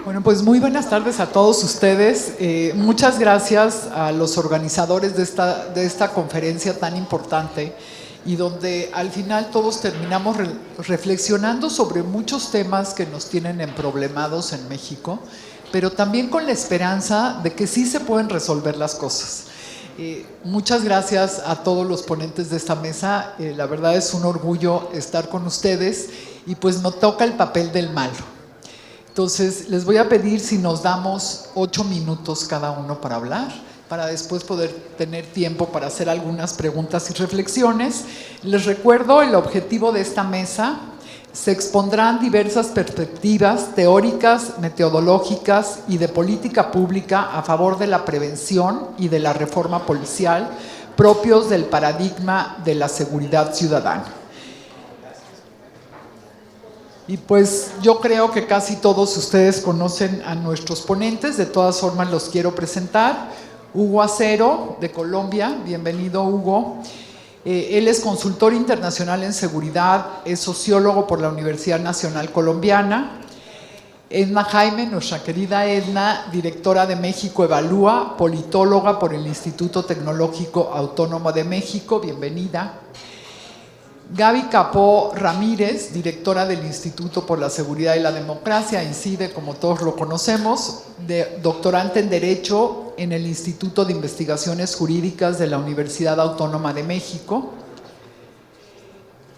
Bueno, pues muy buenas tardes a todos ustedes. Muchas gracias a los organizadores de esta conferencia tan importante y donde al final todos terminamos reflexionando sobre muchos temas que nos tienen emproblemados en México, pero también con la esperanza de que sí se pueden resolver las cosas. Muchas gracias a todos los ponentes de esta mesa. La verdad es un orgullo estar con ustedes y pues nos toca el papel del malo. Entonces, les voy a pedir si nos damos 8 minutos cada uno para hablar, para después poder tener tiempo para hacer algunas preguntas y reflexiones. Les recuerdo el objetivo de esta mesa. Se expondrán diversas perspectivas teóricas, metodológicas y de política pública a favor de la prevención y de la reforma policial propios del paradigma de la seguridad ciudadana. Y pues yo creo que casi todos ustedes conocen a nuestros ponentes, de todas formas los quiero presentar. Hugo Acero, de Colombia, bienvenido Hugo. Él es consultor internacional en seguridad, es sociólogo por la Universidad Nacional Colombiana. Edna Jaime, nuestra querida Edna, directora de México Evalúa, politóloga por el Instituto Tecnológico Autónomo de México, bienvenida. Gaby Capó Ramírez, directora del Instituto por la Seguridad y la Democracia, INCIDE, como todos lo conocemos, doctorante en Derecho en el Instituto de Investigaciones Jurídicas de la Universidad Autónoma de México.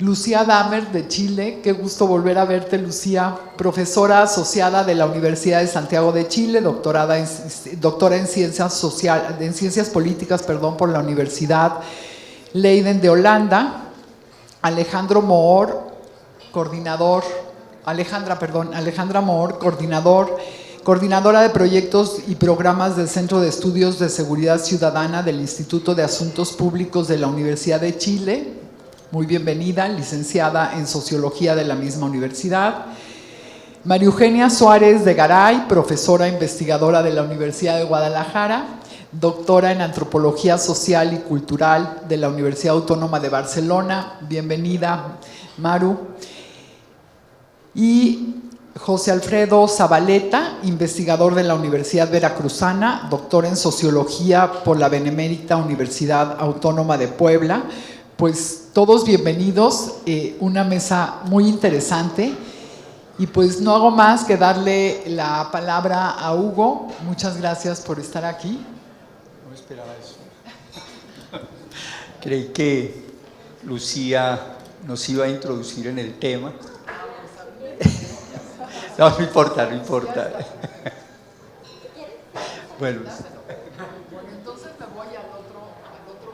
Lucía Damer, de Chile, qué gusto volver a verte, Lucía, profesora asociada de la Universidad de Santiago de Chile, doctora en ciencias políticas, por la Universidad Leiden de Holanda. Alejandra Moor, coordinadora de proyectos y programas del Centro de Estudios de Seguridad Ciudadana del Instituto de Asuntos Públicos de la Universidad de Chile. Muy bienvenida, licenciada en Sociología de la misma universidad. María Eugenia Suárez de Garay, profesora investigadora de la Universidad de Guadalajara, doctora en Antropología Social y Cultural de la Universidad Autónoma de Barcelona. Bienvenida, Maru. Y José Alfredo Zabaleta, investigador de la Universidad Veracruzana, doctor en Sociología por la Benemérita Universidad Autónoma de Puebla. Pues todos bienvenidos, una mesa muy interesante. Y pues no hago más que darle la palabra a Hugo. Muchas gracias por estar aquí. No esperaba eso. Creí que Lucía nos iba a introducir en el tema. No importa. Bueno. Bueno, entonces me voy al otro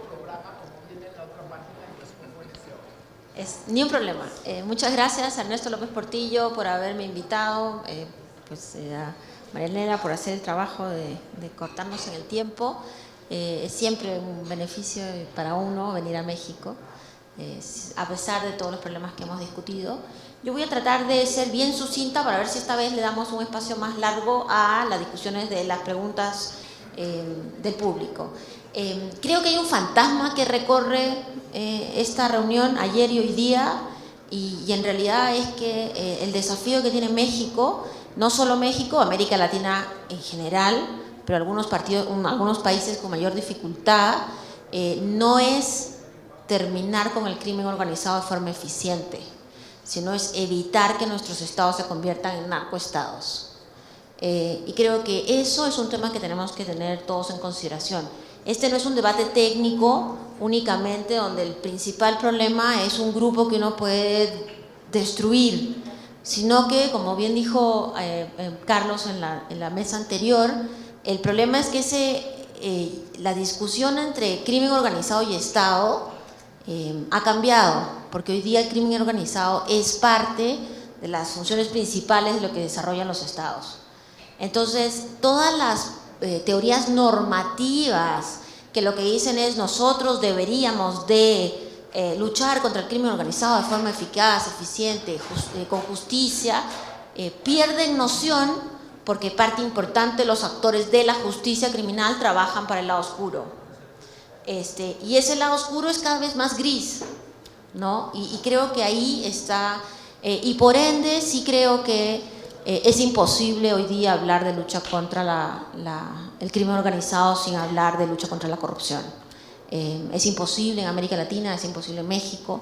programa, como viene en la otra página, y les pongo en ese orden. Ni un problema. Muchas gracias a Ernesto López Portillo por haberme invitado, a María Elena por hacer el trabajo de cortarnos en el tiempo. Es siempre un beneficio para uno venir a México, a pesar de todos los problemas que hemos discutido. Yo voy a tratar de ser bien sucinta para ver si esta vez le damos un espacio más largo a las discusiones de las preguntas del público. Creo que hay un fantasma que recorre esta reunión ayer y hoy día, y en realidad es que el desafío que tiene México, no solo México, América Latina en general, pero algunos países con mayor dificultad, no es terminar con el crimen organizado de forma eficiente, sino es evitar que nuestros estados se conviertan en narcoestados. Y creo que eso es un tema que tenemos que tener todos en consideración. Este no es un debate técnico únicamente donde el principal problema es un grupo que uno puede destruir, sino que, como bien dijo Carlos en la mesa anterior, el problema es que la discusión entre crimen organizado y Estado ha cambiado, porque hoy día el crimen organizado es parte de las funciones principales de lo que desarrollan los Estados. Entonces, todas las teorías normativas que lo que dicen es nosotros deberíamos de luchar contra el crimen organizado de forma eficaz, eficiente, con justicia, pierden noción porque parte importante de los actores de la justicia criminal trabajan para el lado oscuro. Y ese lado oscuro es cada vez más gris, ¿no? Y creo que ahí está, y por ende sí creo que Es imposible hoy día hablar de lucha contra el crimen organizado sin hablar de lucha contra la corrupción. Es imposible en América Latina, es imposible en México,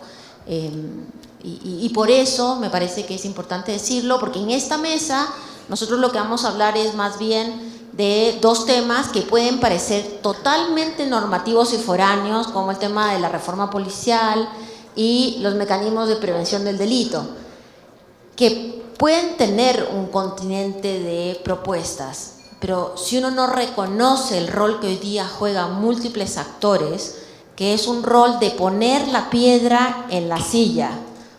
y por eso me parece que es importante decirlo, porque en esta mesa nosotros lo que vamos a hablar es más bien de dos temas que pueden parecer totalmente normativos y foráneos, como el tema de la reforma policial y los mecanismos de prevención del delito, que pueden tener un continente de propuestas, pero si uno no reconoce el rol que hoy día juegan múltiples actores, que es un rol de poner la piedra en la silla,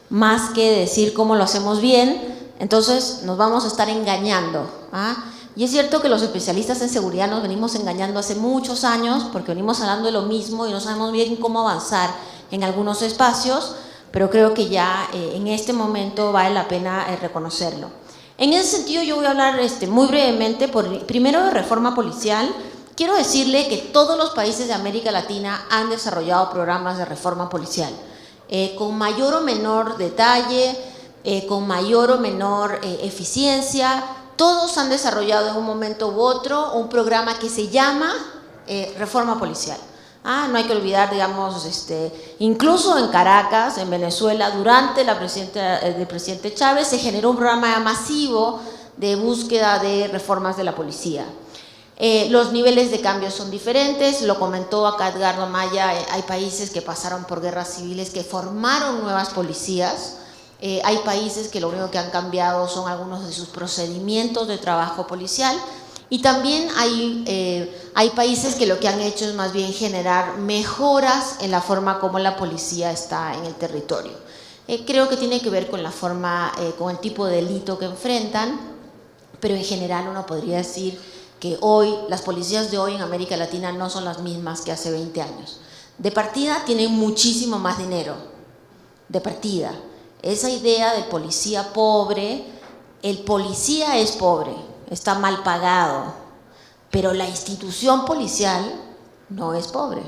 más que decir cómo lo hacemos bien, entonces nos vamos a estar engañando, ¿ah? Y es cierto que los especialistas en seguridad nos venimos engañando hace muchos años porque venimos hablando de lo mismo y no sabemos bien cómo avanzar en algunos espacios, pero creo que ya en este momento vale la pena reconocerlo. En ese sentido yo voy a hablar muy brevemente, primero de reforma policial. Quiero decirle que todos los países de América Latina han desarrollado programas de reforma policial, con mayor o menor detalle, con mayor o menor eficiencia. Todos han desarrollado en un momento u otro un programa que se llama reforma policial. No hay que olvidar, digamos, incluso en Caracas, en Venezuela, durante la del presidente Chávez, se generó un programa masivo de búsqueda de reformas de la policía. Los niveles de cambio son diferentes, lo comentó acá Edgardo Maya, hay países que pasaron por guerras civiles que formaron nuevas policías. Hay países que lo único que han cambiado son algunos de sus procedimientos de trabajo policial, y también hay países que lo que han hecho es más bien generar mejoras en la forma como la policía está en el territorio. Creo que tiene que ver con la forma, con el tipo de delito que enfrentan, pero en general uno podría decir que hoy, las policías de hoy en América Latina no son las mismas que hace 20 años. De partida tienen muchísimo más dinero, de partida. Esa idea del policía pobre, el policía es pobre, está mal pagado, pero la institución policial no es pobre.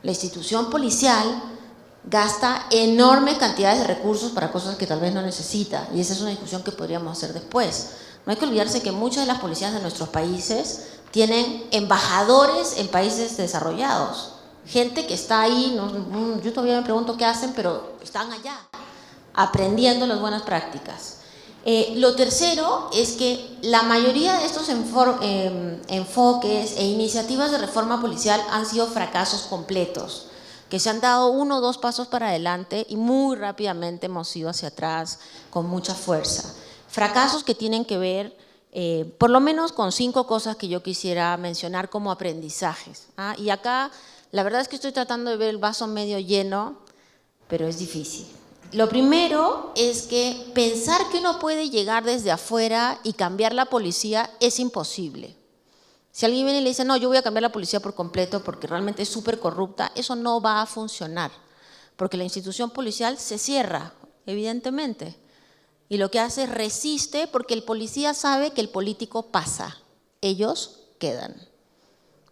La institución policial gasta enormes cantidades de recursos para cosas que tal vez no necesita, y esa es una discusión que podríamos hacer después. No hay que olvidarse que muchas de las policías de nuestros países tienen embajadores en países desarrollados, gente que está ahí, yo todavía me pregunto qué hacen, pero están allá aprendiendo las buenas prácticas. Lo tercero es que la mayoría de estos enfoques e iniciativas de reforma policial han sido fracasos completos, que se han dado 1 o 2 pasos para adelante y muy rápidamente hemos ido hacia atrás con mucha fuerza. Fracasos que tienen que ver por lo menos con 5 cosas que yo quisiera mencionar como aprendizajes. Y acá la verdad es que estoy tratando de ver el vaso medio lleno, pero es difícil. Lo primero es que pensar que uno puede llegar desde afuera y cambiar la policía es imposible. Si alguien viene y le dice, no, yo voy a cambiar la policía por completo porque realmente es súper corrupta, eso no va a funcionar, porque la institución policial se cierra, evidentemente, y lo que hace es resiste porque el policía sabe que el político pasa, ellos quedan.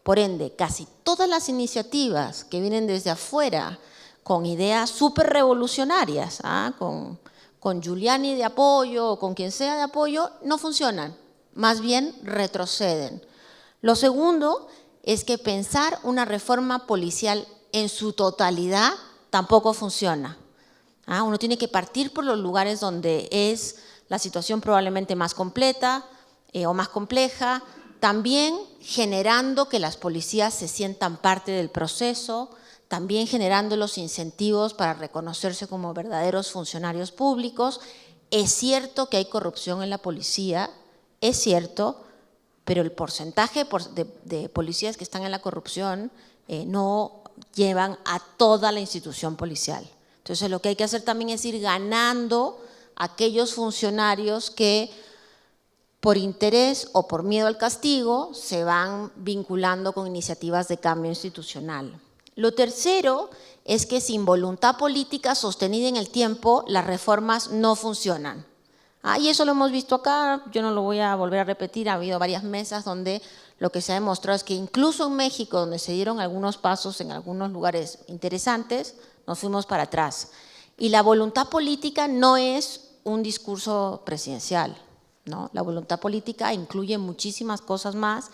Por ende, casi todas las iniciativas que vienen desde afuera con ideas súper revolucionarias, con Giuliani de apoyo o con quien sea de apoyo, no funcionan, más bien retroceden. Lo segundo es que pensar una reforma policial en su totalidad tampoco funciona. Uno tiene que partir por los lugares donde es la situación probablemente más completa o más compleja, también generando que las policías se sientan parte del proceso, también generando los incentivos para reconocerse como verdaderos funcionarios públicos. Es cierto que hay corrupción en la policía, es cierto, pero el porcentaje de policías que están en la corrupción no llevan a toda la institución policial. Entonces lo que hay que hacer también es ir ganando a aquellos funcionarios que por interés o por miedo al castigo se van vinculando con iniciativas de cambio institucional. Lo tercero es que sin voluntad política sostenida en el tiempo, las reformas no funcionan. Y eso lo hemos visto acá, yo no lo voy a volver a repetir, ha habido varias mesas donde lo que se ha demostrado es que incluso en México, donde se dieron algunos pasos en algunos lugares interesantes, nos fuimos para atrás. Y la voluntad política no es un discurso presidencial, ¿no? La voluntad política incluye muchísimas cosas más.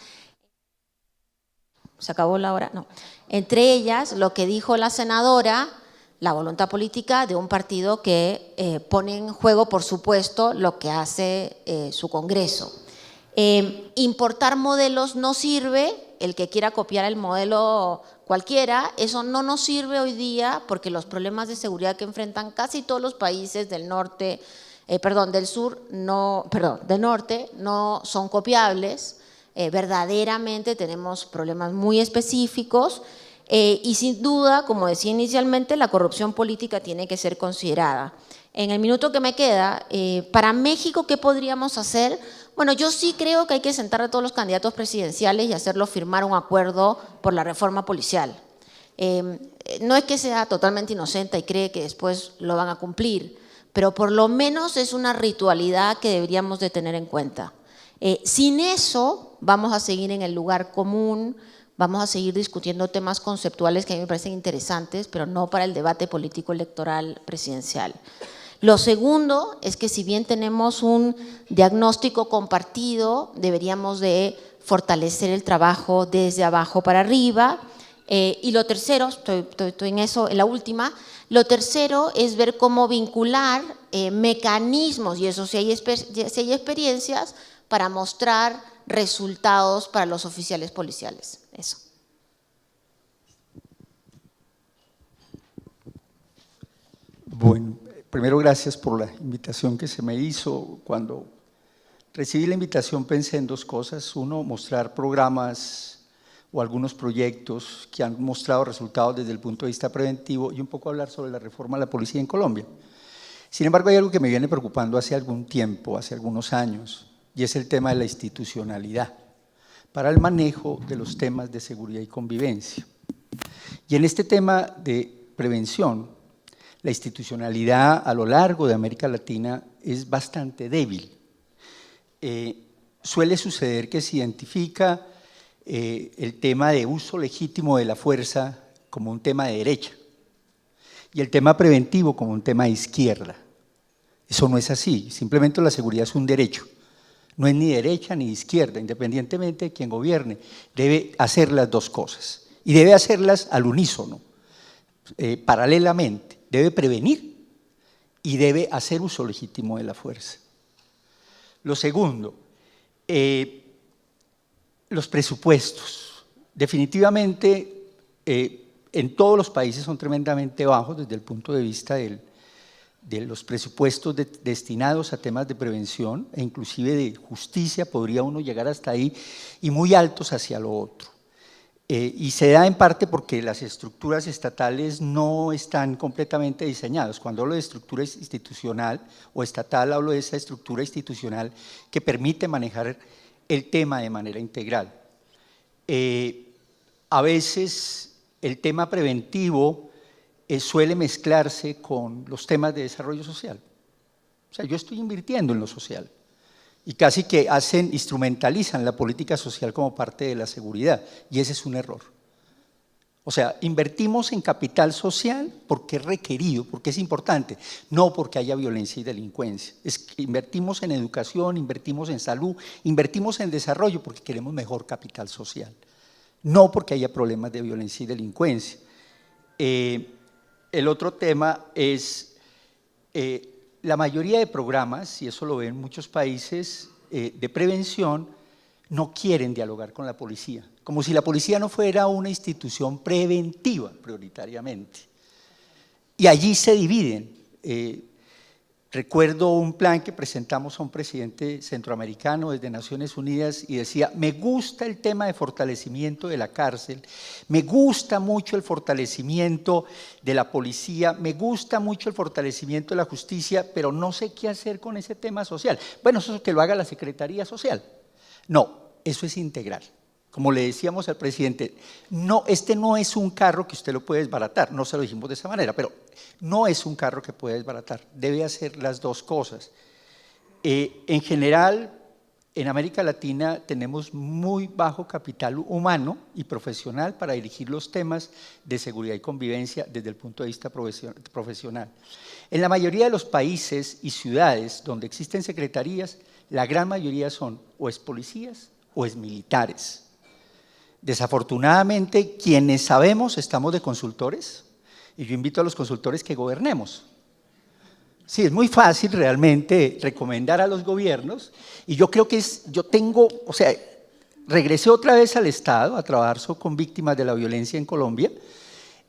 ¿Se acabó la hora? No. Entre ellas, lo que dijo la senadora, la voluntad política de un partido que pone en juego, por supuesto, lo que hace su Congreso. Importar modelos no sirve, el que quiera copiar el modelo cualquiera, eso no nos sirve hoy día porque los problemas de seguridad que enfrentan casi todos los países del norte, del norte no son copiables. Verdaderamente tenemos problemas muy específicos y sin duda, como decía inicialmente, la corrupción política tiene que ser considerada. En el minuto que me queda, para México, ¿qué podríamos hacer? Bueno, yo sí creo que hay que sentar a todos los candidatos presidenciales y hacerlos firmar un acuerdo por la reforma policial. No es que sea totalmente inocente y cree que después lo van a cumplir, pero por lo menos es una ritualidad que deberíamos de tener en cuenta. Sin eso vamos a seguir en el lugar común, vamos a seguir discutiendo temas conceptuales que a mí me parecen interesantes, pero no para el debate político electoral presidencial. Lo segundo es que si bien tenemos un diagnóstico compartido, deberíamos de fortalecer el trabajo desde abajo para arriba. Y lo tercero, estoy en eso, en la última, lo tercero es ver cómo vincular mecanismos, y eso si hay experiencias, para mostrar resultados para los oficiales policiales. Eso. Bueno, primero gracias por la invitación que se me hizo. Cuando recibí la invitación pensé en dos cosas. Uno, mostrar programas o algunos proyectos que han mostrado resultados desde el punto de vista preventivo y un poco hablar sobre la reforma a la policía en Colombia. Sin embargo, hay algo que me viene preocupando hace algún tiempo, hace algunos años, y es el tema de la institucionalidad para el manejo de los temas de seguridad y convivencia. Y en este tema de prevención, la institucionalidad a lo largo de América Latina es bastante débil. Suele suceder que se identifica el tema de uso legítimo de la fuerza como un tema de derecha y el tema preventivo como un tema de izquierda. Eso no es así, simplemente la seguridad es un derecho. No es ni derecha ni izquierda, independientemente de quien gobierne, debe hacer las dos cosas y debe hacerlas al unísono, paralelamente. Debe prevenir y debe hacer uso legítimo de la fuerza. Lo segundo, los presupuestos. Definitivamente, en todos los países son tremendamente bajos desde el punto de vista de los presupuestos destinados a temas de prevención e inclusive de justicia, podría uno llegar hasta ahí, y muy altos hacia lo otro. Y se da en parte porque las estructuras estatales no están completamente diseñadas. Cuando hablo de estructura institucional o estatal, hablo de esa estructura institucional que permite manejar el tema de manera integral. A veces el tema preventivo suele mezclarse con los temas de desarrollo social. O sea, yo estoy invirtiendo en lo social y casi que instrumentalizan la política social como parte de la seguridad, y ese es un error. O sea, invertimos en capital social porque es requerido, porque es importante, no porque haya violencia y delincuencia. Invertimos en educación, invertimos en salud, invertimos en desarrollo porque queremos mejor capital social, no porque haya problemas de violencia y delincuencia. El otro tema es la mayoría de programas, y eso lo ven muchos países de prevención, no quieren dialogar con la policía, como si la policía no fuera una institución preventiva prioritariamente. Y allí se dividen. Recuerdo un plan que presentamos a un presidente centroamericano desde Naciones Unidas y decía: me gusta el tema de fortalecimiento de la cárcel, me gusta mucho el fortalecimiento de la policía, me gusta mucho el fortalecimiento de la justicia, pero no sé qué hacer con ese tema social. Bueno, eso es que lo haga la Secretaría Social. No, eso es integral. Como le decíamos al presidente, no, este no es un carro que usted lo puede desbaratar, no se lo dijimos de esa manera, pero no es un carro que puede desbaratar, debe hacer las dos cosas. En general, En América Latina tenemos muy bajo capital humano y profesional para dirigir los temas de seguridad y convivencia desde el punto de vista profesional. En la mayoría de los países y ciudades donde existen secretarías, la gran mayoría son o es policías o es militares. Desafortunadamente, quienes sabemos estamos de consultores, y yo invito a los consultores que gobernemos. Sí, es muy fácil realmente recomendar a los gobiernos, y yo creo que regresé otra vez al Estado a trabajar con víctimas de la violencia en Colombia,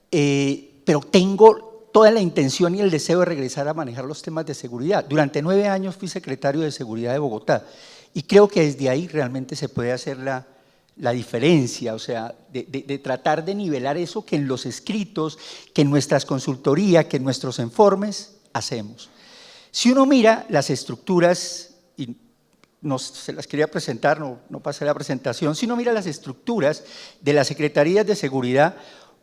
pero tengo toda la intención y el deseo de regresar a manejar los temas de seguridad. Durante 9 años fui secretario de Seguridad de Bogotá, y creo que desde ahí realmente se puede hacer la diferencia, o sea, de tratar de nivelar eso que en los escritos, que en nuestras consultorías, que en nuestros informes hacemos. Si uno mira las estructuras, y se las quería presentar, no pasé la presentación, si uno mira las estructuras de las Secretarías de Seguridad,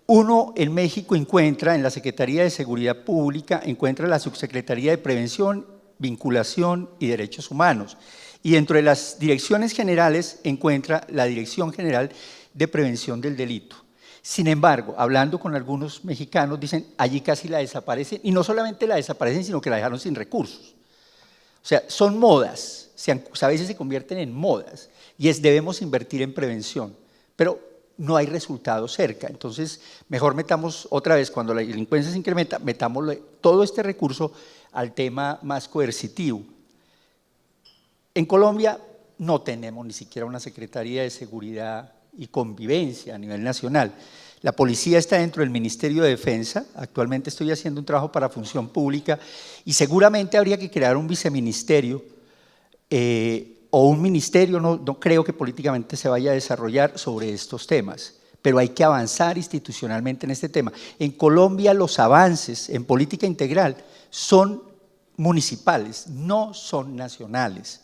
uno en México encuentra, en la Secretaría de Seguridad Pública, encuentra la Subsecretaría de Prevención, Vinculación y Derechos Humanos. Y dentro de las direcciones generales encuentra la Dirección General de Prevención del Delito. Sin embargo, hablando con algunos mexicanos, dicen, allí casi la desaparecen, y no solamente la desaparecen, sino que la dejaron sin recursos. O sea, son modas, a veces se convierten en modas, y debemos invertir en prevención, pero no hay resultados cerca. Entonces, mejor metamos otra vez, cuando la delincuencia se incrementa, metamos todo este recurso al tema más coercitivo. En Colombia no tenemos ni siquiera una Secretaría de Seguridad y Convivencia a nivel nacional. La policía está dentro del Ministerio de Defensa, actualmente estoy haciendo un trabajo para Función Pública y seguramente habría que crear un viceministerio o un ministerio, no creo que políticamente se vaya a desarrollar sobre estos temas, pero hay que avanzar institucionalmente en este tema. En Colombia los avances en política integral son municipales, no son nacionales.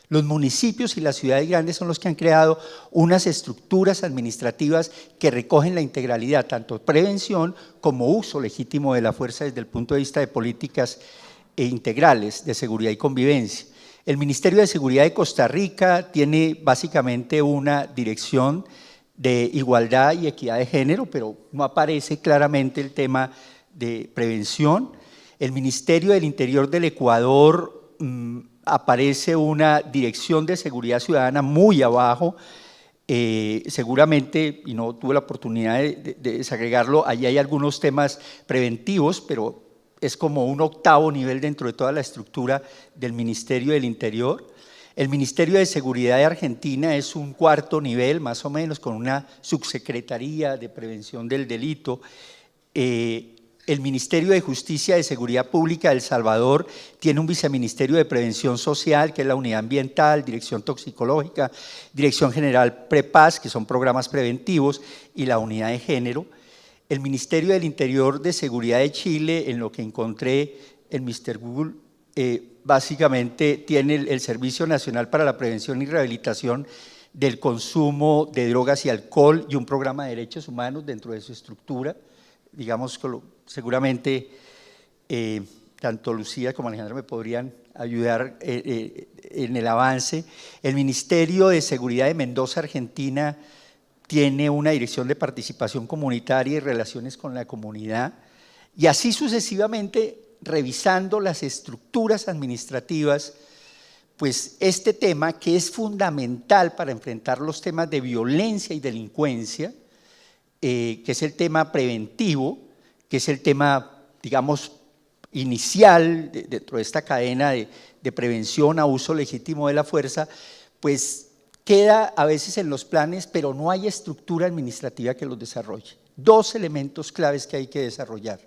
Los municipios y las ciudades grandes son los que han creado unas estructuras administrativas que recogen la integralidad, tanto prevención como uso legítimo de la fuerza desde el punto de vista de políticas integrales de seguridad y convivencia. El Ministerio de Seguridad de Costa Rica tiene básicamente una dirección de igualdad y equidad de género, pero no aparece claramente el tema de prevención. El Ministerio del Interior del Ecuador aparece una dirección de seguridad ciudadana muy abajo, seguramente, y no tuve la oportunidad de desagregarlo, allí hay algunos temas preventivos, pero es como un 8º nivel dentro de toda la estructura del Ministerio del Interior. El Ministerio de Seguridad de Argentina es un 4º nivel, más o menos, con una subsecretaría de prevención del delito. El Ministerio de Justicia y Seguridad Pública de El Salvador tiene un viceministerio de Prevención Social, que es la Unidad Ambiental, Dirección Toxicológica, Dirección General Prepaz, que son programas preventivos, y la Unidad de Género. El Ministerio del Interior de Seguridad de Chile, en lo que encontré en Mr. Google, básicamente tiene el Servicio Nacional para la Prevención y Rehabilitación del Consumo de Drogas y Alcohol y un programa de derechos humanos dentro de su estructura. Digamos, seguramente tanto Lucía como Alejandra me podrían ayudar en el avance. El Ministerio de Seguridad de Mendoza, Argentina, tiene una dirección de participación comunitaria y relaciones con la comunidad, y así sucesivamente, revisando las estructuras administrativas, pues este tema que es fundamental para enfrentar los temas de violencia y delincuencia, que es el tema preventivo, que es el tema, digamos, inicial dentro de esta cadena de prevención a uso legítimo de la fuerza, pues queda a veces en los planes, pero no hay estructura administrativa que los desarrolle. 2 elementos claves que hay que desarrollar.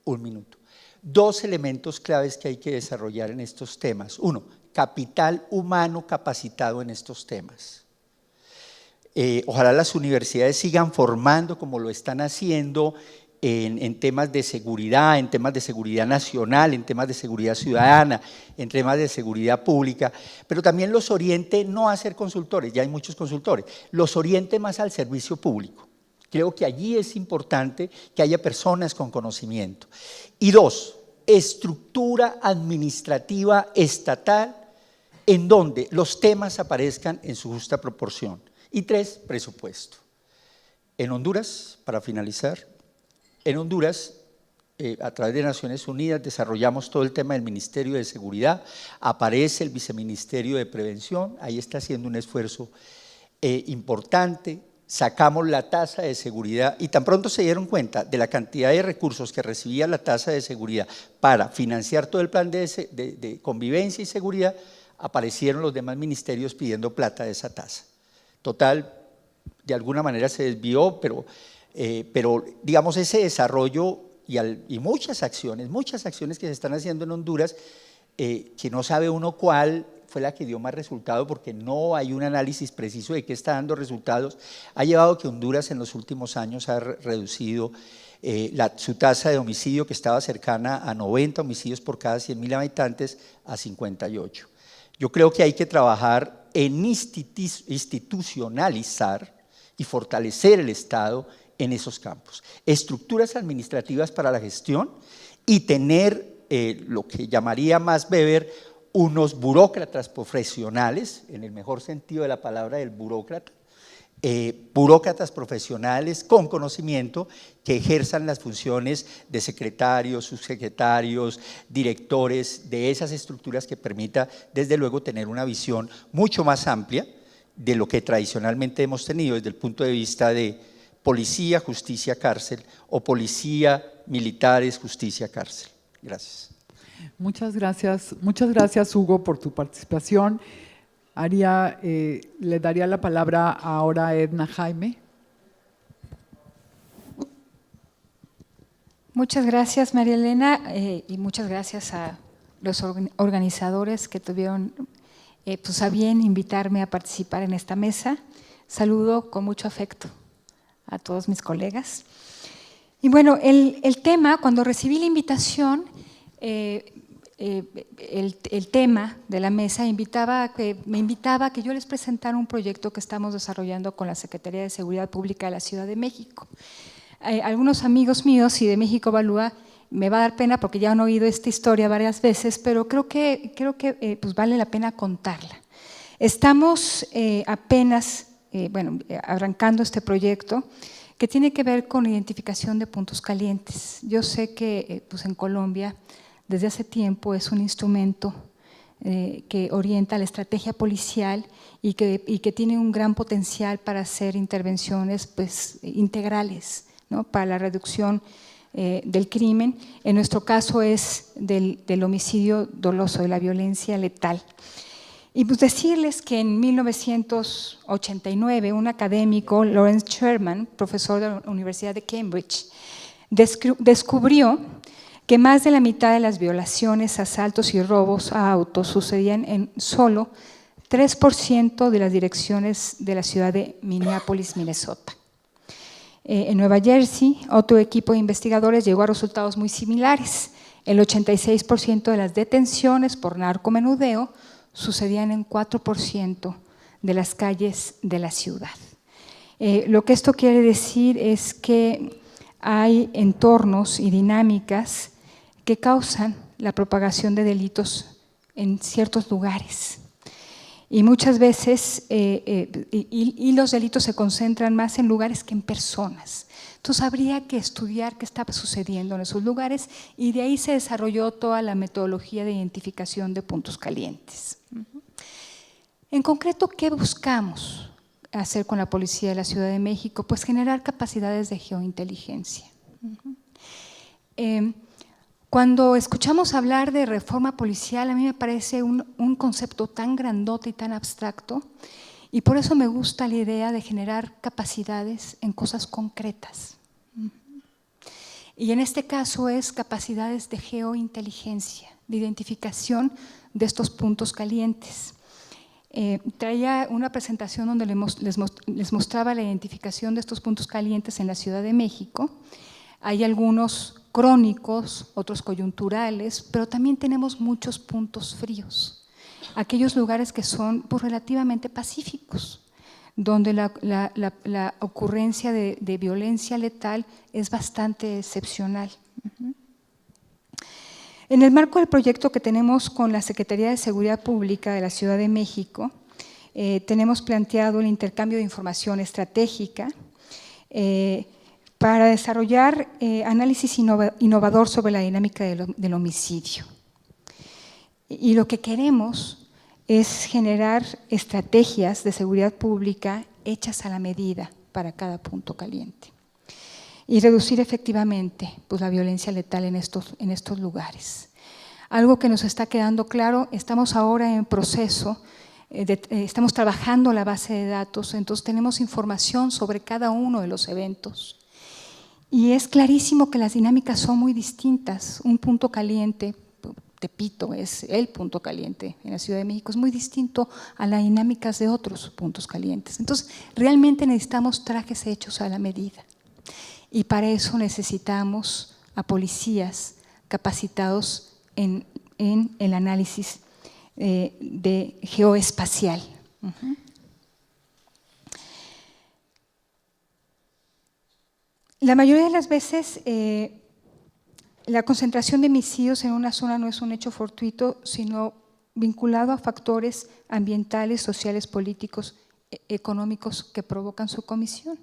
1 minuto. 2 elementos claves que hay que desarrollar en estos temas. 1, capital humano capacitado en estos temas. Ojalá las universidades sigan formando como lo están haciendo en temas de seguridad, en temas de seguridad nacional, en temas de seguridad ciudadana, en temas de seguridad pública, pero también los oriente no a ser consultores, ya hay muchos consultores, los oriente más al servicio público. Creo que allí es importante que haya personas con conocimiento. Y 2, estructura administrativa estatal en donde los temas aparezcan en su justa proporción. Y 3, presupuesto. En Honduras, para finalizar, en Honduras, a través de Naciones Unidas, desarrollamos todo el tema del Ministerio de Seguridad, aparece el Viceministerio de Prevención, ahí está haciendo un esfuerzo importante, sacamos la tasa de seguridad y tan pronto se dieron cuenta de la cantidad de recursos que recibía la tasa de seguridad para financiar todo el plan de convivencia y seguridad, aparecieron los demás ministerios pidiendo plata de esa tasa. Total, de alguna manera se desvió, pero digamos ese desarrollo y muchas acciones que se están haciendo en Honduras, que no sabe uno cuál fue la que dio más resultado porque no hay un análisis preciso de qué está dando resultados, ha llevado a que Honduras en los últimos años ha reducido su tasa de homicidio, que estaba cercana a 90 homicidios por cada 100.000 habitantes, a 58. Yo creo que hay que trabajar en institucionalizar y fortalecer el Estado en esos campos. Estructuras administrativas para la gestión y tener lo que llamaría Max Weber unos burócratas profesionales, en el mejor sentido de la palabra del burócrata, burócratas profesionales con conocimiento que ejerzan las funciones de secretarios, subsecretarios, directores de esas estructuras que permita desde luego tener una visión mucho más amplia de lo que tradicionalmente hemos tenido desde el punto de vista de policía, justicia, cárcel o policía, militares, justicia, cárcel. Gracias. Muchas gracias Hugo por tu participación. Le daría la palabra ahora a Edna Jaime. Muchas gracias, María Elena, y muchas gracias a los organizadores que tuvieron pues a bien invitarme a participar en esta mesa. Saludo con mucho afecto a todos mis colegas. Y bueno, el tema, cuando recibí la invitación, el tema de la mesa me invitaba a que yo les presentara un proyecto que estamos desarrollando con la Secretaría de Seguridad Pública de la Ciudad de México. Algunos amigos míos y de México Evalúa, me va a dar pena porque ya han oído esta historia varias veces, pero creo que pues vale la pena contarla. Estamos apenas arrancando este proyecto que tiene que ver con la identificación de puntos calientes. Yo sé que pues en Colombia desde hace tiempo es un instrumento que orienta la estrategia policial y que tiene un gran potencial para hacer intervenciones pues, integrales, ¿no? Para la reducción del crimen. En nuestro caso es del homicidio doloso, de la violencia letal. Y pues decirles que en 1989 un académico, Lawrence Sherman, profesor de la Universidad de Cambridge, descubrió que más de la mitad de las violaciones, asaltos y robos a autos sucedían en solo 3% de las direcciones de la ciudad de Minneapolis, Minnesota. En Nueva Jersey, otro equipo de investigadores llegó a resultados muy similares. El 86% de las detenciones por narcomenudeo sucedían en 4% de las calles de la ciudad. Lo que esto quiere decir es que hay entornos y dinámicas que causan la propagación de delitos en ciertos lugares. Y muchas veces los delitos se concentran más en lugares que en personas. Entonces habría que estudiar qué estaba sucediendo en esos lugares y de ahí se desarrolló toda la metodología de identificación de puntos calientes. En concreto, ¿qué buscamos hacer con la Policía de la Ciudad de México? Pues generar capacidades de geointeligencia. Cuando escuchamos hablar de reforma policial, a mí me parece un concepto tan grandote y tan abstracto, y por eso me gusta la idea de generar capacidades en cosas concretas. Y en este caso es capacidades de geointeligencia, de identificación de estos puntos calientes. Traía una presentación donde les mostraba la identificación de estos puntos calientes en la Ciudad de México. Hay algunos crónicos, otros coyunturales, pero también tenemos muchos puntos fríos, aquellos lugares que son pues, relativamente pacíficos, donde la ocurrencia de violencia letal es bastante excepcional. En el marco del proyecto que tenemos con la Secretaría de Seguridad Pública de la Ciudad de México, tenemos planteado el intercambio de información estratégica para desarrollar análisis innovador sobre la dinámica del homicidio. Y lo que queremos es generar estrategias de seguridad pública hechas a la medida para cada punto caliente y reducir efectivamente pues, la violencia letal en estos lugares. Algo que nos está quedando claro, estamos ahora en proceso, estamos trabajando la base de datos, entonces tenemos información sobre cada uno de los eventos. Y es clarísimo que las dinámicas son muy distintas. Un punto caliente, Tepito es el punto caliente en la Ciudad de México, es muy distinto a las dinámicas de otros puntos calientes. Entonces, realmente necesitamos trajes hechos a la medida. Y para eso necesitamos a policías capacitados en el análisis de geoespacial. La mayoría de las veces la concentración de homicidios en una zona no es un hecho fortuito, sino vinculado a factores ambientales, sociales, políticos, económicos que provocan su comisión.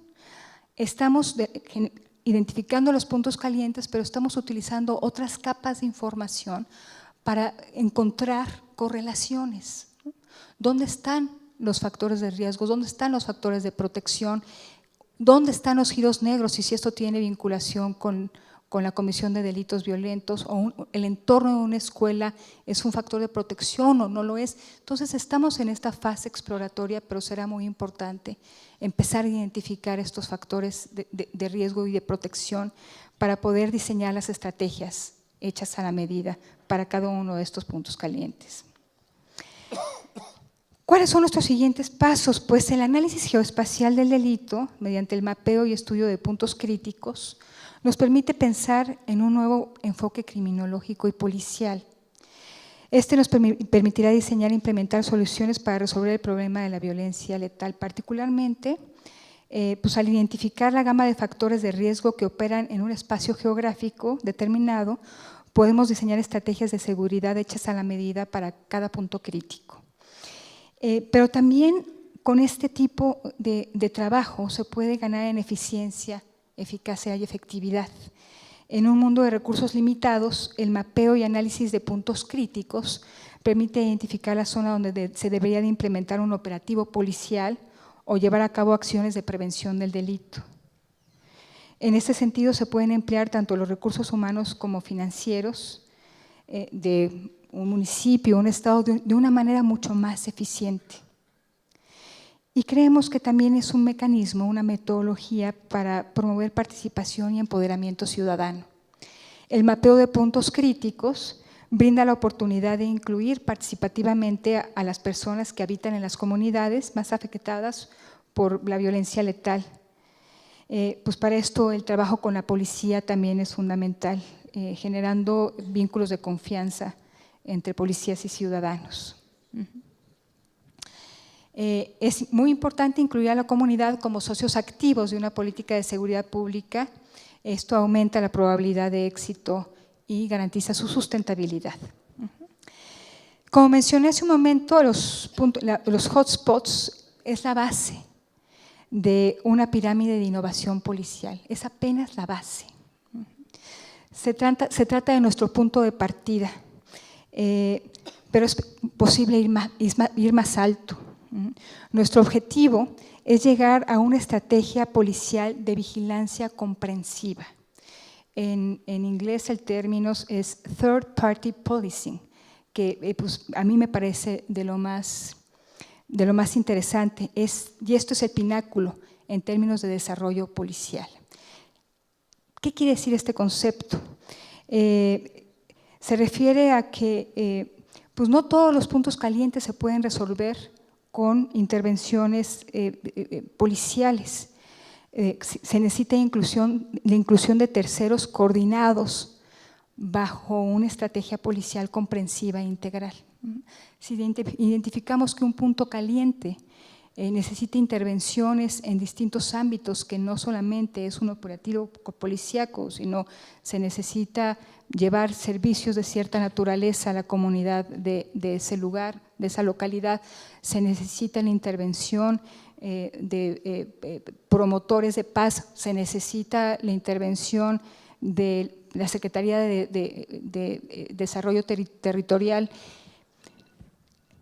Estamos identificando los puntos calientes, pero estamos utilizando otras capas de información para encontrar correlaciones. ¿Dónde están los factores de riesgo? ¿Dónde están los factores de protección? ¿Dónde están los giros negros? Y si esto tiene vinculación con la comisión de delitos violentos o el entorno de una escuela es un factor de protección o no lo es. Entonces estamos en esta fase exploratoria, pero será muy importante empezar a identificar estos factores de riesgo y de protección para poder diseñar las estrategias hechas a la medida para cada uno de estos puntos calientes. ¿Cuáles son nuestros siguientes pasos? Pues el análisis geoespacial del delito, mediante el mapeo y estudio de puntos críticos, nos permite pensar en un nuevo enfoque criminológico y policial. Este nos permitirá diseñar e implementar soluciones para resolver el problema de la violencia letal, particularmente pues al identificar la gama de factores de riesgo que operan en un espacio geográfico determinado, podemos diseñar estrategias de seguridad hechas a la medida para cada punto crítico. Pero también con este tipo de trabajo se puede ganar en eficiencia, eficacia y efectividad. En un mundo de recursos limitados, el mapeo y análisis de puntos críticos permite identificar la zona donde se debería de implementar un operativo policial o llevar a cabo acciones de prevención del delito. En este sentido, se pueden emplear tanto los recursos humanos como financieros de un municipio, un estado, de una manera mucho más eficiente. Y creemos que también es un mecanismo, una metodología para promover participación y empoderamiento ciudadano. El mapeo de puntos críticos brinda la oportunidad de incluir participativamente a las personas que habitan en las comunidades más afectadas por la violencia letal. Pues para esto el trabajo con la policía también es fundamental, generando vínculos de confianza entre policías y ciudadanos. Es muy importante incluir a la comunidad como socios activos de una política de seguridad pública. Esto aumenta la probabilidad de éxito y garantiza su sustentabilidad. Como mencioné hace un momento, los hotspots es la base de una pirámide de innovación policial, es apenas la base. Se trata de nuestro punto de partida, pero es posible ir más alto. Nuestro objetivo es llegar a una estrategia policial de vigilancia comprensiva. En inglés el término es third party policing, que pues, a mí me parece de lo más interesante, y esto es el pináculo en términos de desarrollo policial. ¿Qué quiere decir este concepto? Se refiere a que pues no todos los puntos calientes se pueden resolver con intervenciones policiales. Se necesita la inclusión de terceros coordinados bajo una estrategia policial comprensiva e integral. Si identificamos que un punto caliente necesita intervenciones en distintos ámbitos, que no solamente es un operativo policíaco, sino se necesita llevar servicios de cierta naturaleza a la comunidad de ese lugar, de esa localidad. Se necesita la intervención de promotores de paz, se necesita la intervención de la Secretaría de Desarrollo Territorial.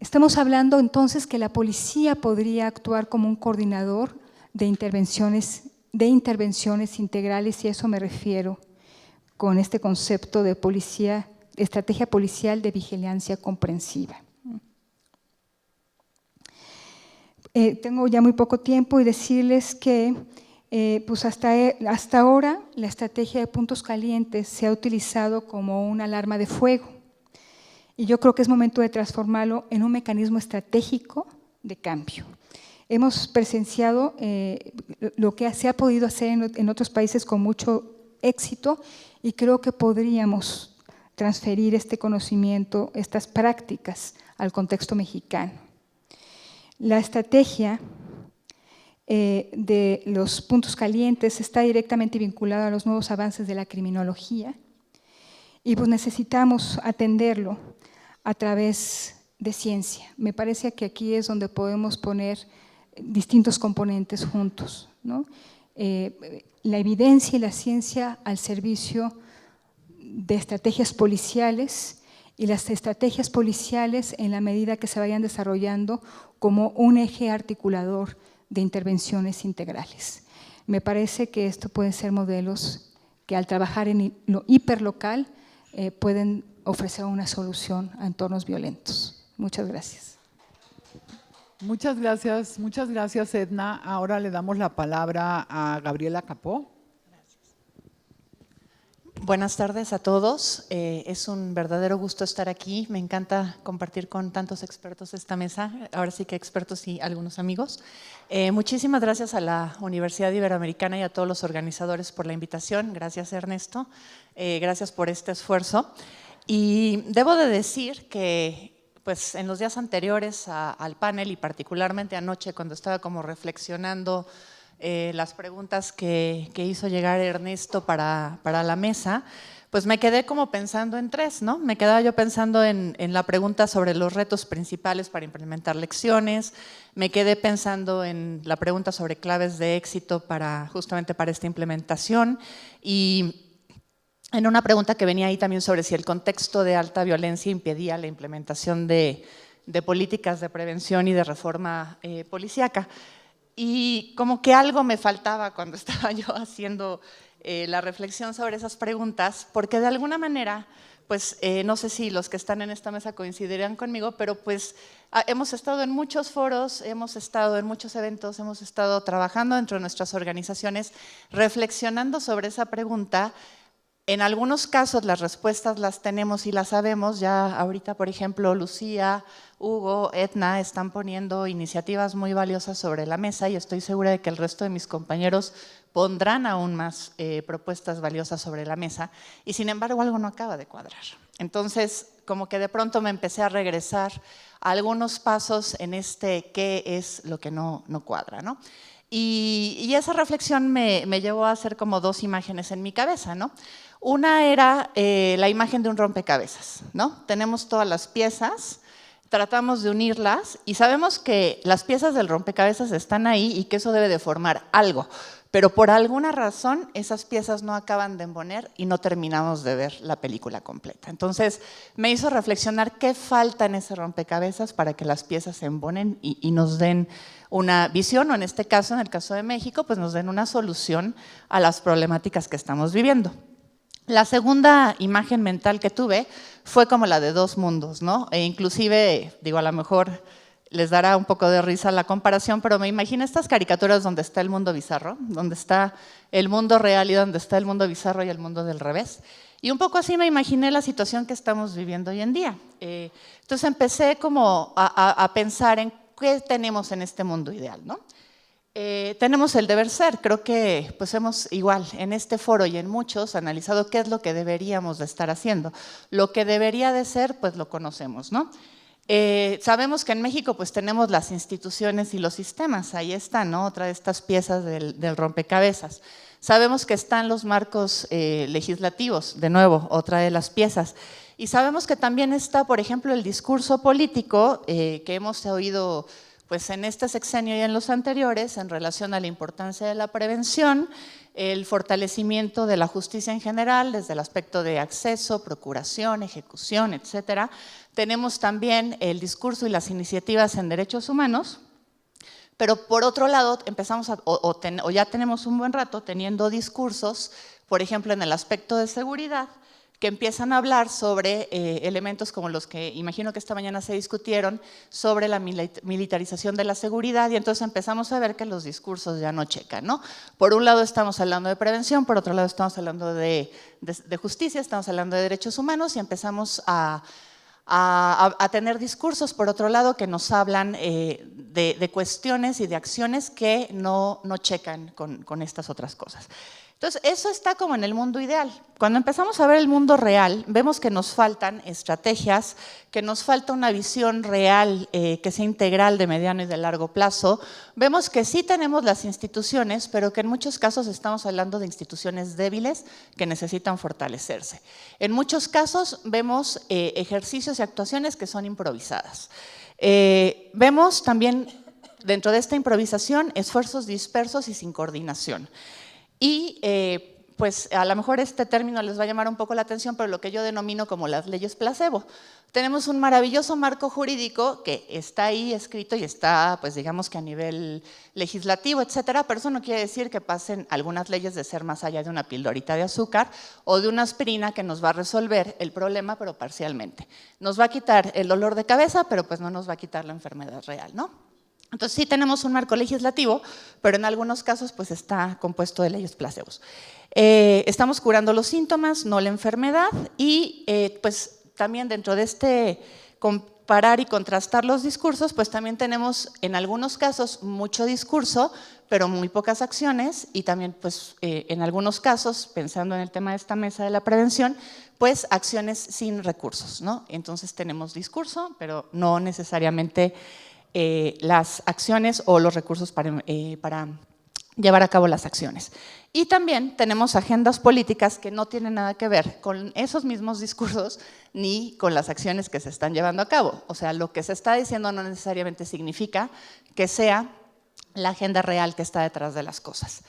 Estamos hablando entonces que la policía podría actuar como un coordinador de intervenciones integrales, y a eso me refiero con este concepto de estrategia policial de vigilancia comprensiva. Tengo ya muy poco tiempo y decirles que pues hasta ahora la estrategia de puntos calientes se ha utilizado como una alarma de fuego, y yo creo que es momento de transformarlo en un mecanismo estratégico de cambio. Hemos presenciado lo que se ha podido hacer en otros países con mucho éxito, y creo que podríamos transferir este conocimiento, estas prácticas, al contexto mexicano. La estrategia de los puntos calientes está directamente vinculada a los nuevos avances de la criminología, y pues necesitamos atenderlo a través de ciencia. Me parece que aquí es donde podemos poner distintos componentes juntos, ¿no? La evidencia y la ciencia al servicio de estrategias policiales, y las estrategias policiales en la medida que se vayan desarrollando como un eje articulador de intervenciones integrales. Me parece que esto pueden ser modelos que al trabajar en lo hiperlocal pueden ofrecer una solución a entornos violentos. Muchas gracias. Muchas gracias Edna. Ahora le damos la palabra a Gabriela Capó. Buenas tardes a todos. Es un verdadero gusto estar aquí. Me encanta compartir con tantos expertos esta mesa. Ahora sí que expertos y algunos amigos. Muchísimas gracias a la Universidad Iberoamericana y a todos los organizadores por la invitación. Gracias, Ernesto. Gracias por este esfuerzo. Y debo de decir que pues, en los días anteriores al panel, y particularmente anoche cuando estaba como reflexionando las preguntas que hizo llegar Ernesto para la mesa, pues me quedé como pensando en tres, ¿no? Me quedaba yo pensando en la pregunta sobre los retos principales para implementar lecciones, me quedé pensando en la pregunta sobre claves de éxito justamente para esta implementación, y en una pregunta que venía ahí también sobre si el contexto de alta violencia impedía la implementación de políticas de prevención y de reforma policíaca. Y como que algo me faltaba cuando estaba yo haciendo la reflexión sobre esas preguntas, porque de alguna manera, pues no sé si los que están en esta mesa coincidirán conmigo, pero pues hemos estado en muchos foros, hemos estado en muchos eventos, hemos estado trabajando dentro de nuestras organizaciones, reflexionando sobre esa pregunta. En algunos casos las respuestas las tenemos y las sabemos. Ya ahorita, por ejemplo, Lucía, Hugo, Edna están poniendo iniciativas muy valiosas sobre la mesa, y estoy segura de que el resto de mis compañeros pondrán aún más propuestas valiosas sobre la mesa, y sin embargo algo no acaba de cuadrar. Entonces, como que de pronto me empecé a regresar a algunos pasos en qué es lo que no cuadra, ¿no? Y esa reflexión me llevó a hacer como dos imágenes en mi cabeza, ¿no? Una era la imagen de un rompecabezas, ¿no? Tenemos todas las piezas, tratamos de unirlas y sabemos que las piezas del rompecabezas están ahí y que eso debe de formar algo, pero por alguna razón esas piezas no acaban de embonar y no terminamos de ver la película completa. Entonces me hizo reflexionar qué falta en ese rompecabezas para que las piezas se embonen y nos den una visión, o en este caso, en el caso de México, pues nos den una solución a las problemáticas que estamos viviendo. La segunda imagen mental que tuve fue como la de dos mundos, ¿no? E inclusive, digo, a lo mejor les dará un poco de risa la comparación, pero me imagino estas caricaturas donde está el mundo bizarro, donde está el mundo real y donde está el mundo bizarro y el mundo del revés. Y un poco así me imaginé la situación que estamos viviendo hoy en día. Entonces empecé como a pensar en qué tenemos en este mundo ideal, ¿no? Tenemos el deber ser. Creo que pues hemos igual en este foro y en muchos analizado qué es lo que deberíamos de estar haciendo. Lo que debería de ser, pues lo conocemos, ¿no? Sabemos que en México pues tenemos las instituciones y los sistemas, ahí está, ¿no? Otra de estas piezas del rompecabezas. Sabemos que están los marcos legislativos, de nuevo, otra de las piezas. Y sabemos que también está, por ejemplo, el discurso político que hemos oído pues, en este sexenio y en los anteriores en relación a la importancia de la prevención, el fortalecimiento de la justicia en general desde el aspecto de acceso, procuración, ejecución, etcétera. Tenemos también el discurso y las iniciativas en derechos humanos, pero por otro lado empezamos o ya tenemos un buen rato teniendo discursos, por ejemplo en el aspecto de seguridad, que empiezan a hablar sobre elementos como los que imagino que esta mañana se discutieron sobre la militarización de la seguridad, y entonces empezamos a ver que los discursos ya no checan, ¿no? Por un lado estamos hablando de prevención, por otro lado estamos hablando de justicia, estamos hablando de derechos humanos y empezamos a tener discursos, por otro lado, que nos hablan de cuestiones y de acciones que no checan con estas otras cosas. Entonces, eso está como en el mundo ideal. Cuando empezamos a ver el mundo real, vemos que nos faltan estrategias, que nos falta una visión real que sea integral de mediano y de largo plazo. Vemos que sí tenemos las instituciones, pero que en muchos casos estamos hablando de instituciones débiles que necesitan fortalecerse. En muchos casos vemos ejercicios y actuaciones que son improvisadas. Vemos también dentro de esta improvisación esfuerzos dispersos y sin coordinación. Y pues a lo mejor este término les va a llamar un poco la atención, pero lo que yo denomino como las leyes placebo. Tenemos un maravilloso marco jurídico que está ahí escrito y está, pues digamos que a nivel legislativo, etcétera, pero eso no quiere decir que pasen algunas leyes de ser más allá de una pildorita de azúcar o de una aspirina que nos va a resolver el problema, pero parcialmente. Nos va a quitar el dolor de cabeza, pero pues no nos va a quitar la enfermedad real, ¿no? Entonces sí tenemos un marco legislativo, pero en algunos casos pues está compuesto de leyes placebos. Estamos curando los síntomas, no la enfermedad, y pues también dentro de este comparar y contrastar los discursos, pues también tenemos en algunos casos mucho discurso, pero muy pocas acciones, y también pues en algunos casos, pensando en el tema de esta mesa de la prevención, pues acciones sin recursos, ¿no? Entonces tenemos discurso, pero no necesariamente las acciones o los recursos para llevar a cabo las acciones. Y también tenemos agendas políticas que no tienen nada que ver con esos mismos discursos ni con las acciones que se están llevando a cabo. O sea, lo que se está diciendo no necesariamente significa que sea la agenda real que está detrás de las cosas.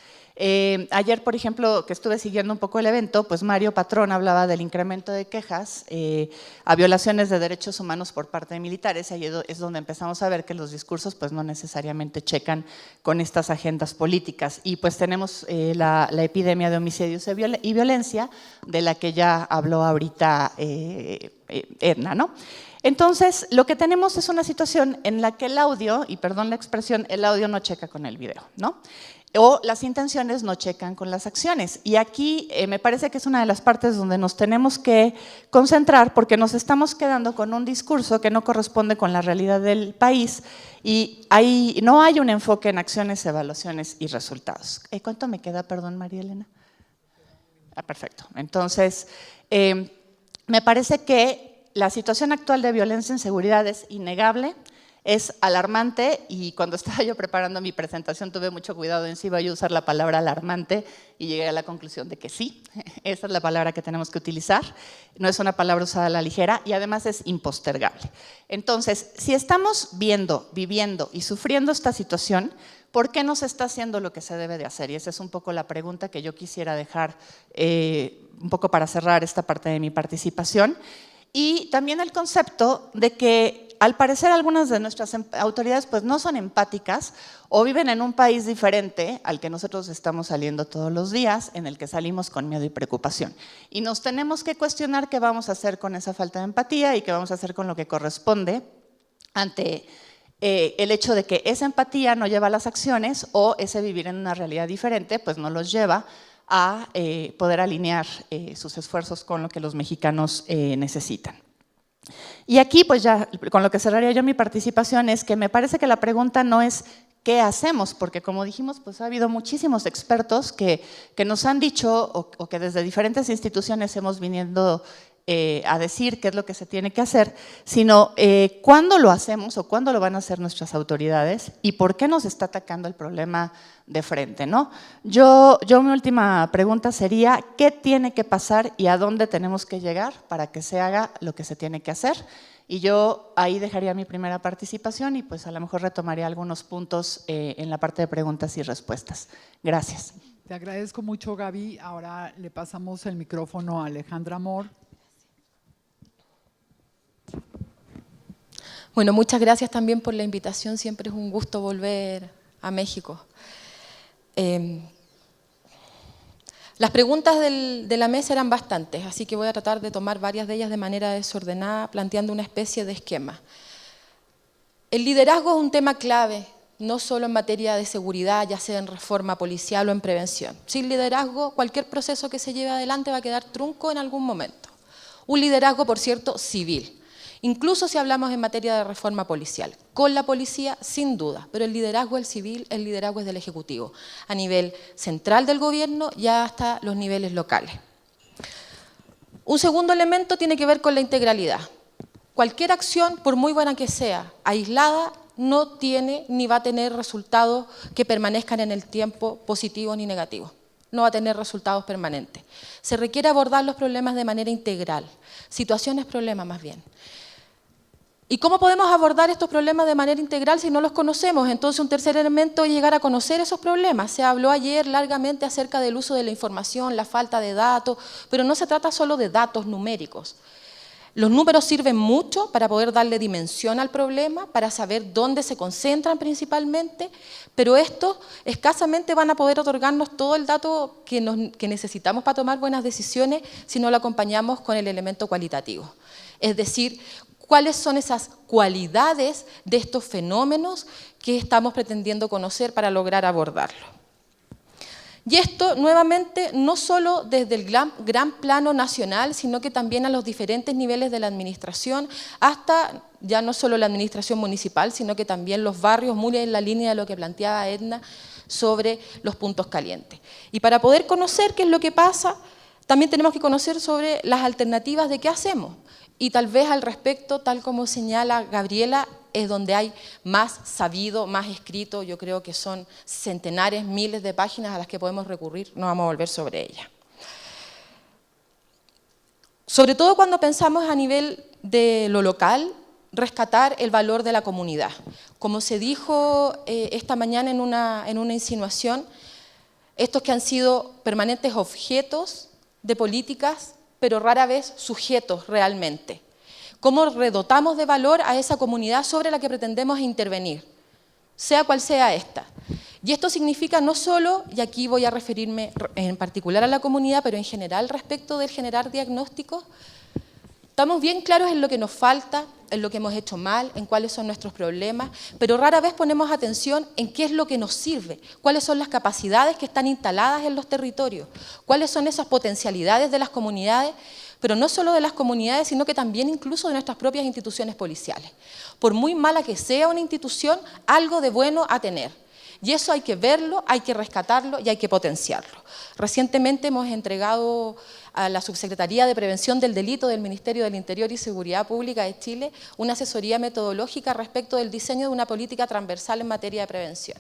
Ayer, por ejemplo, que estuve siguiendo un poco el evento, pues Mario Patrón hablaba del incremento de quejas a violaciones de derechos humanos por parte de militares, y ahí es donde empezamos a ver que los discursos pues no necesariamente checan con estas agendas políticas. Y pues tenemos la epidemia de homicidios y violencia, de la que ya habló ahorita Edna, ¿no? Entonces, lo que tenemos es una situación en la que el audio, y perdón la expresión, el audio no checa con el video, ¿no? O las intenciones no checan con las acciones. Y aquí me parece que es una de las partes donde nos tenemos que concentrar, porque nos estamos quedando con un discurso que no corresponde con la realidad del país, y ahí no hay un enfoque en acciones, evaluaciones y resultados. ¿Cuánto me queda, perdón, María Elena? Perfecto. Entonces, me parece que la situación actual de violencia en seguridad es innegable, es alarmante, y cuando estaba yo preparando mi presentación tuve mucho cuidado en si iba a usar la palabra alarmante, y llegué a la conclusión de que sí, esa es la palabra que tenemos que utilizar, no es una palabra usada a la ligera, y además es impostergable. Entonces, si estamos viendo, viviendo y sufriendo esta situación, ¿por qué no se está haciendo lo que se debe de hacer? Y esa es un poco la pregunta que yo quisiera dejar un poco para cerrar esta parte de mi participación. Y también el concepto de que al parecer algunas de nuestras autoridades pues no son empáticas o viven en un país diferente al que nosotros estamos saliendo todos los días, en el que salimos con miedo y preocupación. Y nos tenemos que cuestionar qué vamos a hacer con esa falta de empatía y qué vamos a hacer con lo que corresponde ante el hecho de que esa empatía no lleva a las acciones, o ese vivir en una realidad diferente pues no los lleva a poder alinear sus esfuerzos con lo que los mexicanos necesitan. Y aquí, pues ya con lo que cerraría yo mi participación, es que me parece que la pregunta no es ¿qué hacemos? Porque como dijimos, pues ha habido muchísimos expertos que nos han dicho, o que desde diferentes instituciones hemos viniendo a decir qué es lo que se tiene que hacer, sino cuándo lo hacemos o cuándo lo van a hacer nuestras autoridades y por qué nos está atacando el problema de frente, ¿no? Yo mi última pregunta sería, ¿qué tiene que pasar y a dónde tenemos que llegar para que se haga lo que se tiene que hacer? Y yo ahí dejaría mi primera participación y pues a lo mejor retomaría algunos puntos en la parte de preguntas y respuestas. Gracias. Te agradezco mucho, Gaby. Ahora le pasamos el micrófono a Alejandra Amor. Bueno, muchas gracias también por la invitación. Siempre es un gusto volver a México. Las preguntas de la mesa eran bastantes, así que voy a tratar de tomar varias de ellas de manera desordenada, planteando una especie de esquema. El liderazgo es un tema clave, no solo en materia de seguridad, ya sea en reforma policial o en prevención. Sin liderazgo, cualquier proceso que se lleve adelante va a quedar trunco en algún momento. Un liderazgo, por cierto, civil. Incluso si hablamos en materia de reforma policial, con la policía sin duda, pero el liderazgo es civil, el liderazgo es del Ejecutivo, a nivel central del gobierno y hasta los niveles locales. Un segundo elemento tiene que ver con la integralidad. Cualquier acción, por muy buena que sea, aislada, no tiene ni va a tener resultados que permanezcan en el tiempo positivos ni negativos. No va a tener resultados permanentes. Se requiere abordar los problemas de manera integral, situaciones, problemas más bien. ¿Y cómo podemos abordar estos problemas de manera integral si no los conocemos? Entonces, un tercer elemento es llegar a conocer esos problemas. Se habló ayer largamente acerca del uso de la información, la falta de datos, pero no se trata solo de datos numéricos. Los números sirven mucho para poder darle dimensión al problema, para saber dónde se concentran principalmente, pero estos escasamente van a poder otorgarnos todo el dato que necesitamos para tomar buenas decisiones si no lo acompañamos con el elemento cualitativo. Es decir, cuáles son esas cualidades de estos fenómenos que estamos pretendiendo conocer para lograr abordarlo. Y esto, nuevamente, no solo desde el gran plano nacional, sino que también a los diferentes niveles de la administración, hasta ya no solo la administración municipal, sino que también los barrios, muy en la línea de lo que planteaba Edna sobre los puntos calientes. Y para poder conocer qué es lo que pasa, también tenemos que conocer sobre las alternativas de qué hacemos. Y tal vez al respecto, tal como señala Gabriela, es donde hay más sabido, más escrito, yo creo que son centenares, miles de páginas a las que podemos recurrir, no vamos a volver sobre ellas. Sobre todo cuando pensamos a nivel de lo local, rescatar el valor de la comunidad. Como se dijo esta mañana en una insinuación, estos que han sido permanentes objetos de políticas, pero rara vez sujetos realmente. ¿Cómo redotamos de valor a esa comunidad sobre la que pretendemos intervenir? Sea cual sea esta. Y esto significa no solo, y aquí voy a referirme en particular a la comunidad, pero en general respecto del generar diagnósticos, estamos bien claros en lo que nos falta, en lo que hemos hecho mal, en cuáles son nuestros problemas, pero rara vez ponemos atención en qué es lo que nos sirve, cuáles son las capacidades que están instaladas en los territorios, cuáles son esas potencialidades de las comunidades, pero no solo de las comunidades, sino que también incluso de nuestras propias instituciones policiales. Por muy mala que sea una institución, algo de bueno a tener. Y eso hay que verlo, hay que rescatarlo y hay que potenciarlo. Recientemente hemos entregado a la Subsecretaría de Prevención del Delito del Ministerio del Interior y Seguridad Pública de Chile una asesoría metodológica respecto del diseño de una política transversal en materia de prevención.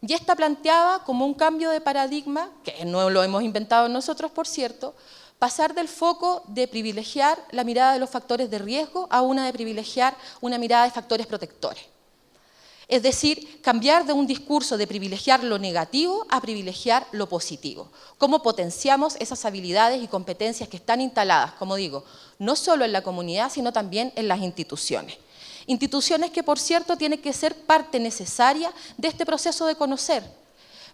Y esta planteaba como un cambio de paradigma, que no lo hemos inventado nosotros, por cierto, pasar del foco de privilegiar la mirada de los factores de riesgo a una de privilegiar una mirada de factores protectores. Es decir, cambiar de un discurso de privilegiar lo negativo a privilegiar lo positivo. Cómo potenciamos esas habilidades y competencias que están instaladas, como digo, no solo en la comunidad, sino también en las instituciones. Instituciones que, por cierto, tienen que ser parte necesaria de este proceso de conocer,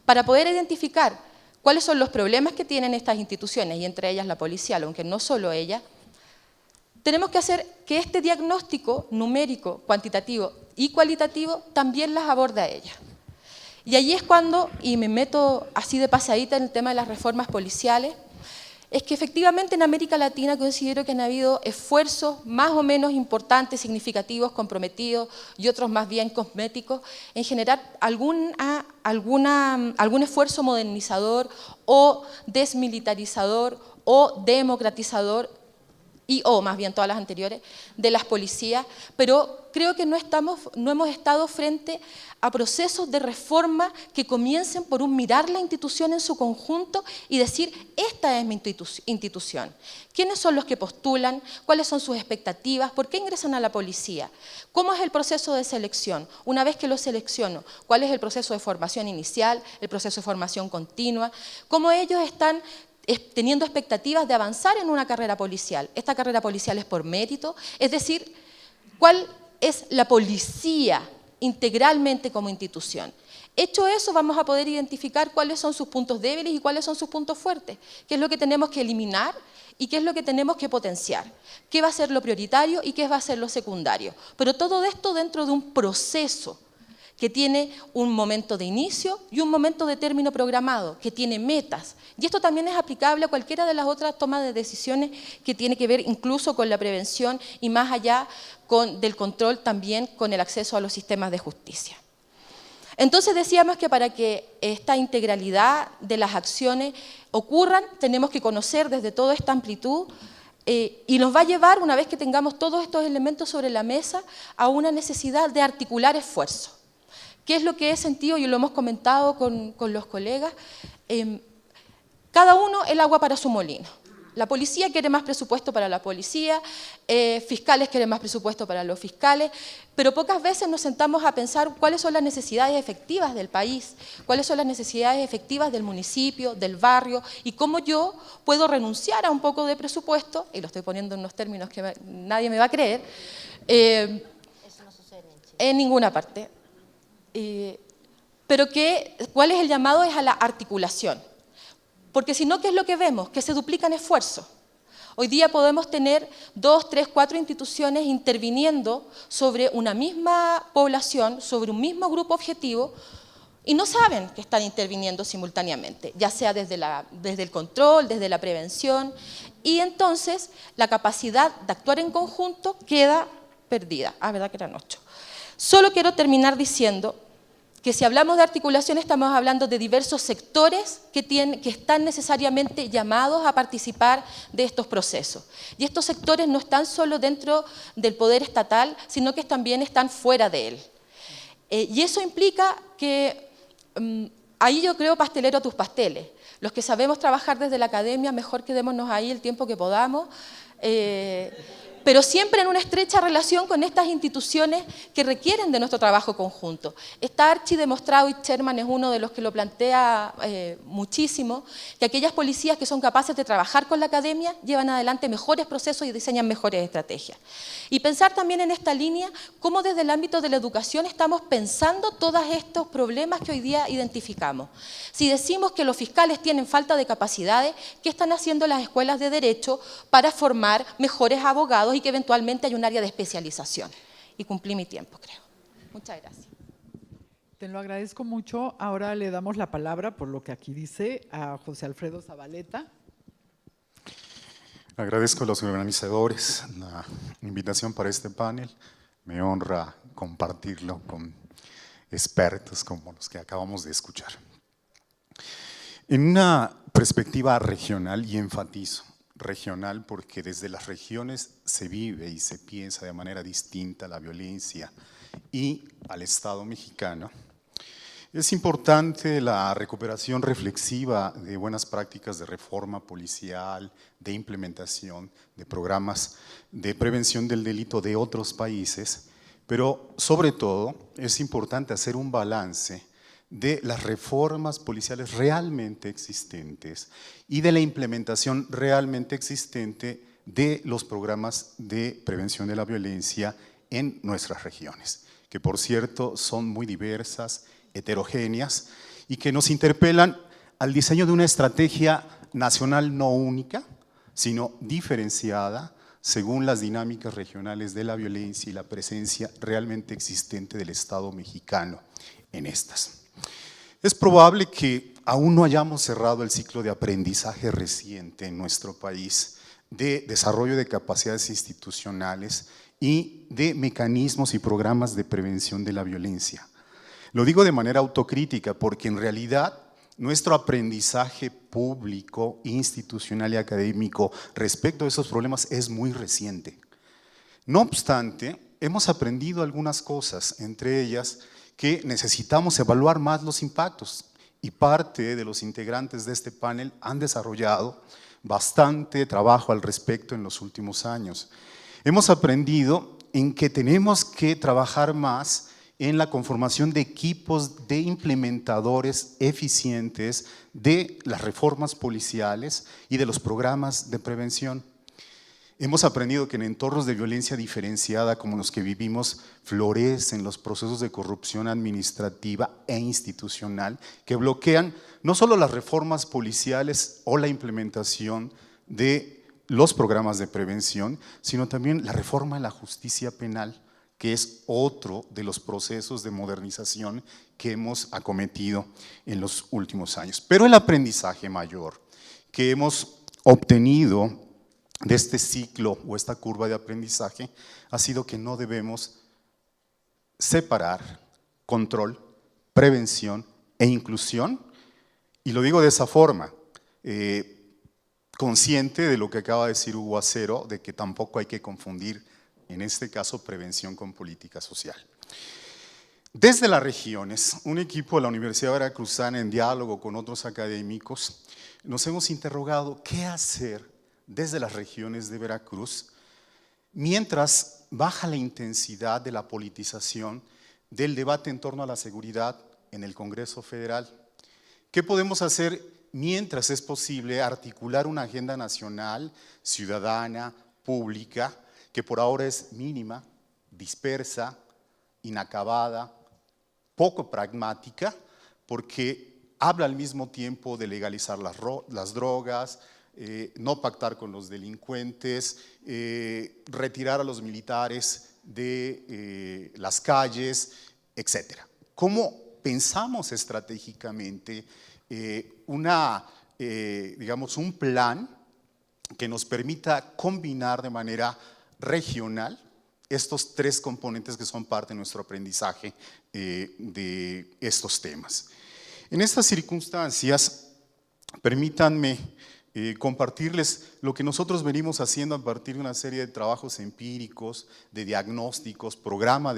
para poder identificar cuáles son los problemas que tienen estas instituciones, y entre ellas la policial, aunque no solo ella. Tenemos que hacer que este diagnóstico numérico, cuantitativo y cualitativo también las aborde a ellas. Y allí es cuando, y me meto así de pasadita en el tema de las reformas policiales, es que efectivamente en América Latina considero que han habido esfuerzos más o menos importantes, significativos, comprometidos y otros más bien cosméticos en generar algún esfuerzo modernizador o desmilitarizador o democratizador o más bien todas las anteriores, de las policías, pero creo que no hemos estado frente a procesos de reforma que comiencen por mirar la institución en su conjunto y decir, esta es mi institución. ¿Quiénes son los que postulan? ¿Cuáles son sus expectativas? ¿Por qué ingresan a la policía? ¿Cómo es el proceso de selección? Una vez que los selecciono, ¿cuál es el proceso de formación inicial, el proceso de formación continua? ¿Cómo ellos están teniendo expectativas de avanzar en una carrera policial? ¿Esta carrera policial es por mérito? Es decir, ¿cuál es la policía integralmente como institución? Hecho eso, vamos a poder identificar cuáles son sus puntos débiles y cuáles son sus puntos fuertes, qué es lo que tenemos que eliminar y qué es lo que tenemos que potenciar, qué va a ser lo prioritario y qué va a ser lo secundario. Pero todo esto dentro de un proceso que tiene un momento de inicio y un momento de término programado, que tiene metas. Y esto también es aplicable a cualquiera de las otras tomas de decisiones que tiene que ver incluso con la prevención y más allá del control también con el acceso a los sistemas de justicia. Entonces decíamos que para que esta integralidad de las acciones ocurran, tenemos que conocer desde toda esta amplitud y nos va a llevar, una vez que tengamos todos estos elementos sobre la mesa, a una necesidad de articular esfuerzos. ¿Qué es lo que he sentido? Y lo hemos comentado con los colegas. Cada uno el agua para su molino. La policía quiere más presupuesto para la policía, fiscales quieren más presupuesto para los fiscales, pero pocas veces nos sentamos a pensar cuáles son las necesidades efectivas del país, cuáles son las necesidades efectivas del municipio, del barrio, y cómo yo puedo renunciar a un poco de presupuesto, y lo estoy poniendo en unos términos que nadie me va a creer, Eso no sucede en Chile. en ninguna parte. Pero ¿cuál es el llamado? Es a la articulación. Porque si no, ¿qué es lo que vemos? Que se duplican esfuerzos. Hoy día podemos tener 2, 3, 4 instituciones interviniendo sobre una misma población, sobre un mismo grupo objetivo, y no saben que están interviniendo simultáneamente, ya sea desde el control, desde la prevención, y entonces la capacidad de actuar en conjunto queda perdida. ¿Verdad que eran 8? Solo quiero terminar diciendo que si hablamos de articulación estamos hablando de diversos sectores que están necesariamente llamados a participar de estos procesos. Y estos sectores no están solo dentro del poder estatal, sino que también están fuera de él. Y eso implica que, ahí yo creo pastelero a tus pasteles. Los que sabemos trabajar desde la academia, mejor quedémonos ahí el tiempo que podamos, pero siempre en una estrecha relación con estas instituciones que requieren de nuestro trabajo conjunto. Está archidemostrado, y Sherman es uno de los que lo plantea muchísimo, que aquellas policías que son capaces de trabajar con la academia llevan adelante mejores procesos y diseñan mejores estrategias. Y pensar también en esta línea, cómo desde el ámbito de la educación estamos pensando todos estos problemas que hoy día identificamos. Si decimos que los fiscales tienen falta de capacidades, ¿qué están haciendo las escuelas de derecho para formar mejores abogados y que eventualmente hay un área de especialización? Y cumplí mi tiempo, creo. Muchas gracias. Te lo agradezco mucho. Ahora le damos la palabra, por lo que aquí dice, a José Alfredo Zabaleta. Agradezco a los organizadores la invitación para este panel. Me honra compartirlo con expertos como los que acabamos de escuchar. En una perspectiva regional, y enfatizo, regional porque desde las regiones se vive y se piensa de manera distinta la violencia y al Estado mexicano, es importante la recuperación reflexiva de buenas prácticas de reforma policial, de implementación de programas de prevención del delito de otros países, pero sobre todo es importante hacer un balance de las reformas policiales realmente existentes y de la implementación realmente existente de los programas de prevención de la violencia en nuestras regiones, que por cierto son muy diversas, heterogéneas y que nos interpelan al diseño de una estrategia nacional no única, sino diferenciada según las dinámicas regionales de la violencia y la presencia realmente existente del Estado mexicano en estas. Es probable que aún no hayamos cerrado el ciclo de aprendizaje reciente en nuestro país de desarrollo de capacidades institucionales y de mecanismos y programas de prevención de la violencia. Lo digo de manera autocrítica porque en realidad nuestro aprendizaje público, institucional y académico respecto a esos problemas es muy reciente. No obstante, hemos aprendido algunas cosas, entre ellas que necesitamos evaluar más los impactos, y parte de los integrantes de este panel han desarrollado bastante trabajo al respecto en los últimos años. Hemos aprendido en que tenemos que trabajar más en la conformación de equipos de implementadores eficientes de las reformas policiales y de los programas de prevención. Hemos aprendido que en entornos de violencia diferenciada como los que vivimos florecen los procesos de corrupción administrativa e institucional que bloquean no solo las reformas policiales o la implementación de los programas de prevención, sino también la reforma de la justicia penal, que es otro de los procesos de modernización que hemos acometido en los últimos años. Pero el aprendizaje mayor que hemos obtenido de este ciclo o esta curva de aprendizaje ha sido que no debemos separar control, prevención e inclusión, y lo digo de esa forma, consciente de lo que acaba de decir Hugo Acero, de que tampoco hay que confundir, en este caso, prevención con política social. Desde las regiones, un equipo de la Universidad Veracruzana, en diálogo con otros académicos, nos hemos interrogado qué hacer desde las regiones de Veracruz, mientras baja la intensidad de la politización del debate en torno a la seguridad en el Congreso Federal. ¿Qué podemos hacer mientras es posible articular una agenda nacional, ciudadana, pública, que por ahora es mínima, dispersa, inacabada, poco pragmática, porque habla al mismo tiempo de legalizar las drogas, no pactar con los delincuentes, retirar a los militares de las calles, etc. ¿Cómo pensamos estratégicamente digamos, un plan que nos permita combinar de manera regional estos tres componentes que son parte de nuestro aprendizaje de estos temas? En estas circunstancias, permítanme compartirles lo que nosotros venimos haciendo a partir de una serie de trabajos empíricos, de diagnósticos, programas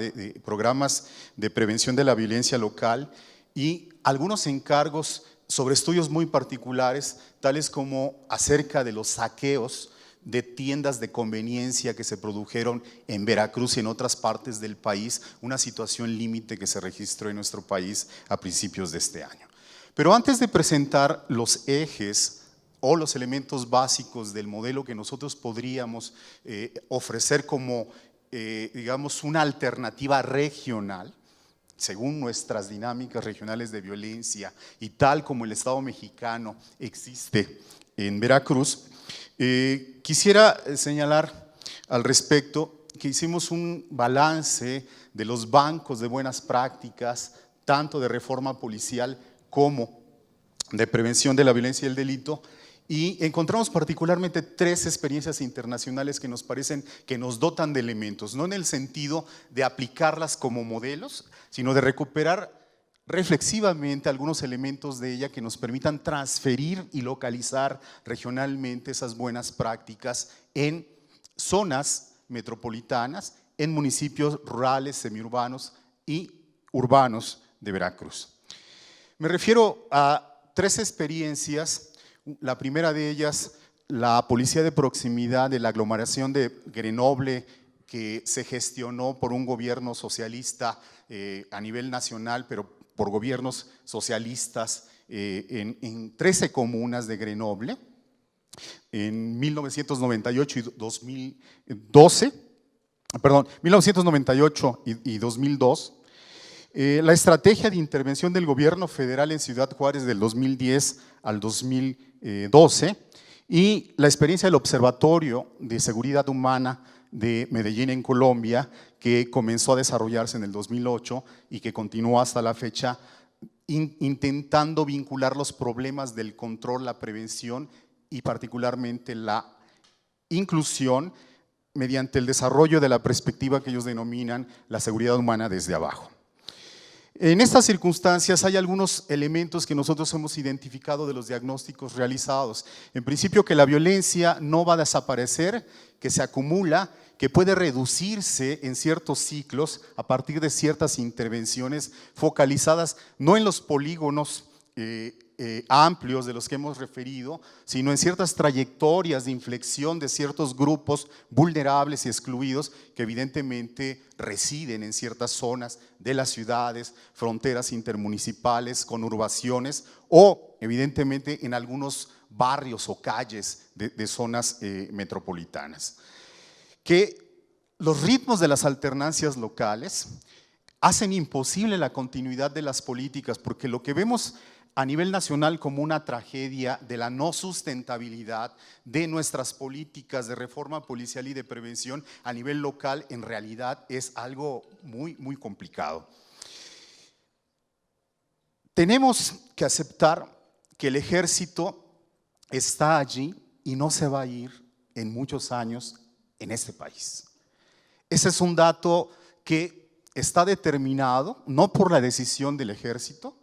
de prevención de la violencia local y algunos encargos sobre estudios muy particulares, tales como acerca de los saqueos de tiendas de conveniencia que se produjeron en Veracruz y en otras partes del país, una situación límite que se registró en nuestro país a principios de este año. Pero antes de presentar los ejes o los elementos básicos del modelo que nosotros podríamos ofrecer como, digamos, una alternativa regional, según nuestras dinámicas regionales de violencia y tal como el Estado mexicano existe en Veracruz, quisiera señalar al respecto que hicimos un balance de los bancos de buenas prácticas, tanto de reforma policial como de prevención de la violencia y el delito, y encontramos particularmente tres experiencias internacionales que nos parecen que nos dotan de elementos, no en el sentido de aplicarlas como modelos, sino de recuperar reflexivamente algunos elementos de ella que nos permitan transferir y localizar regionalmente esas buenas prácticas en zonas metropolitanas, en municipios rurales, semiurbanos y urbanos de Veracruz. Me refiero a tres experiencias. La primera de ellas, la policía de proximidad de la aglomeración de Grenoble, que se gestionó por un gobierno socialista a nivel nacional, pero por gobiernos socialistas en 13 comunas de Grenoble, en 1998 y 2012, perdón, 1998 y 2002. La estrategia de intervención del gobierno federal en Ciudad Juárez del 2010 al 2012 y la experiencia del Observatorio de Seguridad Humana de Medellín en Colombia, que comenzó a desarrollarse en el 2008 y que continuó hasta la fecha, intentando vincular los problemas del control, la prevención y particularmente la inclusión mediante el desarrollo de la perspectiva que ellos denominan la seguridad humana desde abajo. En estas circunstancias hay algunos elementos que nosotros hemos identificado de los diagnósticos realizados. En principio, que la violencia no va a desaparecer, que se acumula, que puede reducirse en ciertos ciclos a partir de ciertas intervenciones focalizadas, no en los polígonos amplios de los que hemos referido, sino en ciertas trayectorias de inflexión de ciertos grupos vulnerables y excluidos que evidentemente residen en ciertas zonas de las ciudades, fronteras intermunicipales, conurbaciones o evidentemente en algunos barrios o calles de zonas metropolitanas. Que los ritmos de las alternancias locales hacen imposible la continuidad de las políticas, porque lo que vemos a nivel nacional como una tragedia de la no sustentabilidad de nuestras políticas de reforma policial y de prevención a nivel local, en realidad es algo muy, muy complicado. Tenemos que aceptar que el ejército está allí y no se va a ir en muchos años en este país. Ese es un dato que está determinado no por la decisión del ejército,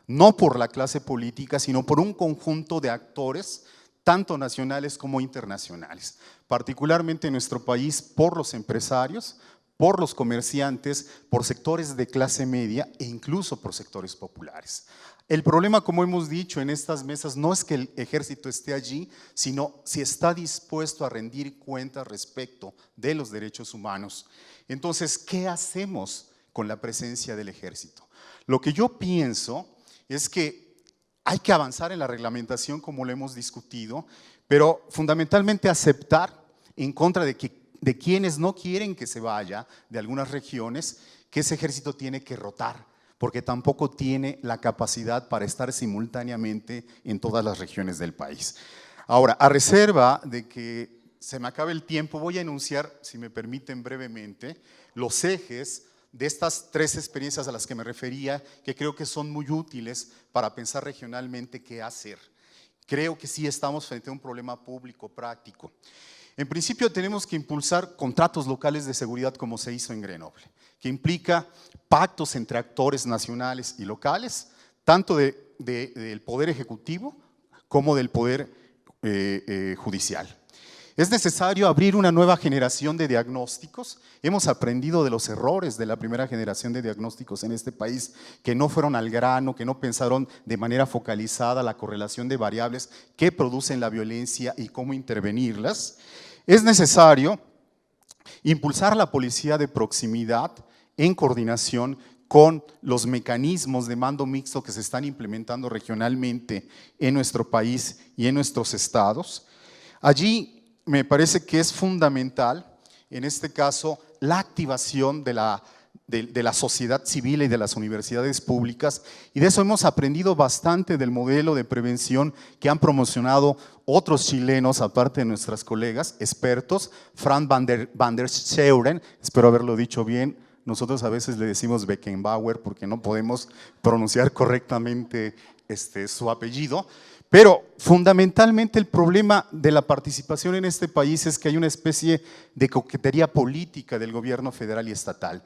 no por la clase política, sino por un conjunto de actores, tanto nacionales como internacionales, particularmente en nuestro país por los empresarios, por los comerciantes, por sectores de clase media e incluso por sectores populares. El problema, como hemos dicho en estas mesas, no es que el ejército esté allí, sino si está dispuesto a rendir cuentas respecto de los derechos humanos. Entonces, ¿qué hacemos con la presencia del ejército? Lo que yo pienso es que hay que avanzar en la reglamentación como lo hemos discutido, pero fundamentalmente aceptar en contra de quienes no quieren que se vaya de algunas regiones, que ese ejército tiene que rotar, porque tampoco tiene la capacidad para estar simultáneamente en todas las regiones del país. Ahora, a reserva de que se me acabe el tiempo, voy a enunciar, si me permiten brevemente, los ejes de estas tres experiencias a las que me refería, que creo que son muy útiles para pensar regionalmente qué hacer. Creo que sí estamos frente a un problema público práctico. En principio tenemos que impulsar contratos locales de seguridad como se hizo en Grenoble, que implica pactos entre actores nacionales y locales, tanto del Poder Ejecutivo como del Poder Judicial. Es necesario abrir una nueva generación de diagnósticos. Hemos aprendido de los errores de la primera generación de diagnósticos en este país, que no fueron al grano, que no pensaron de manera focalizada la correlación de variables que producen la violencia y cómo intervenirlas. Es necesario impulsar la policía de proximidad en coordinación con los mecanismos de mando mixto que se están implementando regionalmente en nuestro país y en nuestros estados. Allí me parece que es fundamental, en este caso, la activación de la sociedad civil y de las universidades públicas, y de eso hemos aprendido bastante del modelo de prevención que han promocionado otros chilenos, aparte de nuestras colegas, expertos, Frank van der Scheuren, espero haberlo dicho bien, nosotros a veces le decimos Beckenbauer porque no podemos pronunciar correctamente su apellido. Pero fundamentalmente el problema de la participación en este país es que hay una especie de coquetería política del gobierno federal y estatal.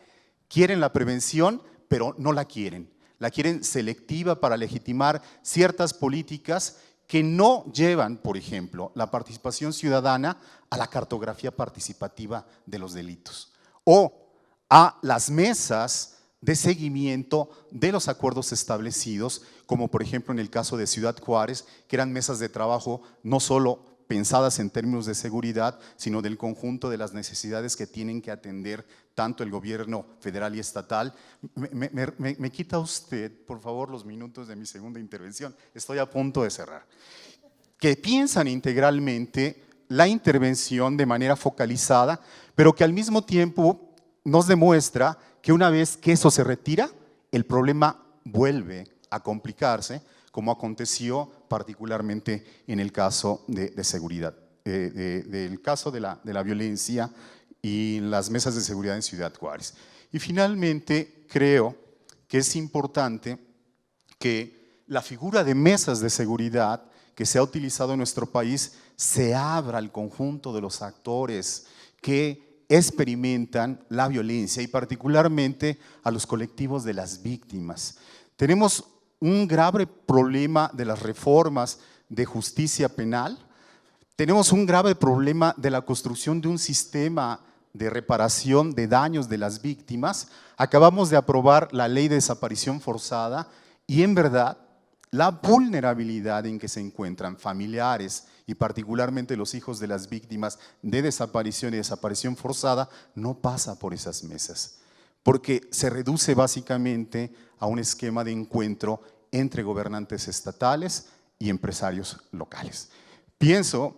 Quieren la prevención, pero no la quieren. La quieren selectiva para legitimar ciertas políticas que no llevan, por ejemplo, la participación ciudadana a la cartografía participativa de los delitos o a las mesas de seguimiento de los acuerdos establecidos, como por ejemplo en el caso de Ciudad Juárez, que eran mesas de trabajo no solo pensadas en términos de seguridad, sino del conjunto de las necesidades que tienen que atender tanto el gobierno federal y estatal. Me quita usted, por favor, los minutos de mi segunda intervención. Estoy a punto de cerrar. Que piensan integralmente la intervención de manera focalizada, pero que al mismo tiempo nos demuestra que una vez que eso se retira, el problema vuelve a complicarse, como aconteció particularmente en el caso de seguridad, del caso de la violencia y las mesas de seguridad en Ciudad Juárez. Y finalmente, creo que es importante que la figura de mesas de seguridad que se ha utilizado en nuestro país se abra al conjunto de los actores que experimentan la violencia y particularmente a los colectivos de las víctimas. Tenemos un grave problema de las reformas de justicia penal, tenemos un grave problema de la construcción de un sistema de reparación de daños de las víctimas. Acabamos de aprobar la ley de desaparición forzada y en verdad la vulnerabilidad en que se encuentran familiares y particularmente los hijos de las víctimas de desaparición y desaparición forzada no pasa por esas mesas, porque se reduce básicamente a un esquema de encuentro entre gobernantes estatales y empresarios locales. Pienso,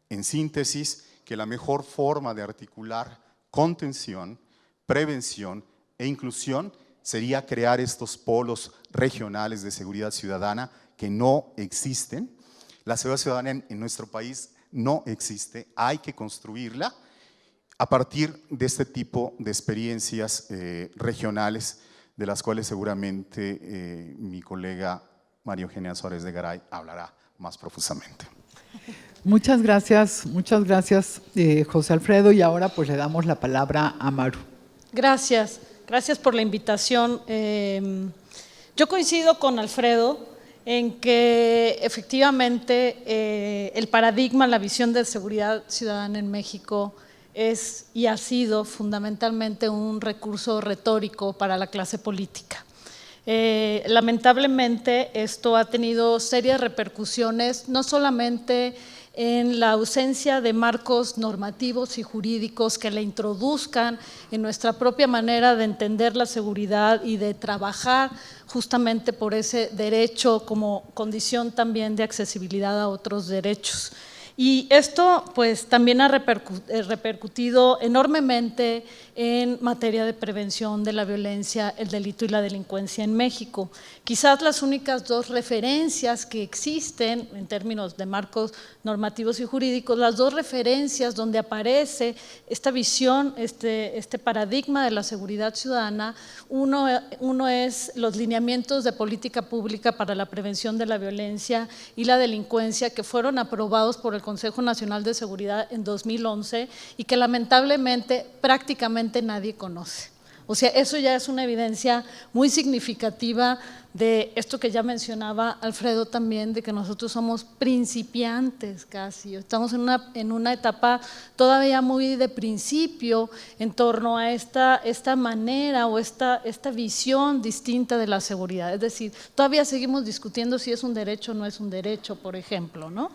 en síntesis, que la mejor forma de articular contención, prevención e inclusión sería crear estos polos regionales de seguridad ciudadana que no existen. La seguridad ciudadana en nuestro país no existe, hay que construirla a partir de este tipo de experiencias regionales, de las cuales seguramente mi colega María Eugenia Suárez de Garay hablará más profusamente. Muchas gracias, José Alfredo, y ahora pues le damos la palabra a Maru. Gracias por la invitación. Yo coincido con Alfredo en que efectivamente el paradigma, la visión de seguridad ciudadana en México es y ha sido fundamentalmente un recurso retórico para la clase política. Lamentablemente esto ha tenido serias repercusiones, no solamente en la ausencia de marcos normativos y jurídicos que la introduzcan en nuestra propia manera de entender la seguridad y de trabajar justamente por ese derecho como condición también de accesibilidad a otros derechos. Y esto pues también ha repercutido enormemente en materia de prevención de la violencia, el delito y la delincuencia en México. Quizás las únicas dos referencias que existen en términos de marcos normativos y jurídicos, las dos referencias donde aparece esta visión, este paradigma de la seguridad ciudadana, uno es los lineamientos de política pública para la prevención de la violencia y la delincuencia que fueron aprobados por el Consejo Nacional de Seguridad en 2011 y que lamentablemente prácticamente nadie conoce. O sea, eso ya es una evidencia muy significativa de esto que ya mencionaba Alfredo también, de que nosotros somos principiantes casi, estamos en una etapa todavía muy de principio en torno a esta manera o esta visión distinta de la seguridad, es decir, todavía seguimos discutiendo si es un derecho o no es un derecho, por ejemplo, ¿no?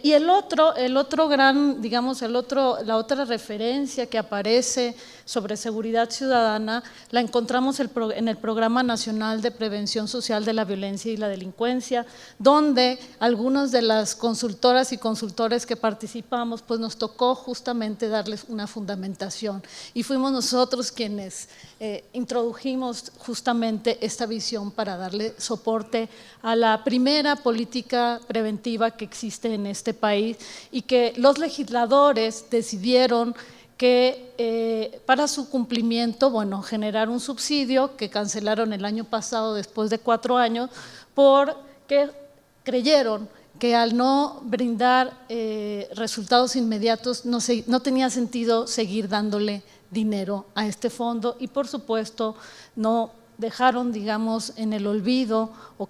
Y el otro gran, digamos, la otra referencia que aparece sobre seguridad ciudadana la encontramos en el Programa Nacional de Prevención Social de la Violencia y la Delincuencia, donde algunas de las consultoras y consultores que participamos, pues nos tocó justamente darles una fundamentación y fuimos nosotros quienes introdujimos justamente esta visión para darle soporte a la primera política preventiva que existe en este país y que los legisladores decidieron que para su cumplimiento, bueno, generar un subsidio que cancelaron el año pasado después de 4 años porque creyeron que al no brindar resultados inmediatos no tenía sentido seguir dándole dinero a este fondo y por supuesto no dejaron, digamos, en el olvido o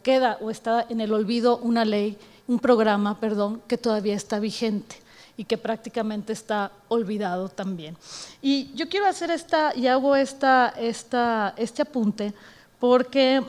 está en el olvido una ley, un programa, perdón, que todavía está vigente y que prácticamente está olvidado también. Y yo quiero hacer hago este apunte porque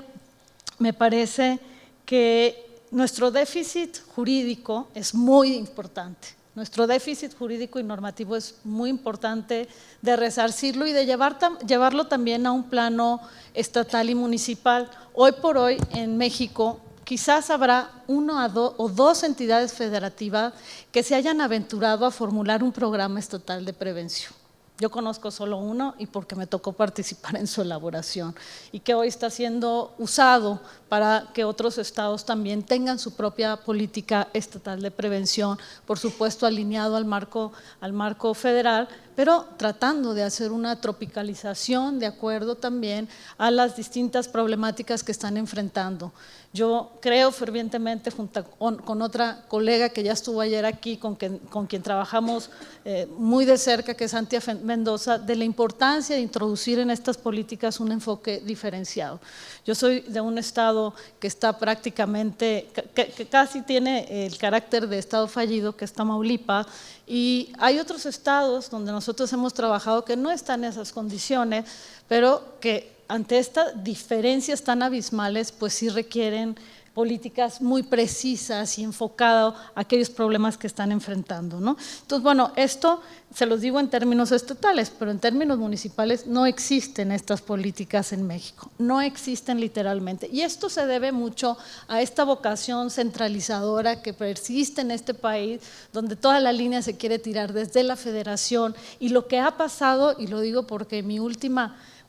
me parece que nuestro déficit jurídico es muy importante. Nuestro déficit jurídico y normativo es muy importante de resarcirlo y de llevarlo también a un plano estatal y municipal. Hoy por hoy en México quizás habrá una o dos entidades federativas que se hayan aventurado a formular un programa estatal de prevención. Yo conozco solo uno y porque me tocó participar en su elaboración y que hoy está siendo usado para que otros estados también tengan su propia política estatal de prevención, por supuesto alineado al marco federal, pero tratando de hacer una tropicalización de acuerdo también a las distintas problemáticas que están enfrentando. Yo creo fervientemente, junto con otra colega que ya estuvo ayer aquí, con quien trabajamos muy de cerca, que es Santia Mendoza de la importancia de introducir en estas políticas un enfoque diferenciado. Yo soy de un estado que está prácticamente, que casi tiene el carácter de estado fallido, que es Tamaulipas, y hay otros estados donde nosotros hemos trabajado que no están en esas condiciones, pero que ante estas diferencias tan abismales, pues sí requieren políticas muy precisas y enfocadas a aquellos problemas que están enfrentando, ¿no? Entonces, bueno, esto se los digo en términos estatales, pero en términos municipales no existen estas políticas en México, no existen literalmente. Y esto se debe mucho a esta vocación centralizadora que persiste en este país, donde toda la línea se quiere tirar desde la federación. Y lo que ha pasado, y lo digo porque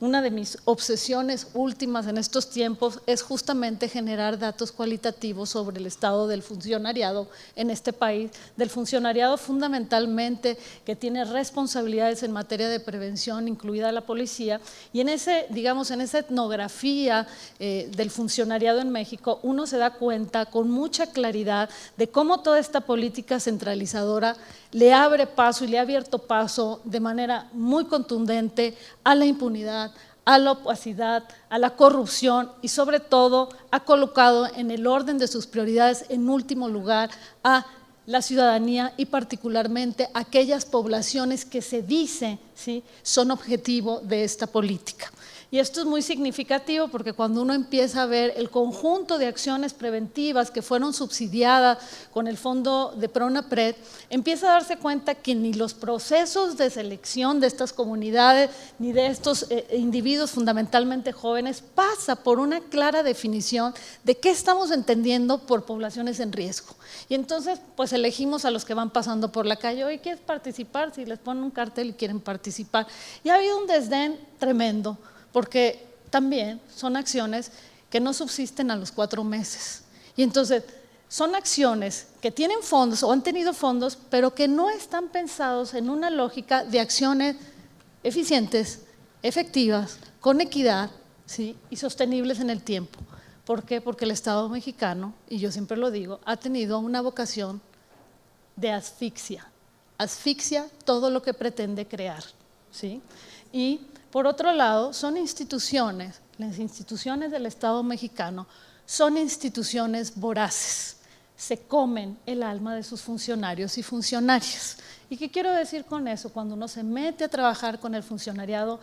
una de mis obsesiones últimas en estos tiempos es justamente generar datos cualitativos sobre el estado del funcionariado en este país, del funcionariado fundamentalmente que tiene responsabilidades en materia de prevención, incluida la policía, y en ese, digamos, en esa etnografía del funcionariado en México, uno se da cuenta con mucha claridad de cómo toda esta política centralizadora le abre paso y le ha abierto paso de manera muy contundente a la impunidad, a la opacidad, a la corrupción y sobre todo ha colocado en el orden de sus prioridades en último lugar a la ciudadanía y particularmente aquellas poblaciones que se dice, ¿sí?, son objetivo de esta política. Y esto es muy significativo porque cuando uno empieza a ver el conjunto de acciones preventivas que fueron subsidiadas con el fondo de PRONAPRED, empieza a darse cuenta que ni los procesos de selección de estas comunidades ni de estos individuos fundamentalmente jóvenes pasa por una clara definición de qué estamos entendiendo por poblaciones en riesgo. Y entonces pues elegimos a los que van pasando por la calle, oye, ¿quieres participar? Si les ponen un cartel y quieren participar. Y ha habido un desdén tremendo, porque también son acciones que no subsisten a los 4 meses. Y entonces son acciones que tienen fondos o han tenido fondos, pero que no están pensados en una lógica de acciones eficientes, efectivas, con equidad, ¿sí?, y sostenibles en el tiempo. ¿Por qué? Porque el Estado mexicano, y yo siempre lo digo, ha tenido una vocación de asfixia. Asfixia todo lo que pretende crear, ¿sí? Y por otro lado, son instituciones, las instituciones del Estado mexicano son instituciones voraces, se comen el alma de sus funcionarios y funcionarias. ¿Y qué quiero decir con eso? Cuando uno se mete a trabajar con el funcionariado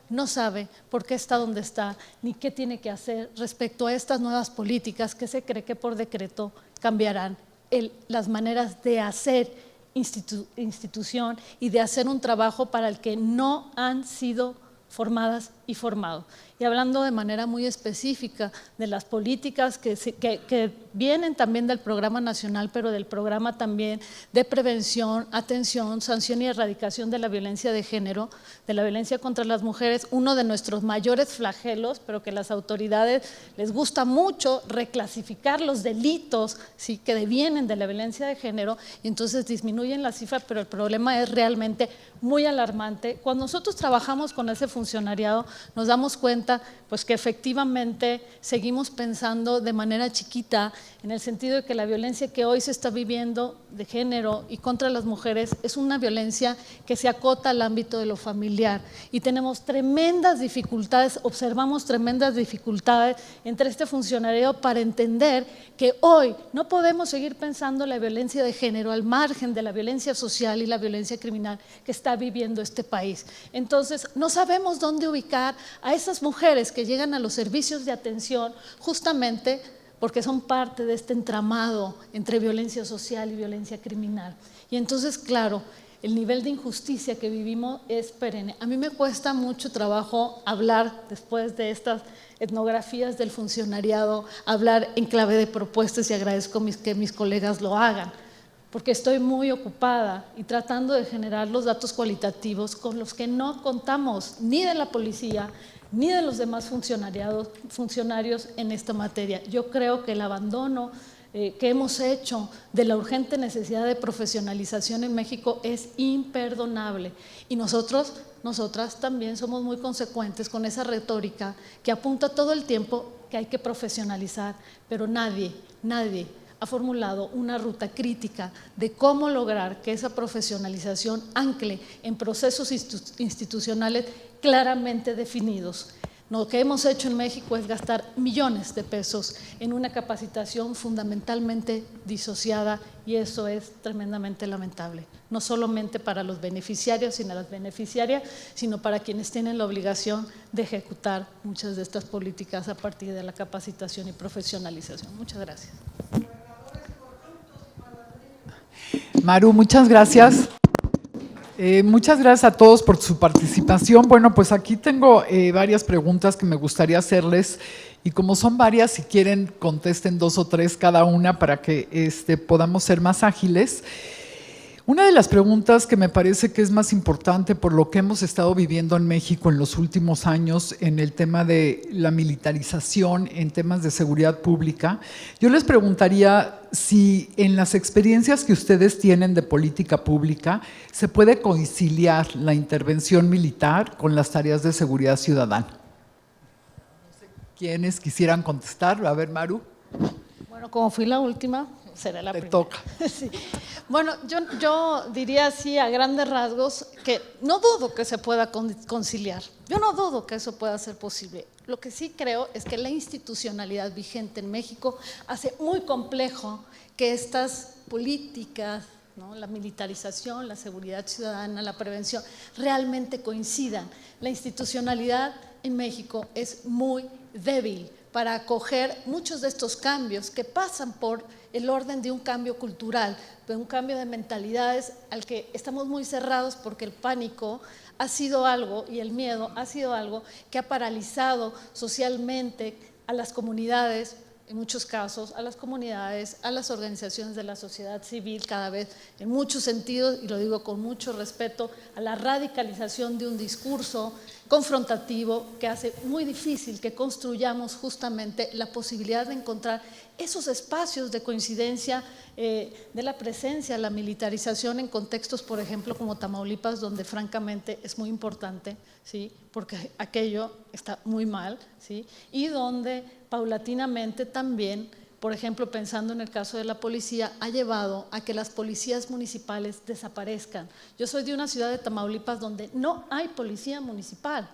no sabe por qué está donde está, ni qué tiene que hacer respecto a estas nuevas políticas que se cree que por decreto cambiarán las maneras de hacer institución y de hacer un trabajo para el que no han sido formadas y formados. Y hablando de manera muy específica de las políticas que vienen también del Programa Nacional, pero del programa también de prevención, atención, sanción y erradicación de la violencia de género, de la violencia contra las mujeres, uno de nuestros mayores flagelos, pero que a las autoridades les gusta mucho reclasificar los delitos, ¿sí?, que devienen de la violencia de género, y entonces disminuyen la cifra, pero el problema es realmente muy alarmante. Cuando nosotros trabajamos con ese funcionariado, nos damos cuenta pues que efectivamente seguimos pensando de manera chiquita, en el sentido de que la violencia que hoy se está viviendo de género y contra las mujeres es una violencia que se acota al ámbito de lo familiar, y tenemos tremendas dificultades, observamos tremendas dificultades entre este funcionariado para entender que hoy no podemos seguir pensando la violencia de género al margen de la violencia social y la violencia criminal que está viviendo este país. Entonces no sabemos dónde ubicar a esas mujeres que llegan a los servicios de atención justamente porque son parte de este entramado entre violencia social y violencia criminal. Y entonces, claro, el nivel de injusticia que vivimos es perenne. A mí me cuesta mucho trabajo hablar después de estas etnografías del funcionariado, hablar en clave de propuestas, y agradezco que mis colegas lo hagan, porque estoy muy ocupada y tratando de generar los datos cualitativos con los que no contamos ni de la policía ni de los demás funcionarios en esta materia. Yo creo que el abandono que hemos hecho de la urgente necesidad de profesionalización en México es imperdonable, y nosotras también somos muy consecuentes con esa retórica que apunta todo el tiempo que hay que profesionalizar, pero nadie ha formulado una ruta crítica de cómo lograr que esa profesionalización ancle en procesos institucionales claramente definidos. Lo que hemos hecho en México es gastar millones de pesos en una capacitación fundamentalmente disociada y eso es tremendamente lamentable, no solamente para los beneficiarios y las beneficiarias, sino para quienes tienen la obligación de ejecutar muchas de estas políticas a partir de la capacitación y profesionalización. Muchas gracias. Maru, muchas gracias. Muchas gracias a todos por su participación. Bueno, pues aquí tengo varias preguntas que me gustaría hacerles y como son varias, si quieren contesten 2 o 3 cada una para que podamos ser más ágiles. Una de las preguntas que me parece que es más importante por lo que hemos estado viviendo en México en los últimos años en el tema de la militarización, en temas de seguridad pública, yo les preguntaría si en las experiencias que ustedes tienen de política pública se puede conciliar la intervención militar con las tareas de seguridad ciudadana. No sé quiénes quisieran contestar. A ver, Maru. Bueno, como fui la última, será la Te primera. toca. Sí. Bueno, yo diría así a grandes rasgos que no dudo que se pueda conciliar. Yo no dudo que eso pueda ser posible. Lo que sí creo es que la institucionalidad vigente en México hace muy complejo que estas políticas, ¿no?, la militarización, la seguridad ciudadana, la prevención, realmente coincidan. La institucionalidad en México es muy débil para acoger muchos de estos cambios que pasan por el orden de un cambio cultural, de un cambio de mentalidades al que estamos muy cerrados porque el pánico ha sido algo y el miedo ha sido algo que ha paralizado socialmente a las comunidades, en muchos casos, a las comunidades, a las organizaciones de la sociedad civil, cada vez en muchos sentidos, y lo digo con mucho respeto, a la radicalización de un discurso confrontativo que hace muy difícil que construyamos justamente la posibilidad de encontrar esos espacios de coincidencia de la presencia, la militarización en contextos, por ejemplo, como Tamaulipas, donde francamente es muy importante, ¿sí?, porque aquello está muy mal, ¿sí?, y donde paulatinamente también, por ejemplo, pensando en el caso de la policía, ha llevado a que las policías municipales desaparezcan. Yo soy de una ciudad de Tamaulipas donde no hay policía municipal.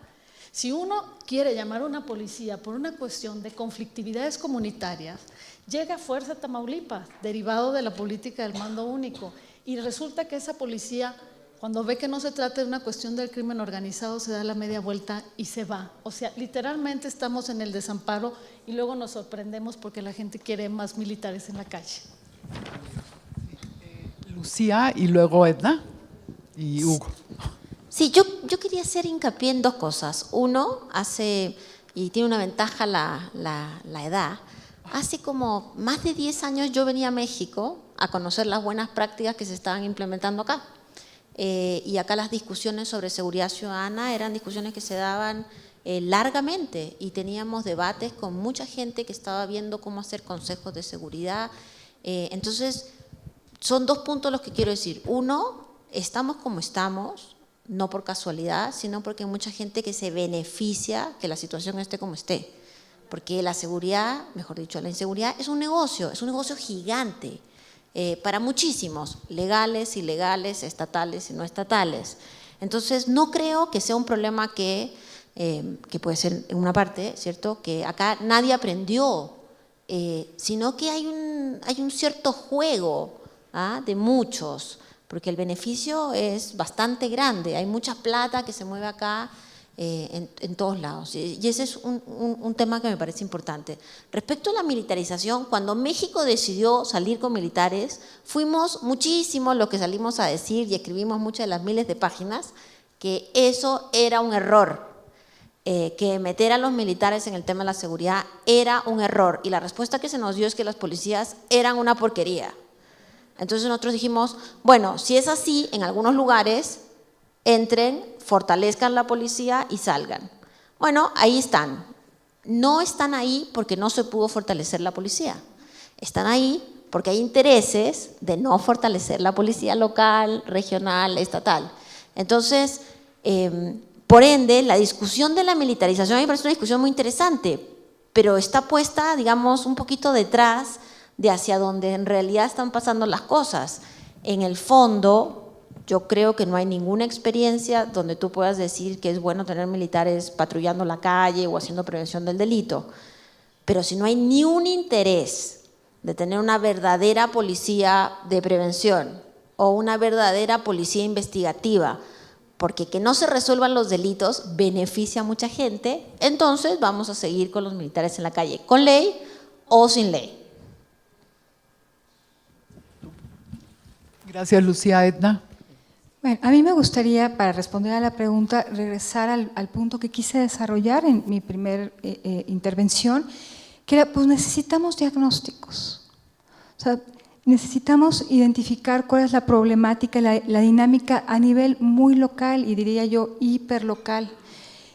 Si uno quiere llamar a una policía por una cuestión de conflictividades comunitarias, llega a Fuerza Tamaulipas, derivado de la política del mando único, y resulta que esa policía, cuando ve que no se trata de una cuestión del crimen organizado, se da la media vuelta y se va. O sea, literalmente estamos en el desamparo y luego nos sorprendemos porque la gente quiere más militares en la calle. Lucía y luego Edna y Hugo. Sí, yo quería hacer hincapié en 2 cosas. Uno, y tiene una ventaja la edad, hace como más de 10 años yo venía a México a conocer las buenas prácticas que se estaban implementando acá. Y acá las discusiones sobre seguridad ciudadana eran discusiones que se daban largamente y teníamos debates con mucha gente que estaba viendo cómo hacer consejos de seguridad. Entonces, son 2 puntos los que quiero decir. Uno, estamos como estamos, no por casualidad, sino porque hay mucha gente que se beneficia que la situación esté como esté. Porque la seguridad, mejor dicho, la inseguridad es un negocio gigante. Para muchísimos, legales, ilegales, estatales y no estatales. Entonces, no creo que sea un problema que puede ser en una parte, ¿cierto?, que acá nadie aprendió, sino que hay un cierto juego de muchos, porque el beneficio es bastante grande, hay mucha plata que se mueve acá en todos lados. Y ese es un tema que me parece importante. Respecto a la militarización, cuando México decidió salir con militares, fuimos muchísimos los que salimos a decir y escribimos muchas de las miles de páginas que eso era un error, que meter a los militares en el tema de la seguridad era un error. Y la respuesta que se nos dio es que las policías eran una porquería. Entonces nosotros dijimos, bueno, si es así, en algunos lugares entren, fortalezcan la policía y salgan. Bueno, ahí están. No están ahí porque no se pudo fortalecer la policía. Están ahí porque hay intereses de no fortalecer la policía local, regional, estatal. Entonces, por ende, la discusión de la militarización a mí me parece una discusión muy interesante, pero está puesta, digamos, un poquito detrás de hacia donde en realidad están pasando las cosas. En el fondo, yo creo que no hay ninguna experiencia donde tú puedas decir que es bueno tener militares patrullando la calle o haciendo prevención del delito, pero si no hay ni un interés de tener una verdadera policía de prevención o una verdadera policía investigativa, porque que no se resuelvan los delitos beneficia a mucha gente, entonces vamos a seguir con los militares en la calle, con ley o sin ley. Gracias, Lucía. Edna. Bueno, a mí me gustaría, para responder a la pregunta, regresar al punto que quise desarrollar en mi primer intervención, que era, pues necesitamos diagnósticos. O sea, necesitamos identificar cuál es la problemática, la dinámica a nivel muy local y diría yo hiperlocal.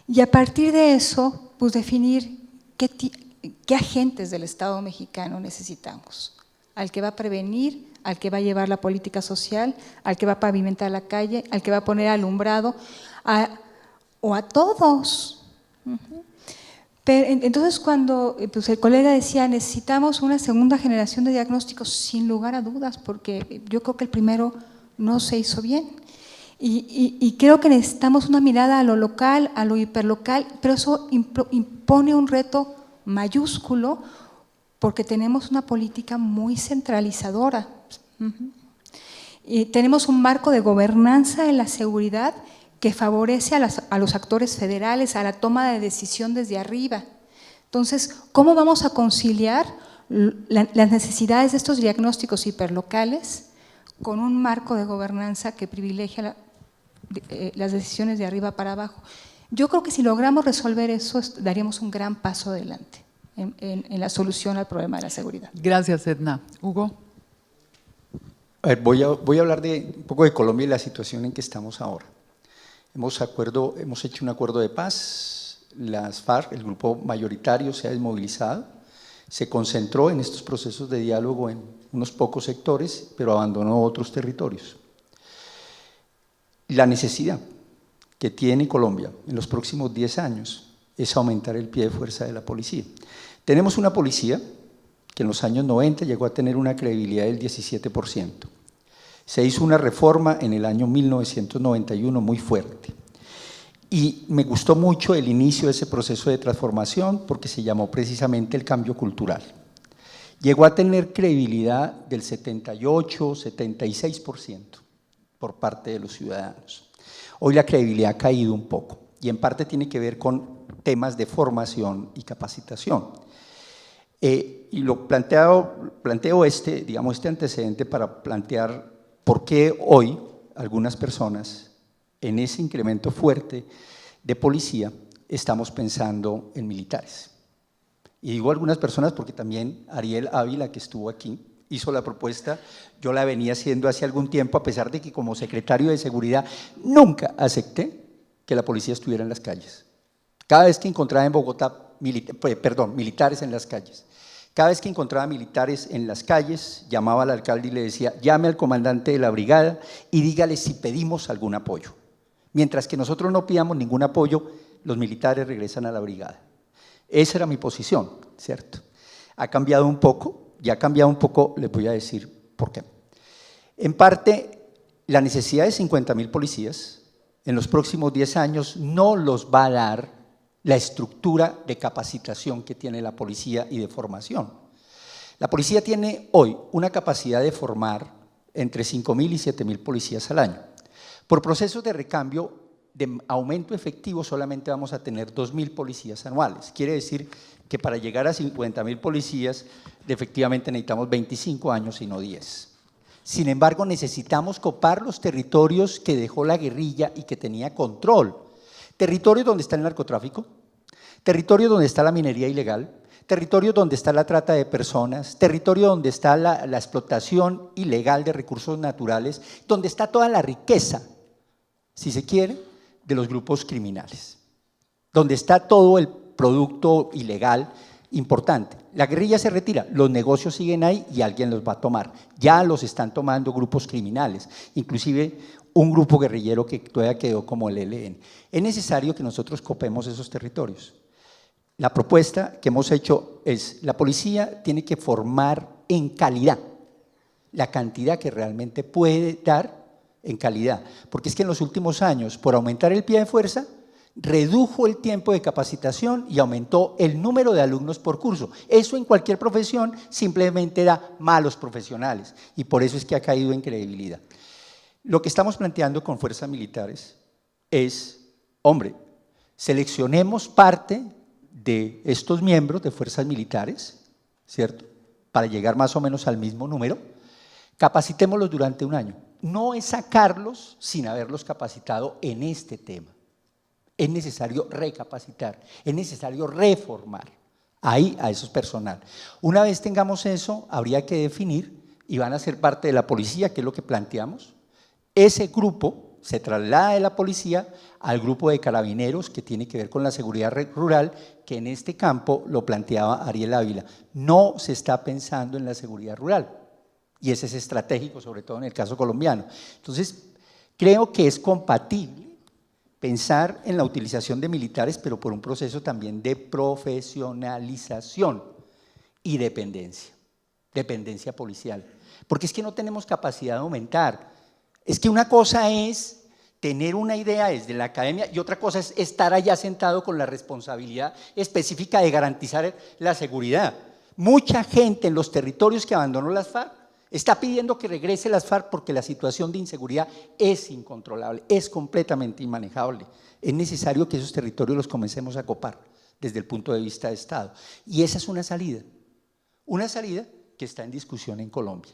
Y a partir de eso, pues definir qué agentes del Estado mexicano necesitamos. Al que va a prevenir, al que va a llevar la política social, al que va a pavimentar la calle, al que va a poner alumbrado, o a todos. Pero, entonces, cuando pues el colega decía necesitamos una segunda generación de diagnósticos, sin lugar a dudas, porque yo creo que el primero no se hizo bien. Y creo que necesitamos una mirada a lo local, a lo hiperlocal, pero eso impone un reto mayúsculo porque tenemos una política muy centralizadora. Y tenemos un marco de gobernanza en la seguridad que favorece a los actores federales, a la toma de decisión desde arriba. Entonces, ¿cómo vamos a conciliar las necesidades de estos diagnósticos hiperlocales con un marco de gobernanza que privilegia las decisiones de arriba para abajo? Yo creo que si logramos resolver eso, daríamos un gran paso adelante en la solución al problema de la seguridad. Gracias, Edna. Hugo. A ver, voy a hablar un poco de Colombia y la situación en que estamos ahora. Hemos hecho un acuerdo de paz, las FARC, el grupo mayoritario, se ha desmovilizado, se concentró en estos procesos de diálogo en unos pocos sectores, pero abandonó otros territorios. La necesidad que tiene Colombia en los próximos 10 años es aumentar el pie de fuerza de la policía. Tenemos una policía que en los años 90 llegó a tener una credibilidad del 17%. Se hizo una reforma en el año 1991 muy fuerte. Y me gustó mucho el inicio de ese proceso de transformación porque se llamó precisamente el cambio cultural. Llegó a tener credibilidad del 78, 76% por parte de los ciudadanos. Hoy la credibilidad ha caído un poco y en parte tiene que ver con temas de formación y capacitación. Y lo planteo este antecedente para plantear por qué hoy algunas personas en ese incremento fuerte de policía estamos pensando en militares. Y digo algunas personas porque también Ariel Ávila, que estuvo aquí, hizo la propuesta, yo la venía haciendo hace algún tiempo, a pesar de que como secretario de Seguridad nunca acepté que la policía estuviera en las calles. Cada vez que encontraba en Bogotá militares en las calles, cada vez que encontraba militares en las calles, llamaba al alcalde y le decía, llame al comandante de la brigada y dígale si pedimos algún apoyo. Mientras que nosotros no pidamos ningún apoyo, los militares regresan a la brigada. Esa era mi posición, ¿cierto? Ha cambiado un poco, les voy a decir por qué. En parte, la necesidad de 50.000 policías en los próximos 10 años no los va a dar la estructura de capacitación que tiene la policía y de formación. La policía tiene hoy una capacidad de formar entre 5.000 y 7.000 policías al año. Por procesos de recambio, de aumento efectivo, solamente vamos a tener 2.000 policías anuales. Quiere decir que para llegar a 50.000 policías, efectivamente necesitamos 25 años y no 10. Sin embargo, necesitamos copar los territorios que dejó la guerrilla y que tenía control. Territorios donde está el narcotráfico, territorios donde está la minería ilegal, territorios donde está la trata de personas, territorio donde está la explotación ilegal de recursos naturales, donde está toda la riqueza, si se quiere, de los grupos criminales, donde está todo el producto ilegal importante. La guerrilla se retira, los negocios siguen ahí y alguien los va a tomar. Ya los están tomando grupos criminales, inclusive un grupo guerrillero que todavía quedó como el ELN. Es necesario que nosotros copemos esos territorios. La propuesta que hemos hecho es, la policía tiene que formar en calidad, la cantidad que realmente puede dar en calidad. Porque es que en los últimos años, por aumentar el pie de fuerza, redujo el tiempo de capacitación y aumentó el número de alumnos por curso. Eso en cualquier profesión simplemente da malos profesionales y por eso es que ha caído en credibilidad. Lo que estamos planteando con fuerzas militares es, hombre, seleccionemos parte de estos miembros de fuerzas militares, ¿cierto?, para llegar más o menos al mismo número, capacitémoslos durante un año. No es sacarlos sin haberlos capacitado en este tema. Es necesario recapacitar, es necesario reformar ahí a esos personal. Una vez tengamos eso, habría que definir, y van a ser parte de la policía, que es lo que planteamos. Ese grupo se traslada de la policía al grupo de carabineros que tiene que ver con la seguridad rural, que en este campo lo planteaba Ariel Ávila. No se está pensando en la seguridad rural, y ese es estratégico, sobre todo en el caso colombiano. Entonces, creo que es compatible pensar en la utilización de militares, pero por un proceso también de profesionalización y dependencia policial. Porque es que no tenemos capacidad de aumentar. Es que una cosa es tener una idea desde la academia y otra cosa es estar allá sentado con la responsabilidad específica de garantizar la seguridad. Mucha gente en los territorios que abandonó las FARC está pidiendo que regrese las FARC porque la situación de inseguridad es incontrolable, es completamente inmanejable. Es necesario que esos territorios los comencemos a copar desde el punto de vista de Estado. Y esa es una salida que está en discusión en Colombia,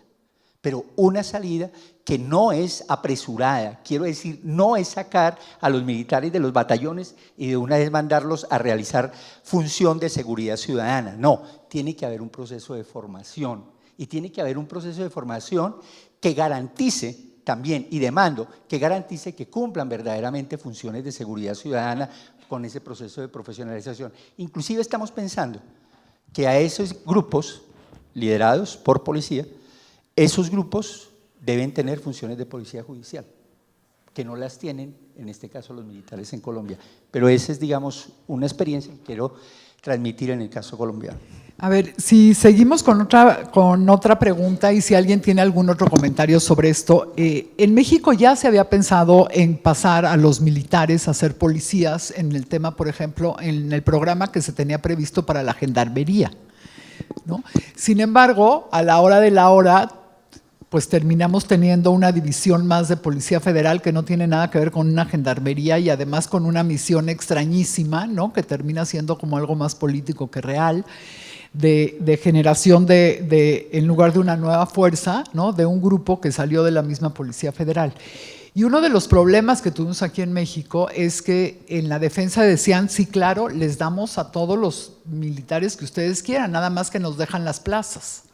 pero una salida que no es apresurada, quiero decir, no es sacar a los militares de los batallones y de una vez mandarlos a realizar función de seguridad ciudadana, no, tiene que haber un proceso de formación. Y tiene que haber un proceso de formación que garantice también, y demando, que garantice que cumplan verdaderamente funciones de seguridad ciudadana con ese proceso de profesionalización. Inclusive estamos pensando que a esos grupos liderados por policía, esos grupos deben tener funciones de policía judicial, que no las tienen, en este caso, los militares en Colombia. Pero esa es, digamos, una experiencia que quiero transmitir en el caso colombiano. A ver, si seguimos con otra pregunta y si alguien tiene algún otro comentario sobre esto. En México ya se había pensado en pasar a los militares a ser policías en el tema, por ejemplo, en el programa que se tenía previsto para la gendarmería, ¿no? Sin embargo, a la hora de la hora, pues terminamos teniendo una división más de Policía Federal que no tiene nada que ver con una gendarmería y además con una misión extrañísima, ¿no?, que termina siendo como algo más político que real, de generación en lugar de una nueva fuerza, ¿no?, de un grupo que salió de la misma Policía Federal. Y uno de los problemas que tuvimos aquí en México es que en la defensa decían, sí, claro, les damos a todos los militares que ustedes quieran, nada más que nos dejan las plazas,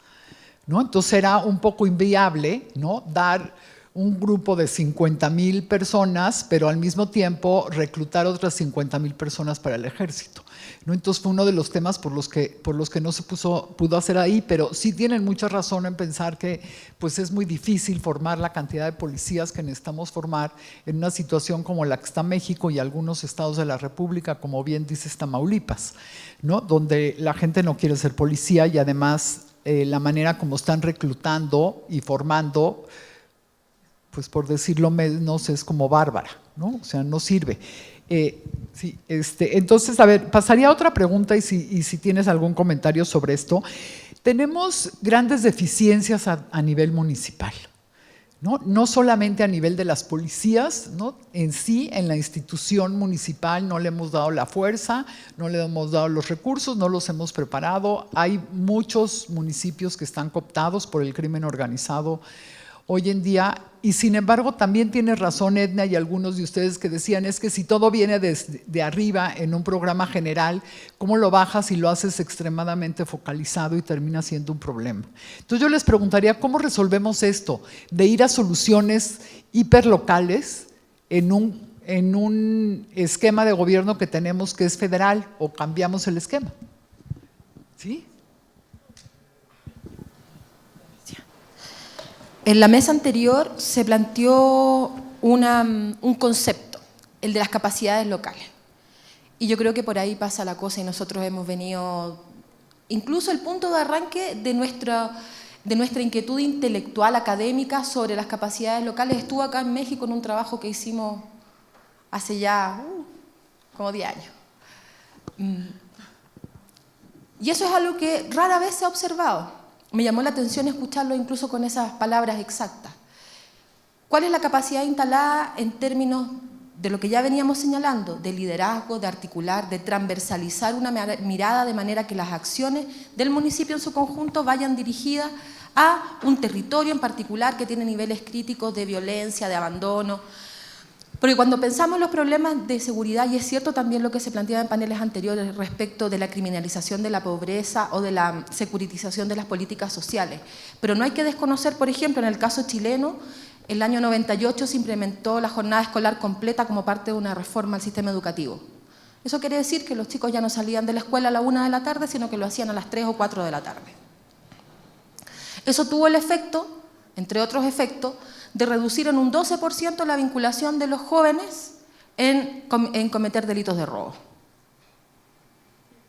¿no? Entonces era un poco inviable, ¿no?, dar un grupo de 50,000 personas, pero al mismo tiempo reclutar otras 50,000 personas para el ejército, ¿no? Entonces fue uno de los temas por los que no se pudo hacer ahí, pero sí tienen mucha razón en pensar que pues es muy difícil formar la cantidad de policías que necesitamos formar en una situación como la que está México y algunos estados de la República, como bien dices Tamaulipas, ¿no?, donde la gente no quiere ser policía y además la manera como están reclutando y formando, pues por decirlo menos, es como bárbara, ¿no? O sea, no sirve. Sí, entonces, a ver, pasaría a otra pregunta y si tienes algún comentario sobre esto. Tenemos grandes deficiencias a nivel municipal, ¿no? No solamente a nivel de las policías, ¿no?, en sí, en la institución municipal no le hemos dado la fuerza, no le hemos dado los recursos, no los hemos preparado. Hay muchos municipios que están cooptados por el crimen organizado hoy en día, y sin embargo también tiene razón Edna y algunos de ustedes que decían, es que si todo viene de arriba en un programa general, ¿cómo lo bajas y lo haces extremadamente focalizado y termina siendo un problema? Entonces yo les preguntaría, ¿cómo resolvemos esto de ir a soluciones hiperlocales en un esquema de gobierno que tenemos que es federal, o cambiamos el esquema? ¿Sí? En la mesa anterior se planteó un concepto, el de las capacidades locales. Y yo creo que por ahí pasa la cosa y nosotros hemos venido, incluso el punto de arranque de nuestro de nuestra inquietud intelectual, académica, sobre las capacidades locales. Estuve acá en México en un trabajo que hicimos hace ya como 10 años. Y eso es algo que rara vez se ha observado. Me llamó la atención escucharlo incluso con esas palabras exactas. ¿Cuál es la capacidad instalada en términos de lo que ya veníamos señalando, de liderazgo, de articular, de transversalizar una mirada de manera que las acciones del municipio en su conjunto vayan dirigidas a un territorio en particular que tiene niveles críticos de violencia, de abandono? Porque cuando pensamos en los problemas de seguridad, y es cierto también lo que se planteaba en paneles anteriores respecto de la criminalización de la pobreza o de la securitización de las políticas sociales, pero no hay que desconocer, por ejemplo, en el caso chileno, el año 98 se implementó la jornada escolar completa como parte de una reforma al sistema educativo. Eso quiere decir que los chicos ya no salían de la escuela a la 1 de la tarde, sino que lo hacían a las 3 o 4 de la tarde. Eso tuvo el efecto, entre otros efectos, de reducir en un 12% la vinculación de los jóvenes en cometer delitos de robo.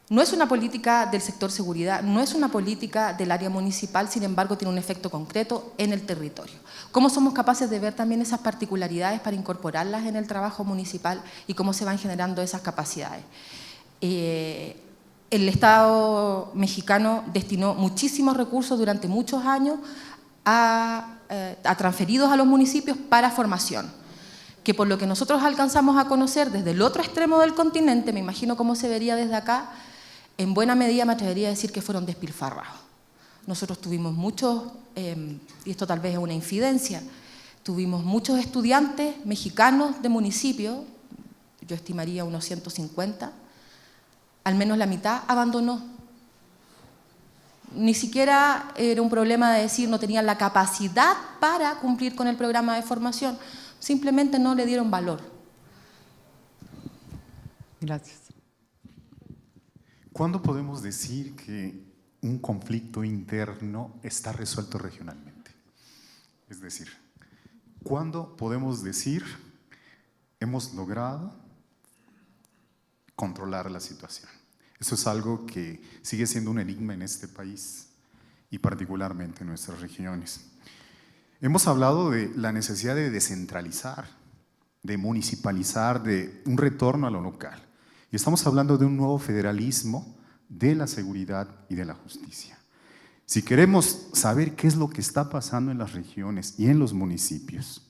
No es una política del sector seguridad, no es una política del área municipal, sin embargo tiene un efecto concreto en el territorio. ¿Cómo somos capaces de ver también esas particularidades para incorporarlas en el trabajo municipal y cómo se van generando esas capacidades? El Estado mexicano destinó muchísimos recursos durante muchos años a transferidos a los municipios para formación, que por lo que nosotros alcanzamos a conocer desde el otro extremo del continente, me imagino cómo se vería desde acá, en buena medida me atrevería a decir que fueron despilfarrados. Nosotros tuvimos muchos, y esto tal vez es una infidencia, tuvimos muchos estudiantes mexicanos de municipio, yo estimaría unos 150, al menos la mitad abandonó. Ni siquiera era un problema de decir no tenían la capacidad para cumplir con el programa de formación, simplemente no le dieron valor. Gracias. ¿Cuándo podemos decir que un conflicto interno está resuelto regionalmente? Es decir, ¿cuándo podemos decir hemos logrado controlar la situación? Eso es algo que sigue siendo un enigma en este país y particularmente en nuestras regiones. Hemos hablado de la necesidad de descentralizar, de municipalizar, de un retorno a lo local. Y estamos hablando de un nuevo federalismo de la seguridad y de la justicia. Si queremos saber qué es lo que está pasando en las regiones y en los municipios,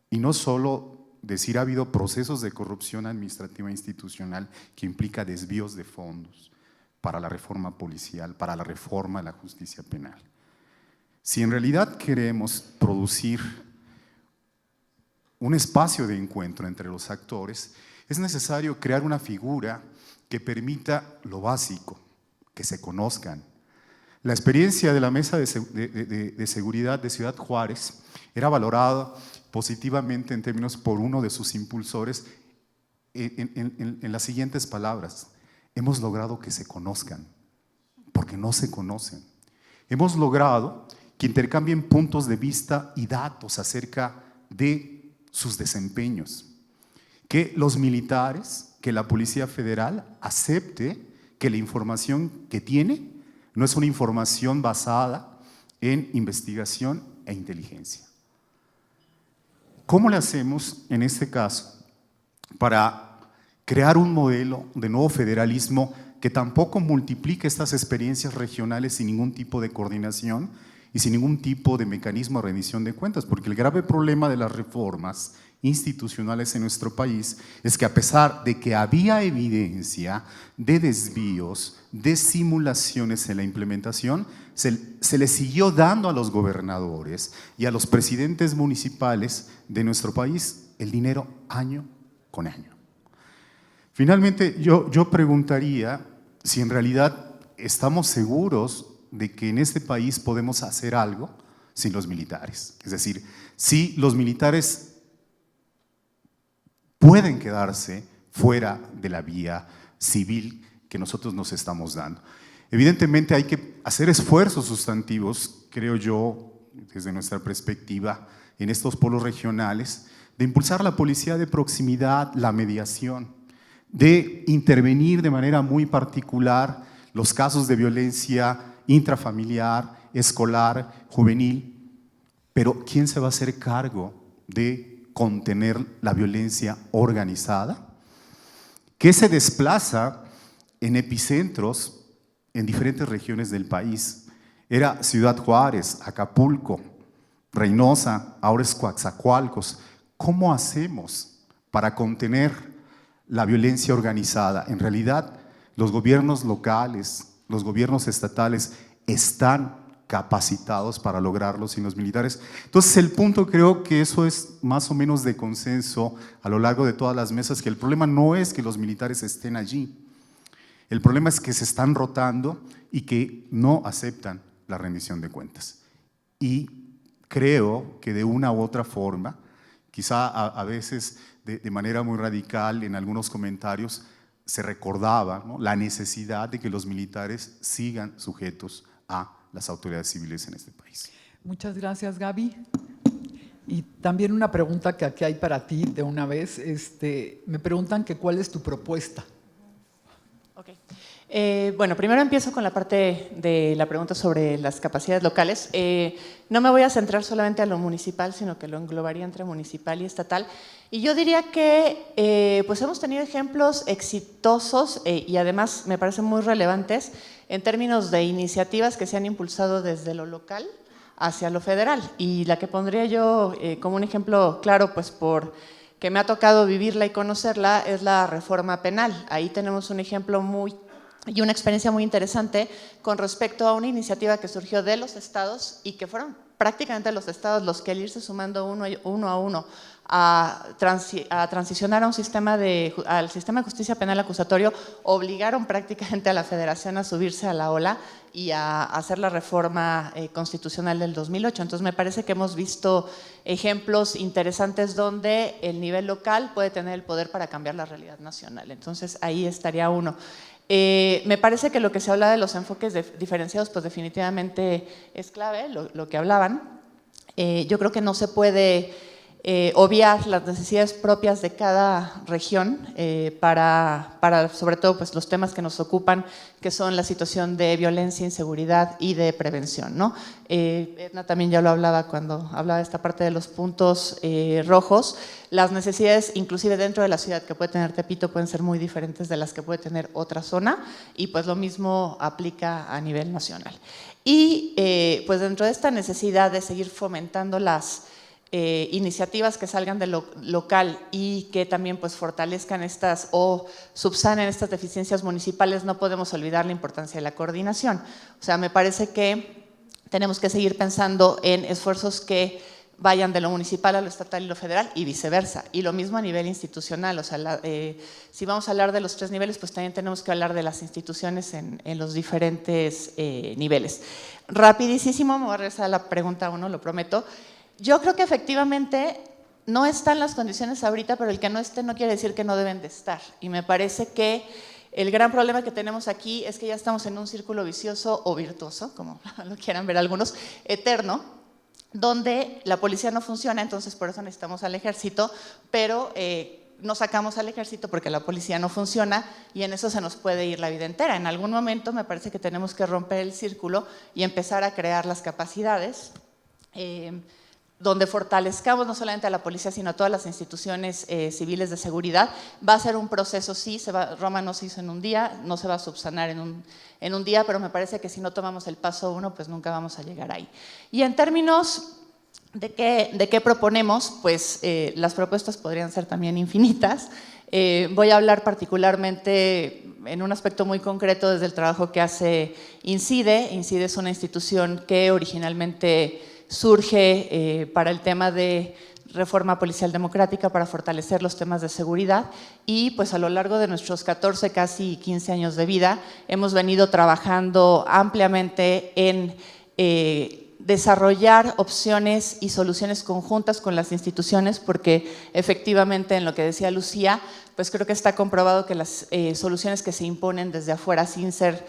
y no solo decir ha habido procesos de corrupción administrativa e institucional que implica desvíos de fondos para la reforma policial, para la reforma de la justicia penal. Si en realidad queremos producir un espacio de encuentro entre los actores, es necesario crear una figura que permita lo básico, que se conozcan. La experiencia de la Mesa de Seguridad de Ciudad Juárez era valorada positivamente en términos por uno de sus impulsores en las siguientes palabras: hemos logrado que se conozcan, porque no se conocen. Hemos logrado que intercambien puntos de vista y datos acerca de sus desempeños, que los militares, que la Policía Federal acepte que la información que tiene no es una información basada en investigación e inteligencia. ¿Cómo le hacemos en este caso para crear un modelo de nuevo federalismo que tampoco multiplique estas experiencias regionales sin ningún tipo de coordinación y sin ningún tipo de mecanismo de rendición de cuentas? Porque el grave problema de las reformas institucionales en nuestro país es que a pesar de que había evidencia de desvíos, de simulaciones en la implementación, se le siguió dando a los gobernadores y a los presidentes municipales de nuestro país el dinero año con año. Finalmente, yo preguntaría si en realidad estamos seguros de que en este país podemos hacer algo sin los militares. Es decir, si los militares pueden quedarse fuera de la vía civil que nosotros nos estamos dando. Evidentemente hay que hacer esfuerzos sustantivos, creo yo, desde nuestra perspectiva, en estos polos regionales, de impulsar la policía de proximidad, la mediación, de intervenir de manera muy particular los casos de violencia intrafamiliar, escolar, juvenil, pero ¿quién se va a hacer cargo de contener la violencia organizada? Que se desplaza en epicentros en diferentes regiones del país. Era Ciudad Juárez, Acapulco, Reynosa, ahora es Coatzacoalcos. ¿Cómo hacemos para contener la violencia organizada? En realidad, los gobiernos locales, los gobiernos estatales están capacitados para lograrlo sin los militares. Entonces, el punto, creo que eso es más o menos de consenso a lo largo de todas las mesas, que el problema no es que los militares estén allí. El problema es que se están rotando y que no aceptan la rendición de cuentas. Y creo que de una u otra forma, quizá a veces de manera muy radical en algunos comentarios, se recordaba, ¿no?, la necesidad de que los militares sigan sujetos a las autoridades civiles en este país. Muchas gracias, Gaby. Y también una pregunta que aquí hay para ti de una vez. Me preguntan que cuál es tu propuesta. Okay. Bueno, primero empiezo con la parte de la pregunta sobre las capacidades locales. No me voy a centrar solamente a lo municipal, sino que lo englobaría entre municipal y estatal. Y yo diría que pues hemos tenido ejemplos exitosos y además me parecen muy relevantes en términos de iniciativas que se han impulsado desde lo local hacia lo federal. Y la que pondría yo como un ejemplo claro, pues por que me ha tocado vivirla y conocerla, es la reforma penal. Ahí tenemos un ejemplo y una experiencia muy interesante con respecto a una iniciativa que surgió de los estados y que fueron prácticamente los estados los que al irse sumando uno a uno a transicionar a al sistema de justicia penal acusatorio, obligaron prácticamente a la federación a subirse a la ola y a hacer la reforma constitucional del 2008. Entonces me parece que hemos visto ejemplos interesantes donde el nivel local puede tener el poder para cambiar la realidad nacional. Entonces ahí estaría uno. Me parece que lo que se habla de los enfoques diferenciados, pues definitivamente es clave, lo que hablaban. Yo creo que no se puede obviar las necesidades propias de cada región para sobre todo pues, los temas que nos ocupan, que son la situación de violencia, inseguridad y de prevención, ¿no? Edna también ya lo hablaba cuando hablaba de esta parte de los puntos rojos. Las necesidades, inclusive dentro de la ciudad que puede tener Tepito, pueden ser muy diferentes de las que puede tener otra zona y pues lo mismo aplica a nivel nacional. Y pues dentro de esta necesidad de seguir fomentando las iniciativas que salgan de lo local y que también pues fortalezcan estas o subsanen estas deficiencias municipales, no podemos olvidar la importancia de la coordinación. O sea, me parece que tenemos que seguir pensando en esfuerzos que vayan de lo municipal a lo estatal y lo federal y viceversa. Y lo mismo a nivel institucional. O sea, si vamos a hablar de los tres niveles, pues también tenemos que hablar de las instituciones en los diferentes niveles. Rapidísimo, me voy a regresar a la pregunta 1, lo prometo. Yo creo que efectivamente no están las condiciones ahorita, pero el que no esté no quiere decir que no deben de estar. Y me parece que el gran problema que tenemos aquí es que ya estamos en un círculo vicioso o virtuoso, como lo quieran ver algunos, eterno, donde la policía no funciona, entonces por eso necesitamos al ejército, pero no sacamos al ejército porque la policía no funciona y en eso se nos puede ir la vida entera. En algún momento me parece que tenemos que romper el círculo y empezar a crear las capacidades donde fortalezcamos no solamente a la policía, sino a todas las instituciones civiles de seguridad. Va a ser un proceso, sí, Roma no se hizo en un día, no se va a subsanar en un día, pero me parece que si no tomamos el paso 1, pues nunca vamos a llegar ahí. Y en términos de qué proponemos, pues las propuestas podrían ser también infinitas. Voy a hablar particularmente en un aspecto muy concreto desde el trabajo que hace INCIDE. INCIDE es una institución que originalmente surge para el tema de reforma policial democrática, para fortalecer los temas de seguridad y pues a lo largo de nuestros 14, casi 15 años de vida hemos venido trabajando ampliamente en desarrollar opciones y soluciones conjuntas con las instituciones porque efectivamente en lo que decía Lucía, pues creo que está comprobado que las soluciones que se imponen desde afuera sin ser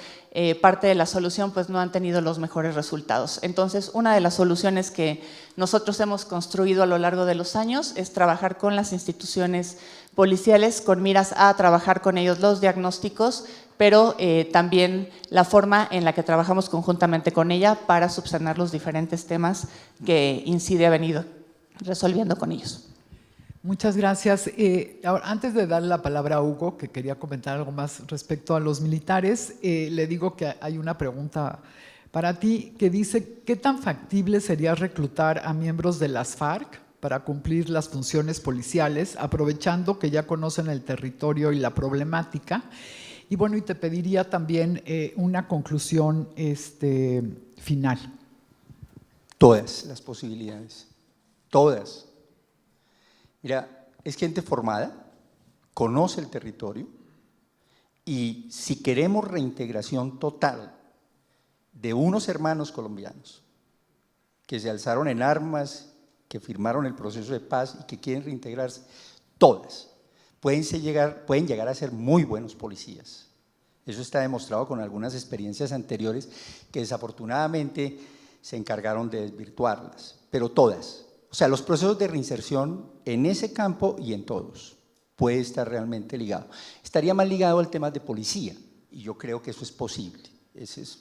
parte de la solución, pues no han tenido los mejores resultados. Entonces, una de las soluciones que nosotros hemos construido a lo largo de los años es trabajar con las instituciones policiales con miras a trabajar con ellos los diagnósticos, pero también la forma en la que trabajamos conjuntamente con ella para subsanar los diferentes temas que INCIDE ha venido resolviendo con ellos. Muchas gracias. Ahora, antes de darle la palabra a Hugo, que quería comentar algo más respecto a los militares, le digo que hay una pregunta para ti que dice, ¿qué tan factible sería reclutar a miembros de las FARC para cumplir las funciones policiales, aprovechando que ya conocen el territorio y la problemática? Y bueno, y te pediría también una conclusión final. Todas las posibilidades, todas. Mira, es gente formada, conoce el territorio y si queremos reintegración total de unos hermanos colombianos que se alzaron en armas, que firmaron el proceso de paz y que quieren reintegrarse, todas pueden llegar a ser muy buenos policías. Eso está demostrado con algunas experiencias anteriores que desafortunadamente se encargaron de desvirtuarlas, pero todas. O sea, los procesos de reinserción en ese campo y en todos puede estar realmente ligado. Estaría más ligado al tema de policía y yo creo que eso es posible, ese es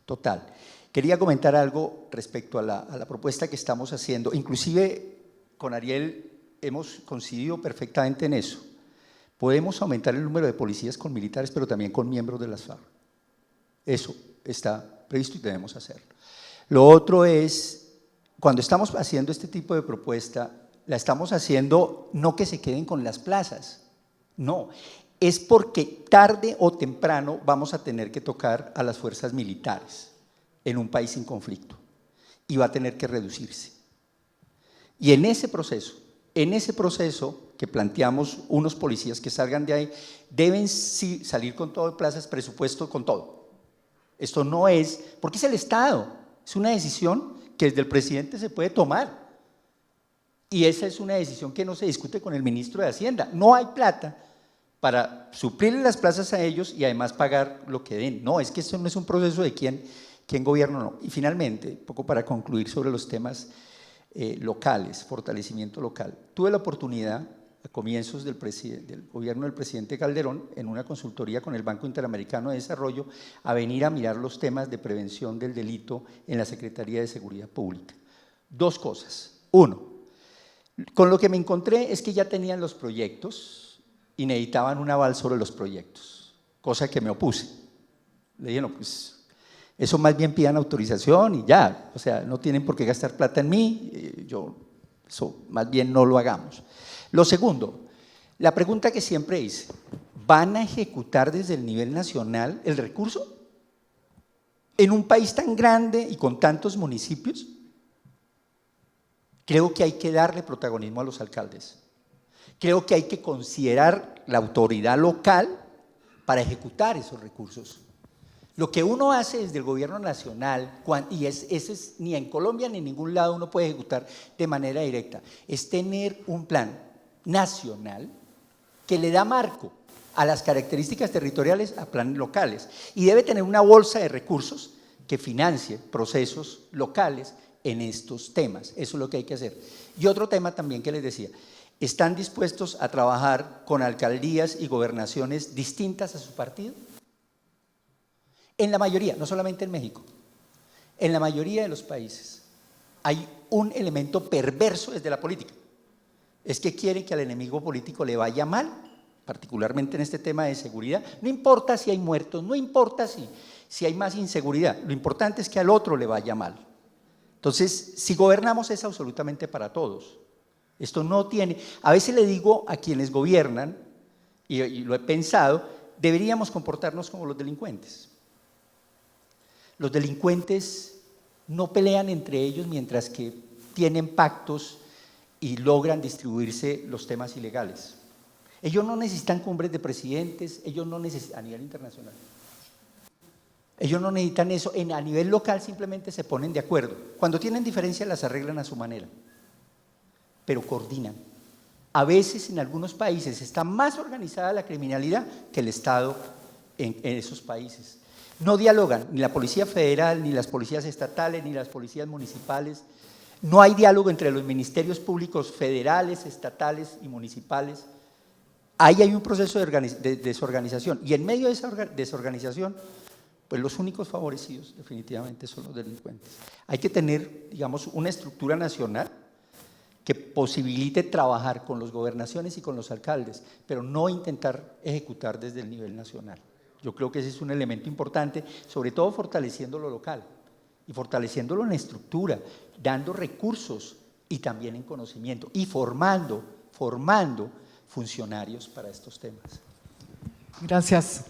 total. Quería comentar algo respecto a la propuesta que estamos haciendo, inclusive con Ariel hemos coincidido perfectamente en eso. Podemos aumentar el número de policías con militares, pero también con miembros de las FARC. Eso está previsto y debemos hacerlo. Lo otro es, cuando estamos haciendo este tipo de propuesta, la estamos haciendo no que se queden con las plazas, no, es porque tarde o temprano vamos a tener que tocar a las fuerzas militares en un país sin conflicto y va a tener que reducirse. Y en ese proceso que planteamos unos policías que salgan de ahí, deben sí salir con todo, plazas, presupuesto, con todo. Esto no es, porque es el Estado, es una decisión que desde el presidente se puede tomar. Y esa es una decisión que no se discute con el ministro de Hacienda. No hay plata para suplirle las plazas a ellos y además pagar lo que den. No, es que esto no es un proceso de quién gobierna o no. Y finalmente, un poco para concluir sobre los temas locales, fortalecimiento local. Tuve la oportunidad a comienzos del gobierno del presidente Calderón, en una consultoría con el Banco Interamericano de Desarrollo, a venir a mirar los temas de prevención del delito en la Secretaría de Seguridad Pública. Dos cosas. Uno, con lo que me encontré es que ya tenían los proyectos y necesitaban un aval sobre los proyectos, cosa que me opuse. Le dije, no, pues eso más bien pidan autorización y ya, o sea, no tienen por qué gastar plata en mí, eso más bien no lo hagamos. Lo segundo, la pregunta que siempre hice, ¿van a ejecutar desde el nivel nacional el recurso? ¿En un país tan grande y con tantos municipios? Creo que hay que darle protagonismo a los alcaldes. Creo que hay que considerar la autoridad local para ejecutar esos recursos. Lo que uno hace desde el gobierno nacional, y ese es ni en Colombia ni en ningún lado uno puede ejecutar de manera directa, es tener un plan nacional que le da marco a las características territoriales, a planes locales, y debe tener una bolsa de recursos que financie procesos locales en estos temas. Eso es lo que hay que hacer. Y otro tema también que les decía, ¿están dispuestos a trabajar con alcaldías y gobernaciones distintas a su partido? En la mayoría, no solamente en México, en la mayoría de los países hay un elemento perverso desde la política. Es que quieren que al enemigo político le vaya mal, particularmente en este tema de seguridad. No importa si hay muertos, no importa si hay más inseguridad, lo importante es que al otro le vaya mal. Entonces, si gobernamos es absolutamente para todos. Esto no tiene… A veces le digo a quienes gobiernan, y lo he pensado, deberíamos comportarnos como los delincuentes. Los delincuentes no pelean entre ellos mientras que tienen pactos y logran distribuirse los temas ilegales. Ellos no necesitan cumbres de presidentes, ellos no necesitan, a nivel internacional. Ellos no necesitan eso, a nivel local simplemente se ponen de acuerdo. Cuando tienen diferencias las arreglan a su manera, pero coordinan. A veces en algunos países está más organizada la criminalidad que el Estado en esos países. No dialogan ni la Policía Federal, ni las policías estatales, ni las policías municipales. No hay diálogo entre los ministerios públicos federales, estatales y municipales. Ahí hay un proceso de desorganización, y en medio de esa desorganización, pues los únicos favorecidos definitivamente son los delincuentes. Hay que tener, digamos, una estructura nacional que posibilite trabajar con las gobernaciones y con los alcaldes, pero no intentar ejecutar desde el nivel nacional. Yo creo que ese es un elemento importante, sobre todo fortaleciendo lo local y fortaleciéndolo en estructura, dando recursos y también en conocimiento y formando funcionarios para estos temas. Gracias.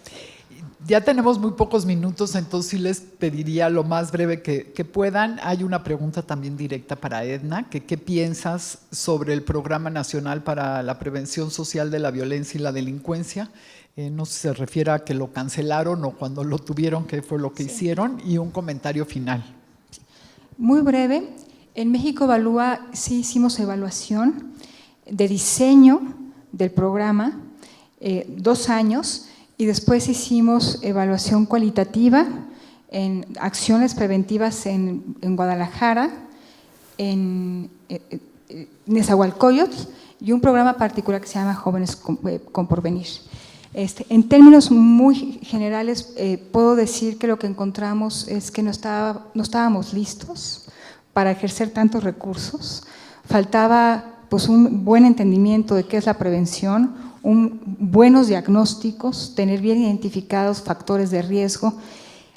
Ya tenemos muy pocos minutos, entonces sí les pediría lo más breve que puedan. Hay una pregunta también directa para Edna, que ¿qué piensas sobre el Programa Nacional para la Prevención Social de la Violencia y la Delincuencia? No sé si se refiere a que lo cancelaron o cuando lo tuvieron, qué fue lo que hicieron, y un comentario final. Muy breve. En México Evalúa sí hicimos evaluación de diseño del programa, 2 años, y después hicimos evaluación cualitativa en acciones preventivas en Guadalajara, en Nezahualcóyotl, y un programa particular que se llama Jóvenes con Porvenir. En términos muy generales, puedo decir que lo que encontramos es que no estábamos listos para ejercer tantos recursos. Faltaba pues un buen entendimiento de qué es la prevención, buenos diagnósticos, tener bien identificados factores de riesgo,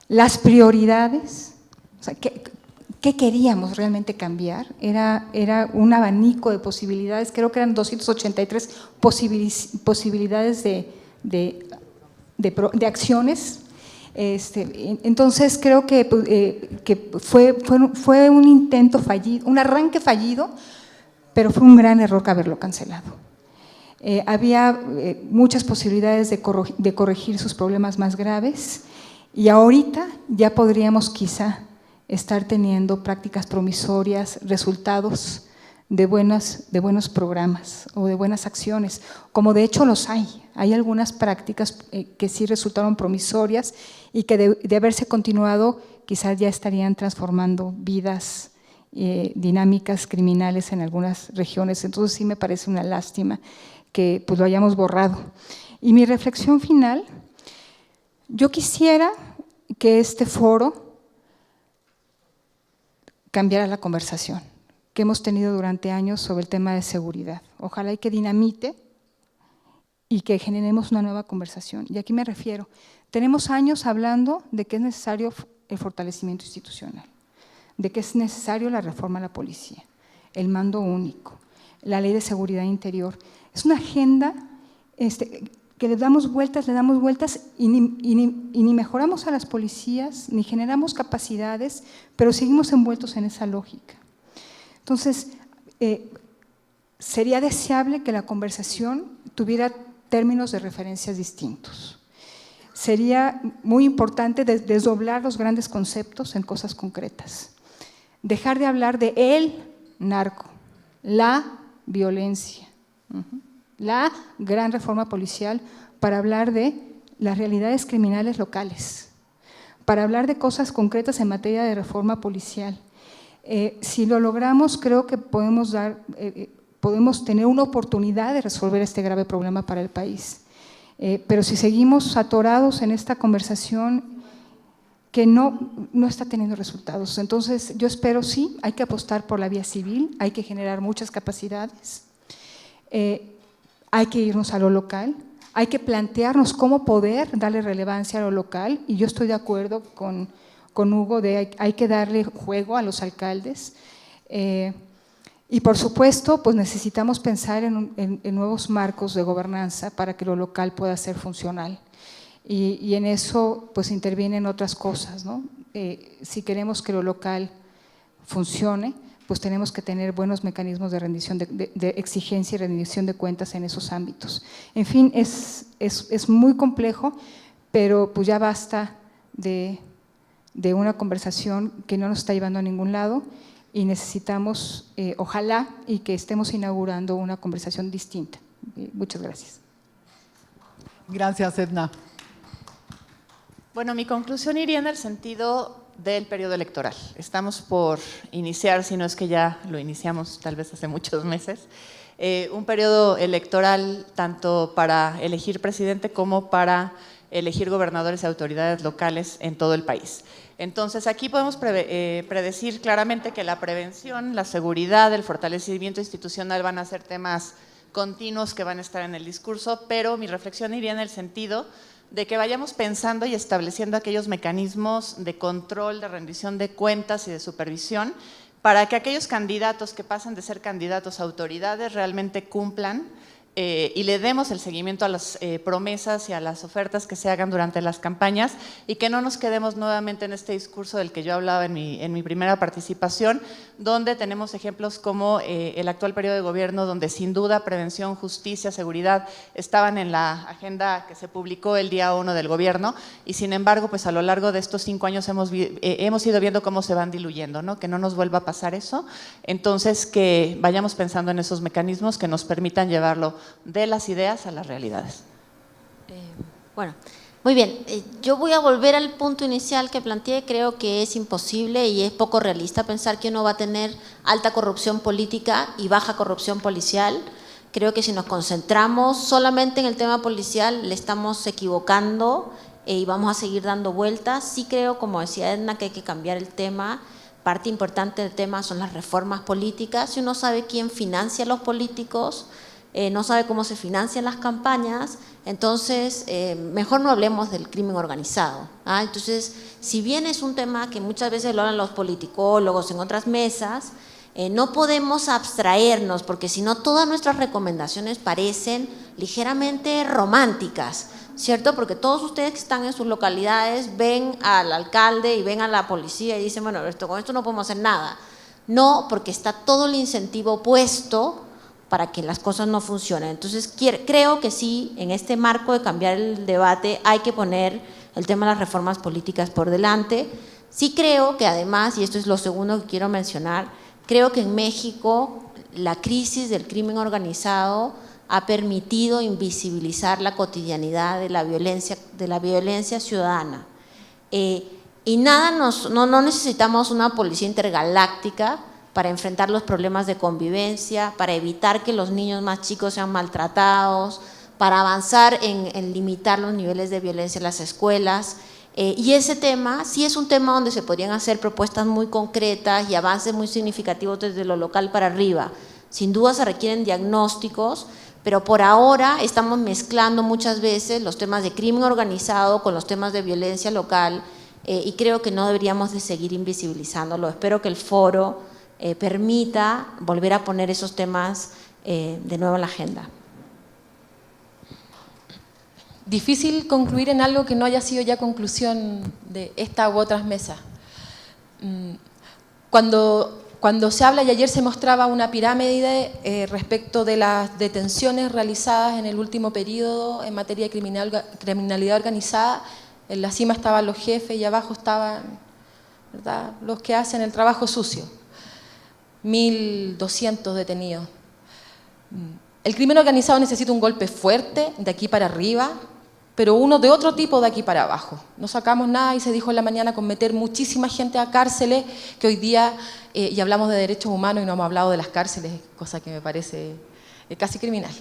las prioridades, o sea, ¿qué queríamos realmente cambiar? Era un abanico de posibilidades, creo que eran 283 posibilidades de acciones. Entonces creo que fue un intento fallido, un arranque fallido, pero fue un gran error haberlo cancelado. Había muchas posibilidades de corregir sus problemas más graves, y ahorita ya podríamos quizá estar teniendo prácticas promisorias, resultados de buenos programas o de buenas acciones, como de hecho los hay. Hay algunas prácticas que sí resultaron promisorias y que de haberse continuado quizás ya estarían transformando vidas, dinámicas criminales en algunas regiones. Entonces sí me parece una lástima que pues lo hayamos borrado. Y mi reflexión final, yo quisiera que este foro cambiara la conversación que hemos tenido durante años sobre el tema de seguridad. Ojalá y que dinamite y que generemos una nueva conversación. Y aquí me refiero, tenemos años hablando de que es necesario el fortalecimiento institucional, de que es necesario la reforma a la policía, el mando único, la ley de seguridad interior. Es una agenda que le damos vueltas y ni mejoramos a las policías, ni generamos capacidades, pero seguimos envueltos en esa lógica. Entonces, sería deseable que la conversación tuviera términos de referencias distintos. Sería muy importante desdoblar los grandes conceptos en cosas concretas. Dejar de hablar de el narco, la violencia, la gran reforma policial, para hablar de las realidades criminales locales, para hablar de cosas concretas en materia de reforma policial. Si lo logramos, creo que podemos tener una oportunidad de resolver este grave problema para el país. Pero si seguimos atorados en esta conversación que no está teniendo resultados, entonces yo espero sí, hay que apostar por la vía civil, hay que generar muchas capacidades, hay que irnos a lo local, hay que plantearnos cómo poder darle relevancia a lo local, y yo estoy de acuerdo con Hugo de hay que darle juego a los alcaldes, y por supuesto pues necesitamos pensar en nuevos marcos de gobernanza para que lo local pueda ser funcional, y en eso pues intervienen otras cosas, ¿no? Si queremos que lo local funcione, pues tenemos que tener buenos mecanismos de rendición de exigencia y rendición de cuentas en esos ámbitos. En fin, es muy complejo, pero pues ya basta de una conversación que no nos está llevando a ningún lado. y necesitamos, ojalá, y que estemos inaugurando una conversación distinta. Muchas gracias. Gracias, Edna. Bueno, mi conclusión iría en el sentido del periodo electoral. Estamos por iniciar, si no es que ya lo iniciamos tal vez hace muchos meses, un periodo electoral tanto para elegir presidente como para elegir gobernadores y autoridades locales en todo el país. Entonces, aquí podemos predecir claramente que la prevención, la seguridad, el fortalecimiento institucional van a ser temas continuos que van a estar en el discurso, pero mi reflexión iría en el sentido de que vayamos pensando y estableciendo aquellos mecanismos de control, de rendición de cuentas y de supervisión para que aquellos candidatos que pasan de ser candidatos a autoridades realmente cumplan y le demos el seguimiento a las promesas y a las ofertas que se hagan durante las campañas y que no nos quedemos nuevamente en este discurso del que yo hablaba en mi primera participación, donde tenemos ejemplos como el actual periodo de gobierno, donde sin duda prevención, justicia, seguridad estaban en la agenda que se publicó el día 1 del gobierno y sin embargo, pues a lo largo de estos 5 años hemos ido viendo cómo se van diluyendo, ¿no? Que no nos vuelva a pasar eso, entonces que vayamos pensando en esos mecanismos que nos permitan llevarlo de las ideas a las realidades. Bueno, muy bien. Yo voy a volver al punto inicial que planteé. Creo que es imposible y es poco realista pensar que uno va a tener alta corrupción política y baja corrupción policial. Creo que si nos concentramos solamente en el tema policial, le estamos equivocando y vamos a seguir dando vueltas. Sí creo, como decía Edna, que hay que cambiar el tema. Parte importante del tema son las reformas políticas. Si uno sabe quién financia a los políticos, no sabe cómo se financian las campañas, entonces mejor no hablemos del crimen organizado. Entonces, si bien es un tema que muchas veces lo hablan los politicólogos en otras mesas, no podemos abstraernos, porque si no todas nuestras recomendaciones parecen ligeramente románticas, ¿cierto? Porque todos ustedes que están en sus localidades ven al alcalde y ven a la policía y dicen, bueno, con esto no podemos hacer nada. No, porque está todo el incentivo puesto para que las cosas no funcionen. Entonces, creo que sí, en este marco de cambiar el debate, hay que poner el tema de las reformas políticas por delante. Sí creo que además, y esto es lo segundo que quiero mencionar, creo que en México la crisis del crimen organizado ha permitido invisibilizar la cotidianidad de la violencia ciudadana. Y no necesitamos una policía intergaláctica para enfrentar los problemas de convivencia, para evitar que los niños más chicos sean maltratados, para avanzar en limitar los niveles de violencia en las escuelas. Y ese tema sí es un tema donde se podrían hacer propuestas muy concretas y avances muy significativos desde lo local para arriba. Sin duda se requieren diagnósticos, pero por ahora estamos mezclando muchas veces los temas de crimen organizado con los temas de violencia local y creo que no deberíamos de seguir invisibilizándolo. Espero que el foro permita volver a poner esos temas de nuevo en la agenda. Difícil concluir en algo que no haya sido ya conclusión de esta u otras mesas. Cuando se habla, y ayer se mostraba una pirámide respecto de las detenciones realizadas en el último periodo en materia de criminalidad organizada, en la cima estaban los jefes y abajo estaban, ¿verdad?, los que hacen el trabajo sucio. 1.200 detenidos. El crimen organizado necesita un golpe fuerte de aquí para arriba, pero uno de otro tipo de aquí para abajo. No sacamos nada y se dijo en la mañana con meter muchísima gente a cárceles, que hoy día, y hablamos de derechos humanos y no hemos hablado de las cárceles, cosa que me parece casi criminal.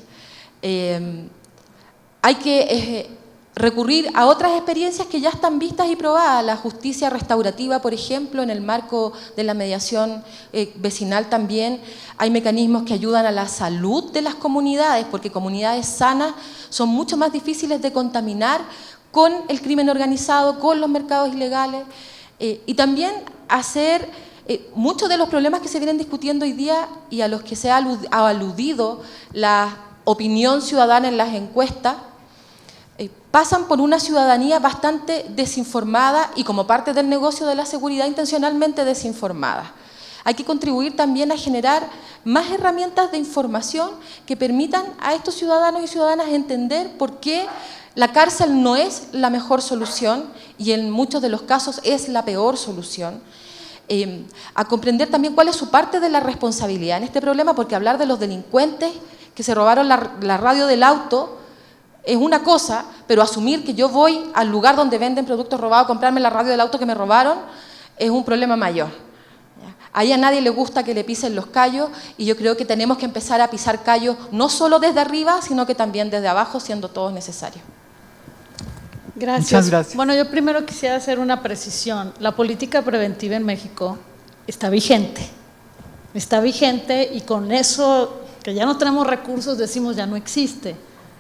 Hay que recurrir a otras experiencias que ya están vistas y probadas, la justicia restaurativa, por ejemplo, en el marco de la mediación vecinal también. Hay mecanismos que ayudan a la salud de las comunidades, porque comunidades sanas son mucho más difíciles de contaminar con el crimen organizado, con los mercados ilegales, y también hacer muchos de los problemas que se vienen discutiendo hoy día y a los que se ha aludido la opinión ciudadana en las encuestas, pasan por una ciudadanía bastante desinformada y como parte del negocio de la seguridad intencionalmente desinformada. Hay que contribuir también a generar más herramientas de información que permitan a estos ciudadanos y ciudadanas entender por qué la cárcel no es la mejor solución y en muchos de los casos es la peor solución. a comprender también cuál es su parte de la responsabilidad en este problema, porque hablar de los delincuentes que se robaron la radio del auto es una cosa, pero asumir que yo voy al lugar donde venden productos robados a comprarme la radio del auto que me robaron es un problema mayor. Ahí a nadie le gusta que le pisen los callos y yo creo que tenemos que empezar a pisar callos no solo desde arriba, sino que también desde abajo, siendo todos necesarios. Gracias. Muchas gracias. Bueno, yo primero quisiera hacer una precisión. La política preventiva en México está vigente. Está vigente y con eso, que ya no tenemos recursos, decimos ya no existe.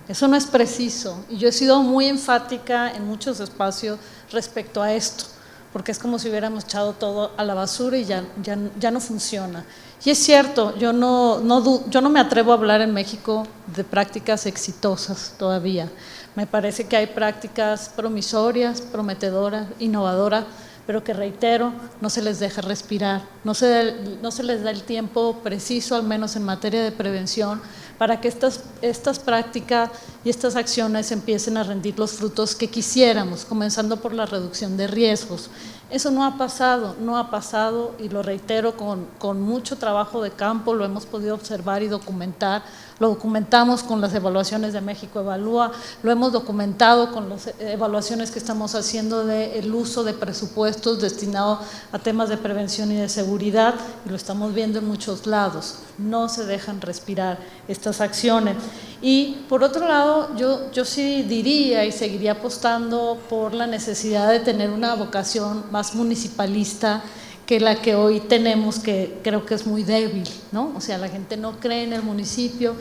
Eso no es preciso. Y yo he sido muy enfática en muchos espacios respecto a esto, porque es como si hubiéramos echado todo a la basura y ya no funciona. Y es cierto, yo no me atrevo a hablar en México de prácticas exitosas todavía. Me parece que hay prácticas promisorias, prometedoras, innovadoras, pero que reitero, no se les deja respirar, no se les da el tiempo preciso, al menos en materia de prevención, para que estas prácticas y estas acciones empiecen a rendir los frutos que quisiéramos, comenzando por la reducción de riesgos. Eso no ha pasado y lo reitero con mucho trabajo de campo, lo hemos podido observar y documentar, lo documentamos con las evaluaciones de México Evalúa, lo hemos documentado con las evaluaciones que estamos haciendo del uso de presupuestos destinados a temas de prevención y de seguridad y lo estamos viendo en muchos lados, no se dejan respirar estas acciones. Y por otro lado, yo sí diría y seguiría apostando por la necesidad de tener una vocación más municipalista que la que hoy tenemos, que creo que es muy débil, ¿no? O sea, la gente no cree en el municipio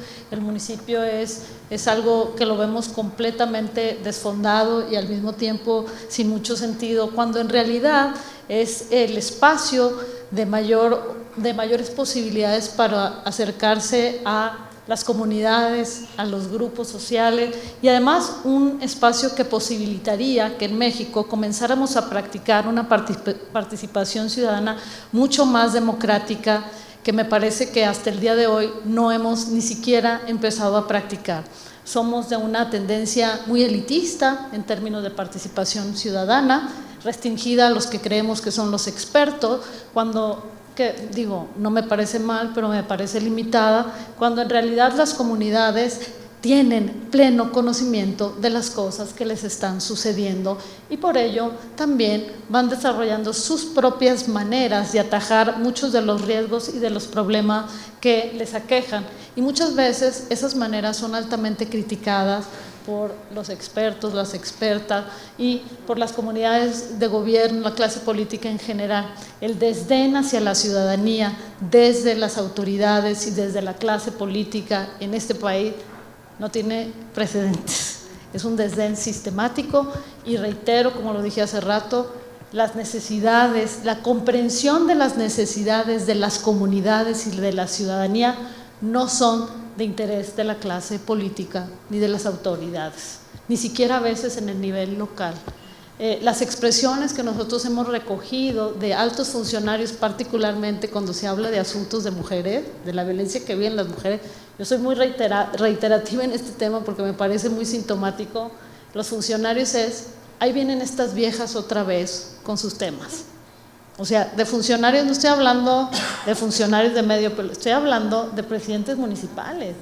es algo que lo vemos completamente desfondado y al mismo tiempo sin mucho sentido, cuando en realidad es el espacio de mayores posibilidades para acercarse a las comunidades, a los grupos sociales y además un espacio que posibilitaría que en México comenzáramos a practicar una participación ciudadana mucho más democrática que me parece que hasta el día de hoy no hemos ni siquiera empezado a practicar. Somos de una tendencia muy elitista en términos de participación ciudadana, restringida a los que creemos que son los expertos, que digo, no me parece mal, pero me parece limitada, cuando en realidad las comunidades tienen pleno conocimiento de las cosas que les están sucediendo y por ello también van desarrollando sus propias maneras de atajar muchos de los riesgos y de los problemas que les aquejan. Y muchas veces esas maneras son altamente criticadas por los expertos, las expertas y por las comunidades de gobierno, la clase política en general. El desdén hacia la ciudadanía desde las autoridades y desde la clase política en este país no tiene precedentes. Es un desdén sistemático y reitero, como lo dije hace rato, las necesidades, la comprensión de las necesidades de las comunidades y de la ciudadanía no son de interés de la clase política ni de las autoridades, ni siquiera a veces en el nivel local. Las expresiones que nosotros hemos recogido de altos funcionarios, particularmente cuando se habla de asuntos de mujeres, de la violencia que viven las mujeres, yo soy muy reiterativa en este tema porque me parece muy sintomático. Los funcionarios ahí vienen estas viejas otra vez con sus temas. O sea, de funcionarios, no estoy hablando de funcionarios de medio, pero estoy hablando de presidentes municipales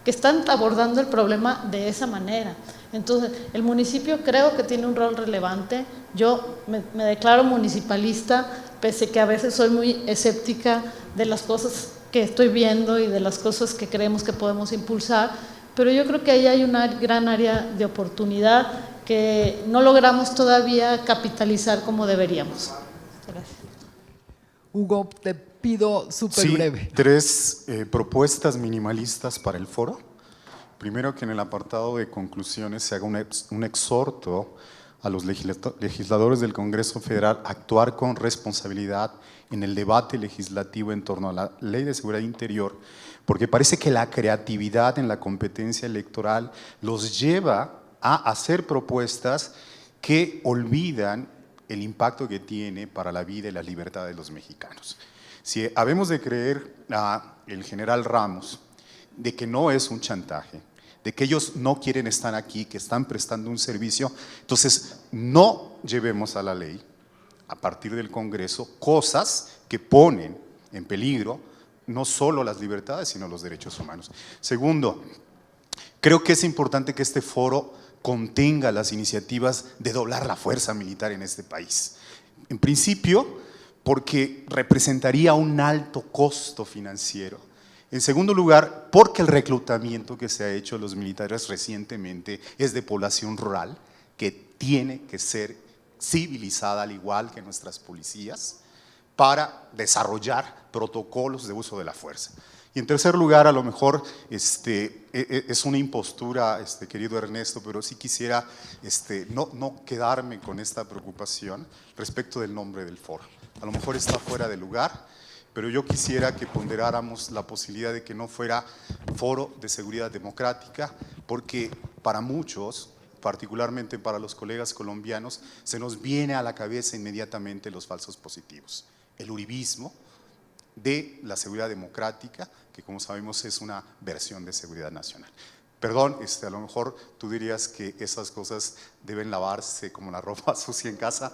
que están abordando el problema de esa manera. Entonces, el municipio creo que tiene un rol relevante. Yo me declaro municipalista, pese que a veces soy muy escéptica de las cosas que estoy viendo y de las cosas que creemos que podemos impulsar, pero yo creo que ahí hay una gran área de oportunidad que no logramos todavía capitalizar como deberíamos. Gracias. Hugo, te pido súper breve. Sí, 3 propuestas minimalistas para el foro. Primero, que en el apartado de conclusiones se haga un exhorto a los legisladores del Congreso Federal a actuar con responsabilidad en el debate legislativo en torno a la Ley de Seguridad Interior, porque parece que la creatividad en la competencia electoral los lleva a hacer propuestas que olvidan el impacto que tiene para la vida y la libertad de los mexicanos. Si habemos de creer al general Ramos de que no es un chantaje, de que ellos no quieren estar aquí, que están prestando un servicio, entonces no llevemos a la ley a partir del Congreso cosas que ponen en peligro no solo las libertades, sino los derechos humanos. Segundo, creo que es importante que este foro contenga las iniciativas de doblar la fuerza militar en este país. En principio, porque representaría un alto costo financiero. En segundo lugar, porque el reclutamiento que se ha hecho de los militares recientemente es de población rural, que tiene que ser civilizada al igual que nuestras policías, para desarrollar protocolos de uso de la fuerza. Y en tercer lugar, a lo mejor es una impostura, querido Ernesto, pero sí quisiera no quedarme con esta preocupación respecto del nombre del foro. A lo mejor está fuera de lugar, pero yo quisiera que ponderáramos la posibilidad de que no fuera Foro de Seguridad Democrática, porque para muchos, particularmente para los colegas colombianos, se nos viene a la cabeza inmediatamente los falsos positivos. El uribismo de la seguridad democrática, que como sabemos es una versión de seguridad nacional. Perdón, a lo mejor tú dirías que esas cosas deben lavarse como la ropa sucia en casa,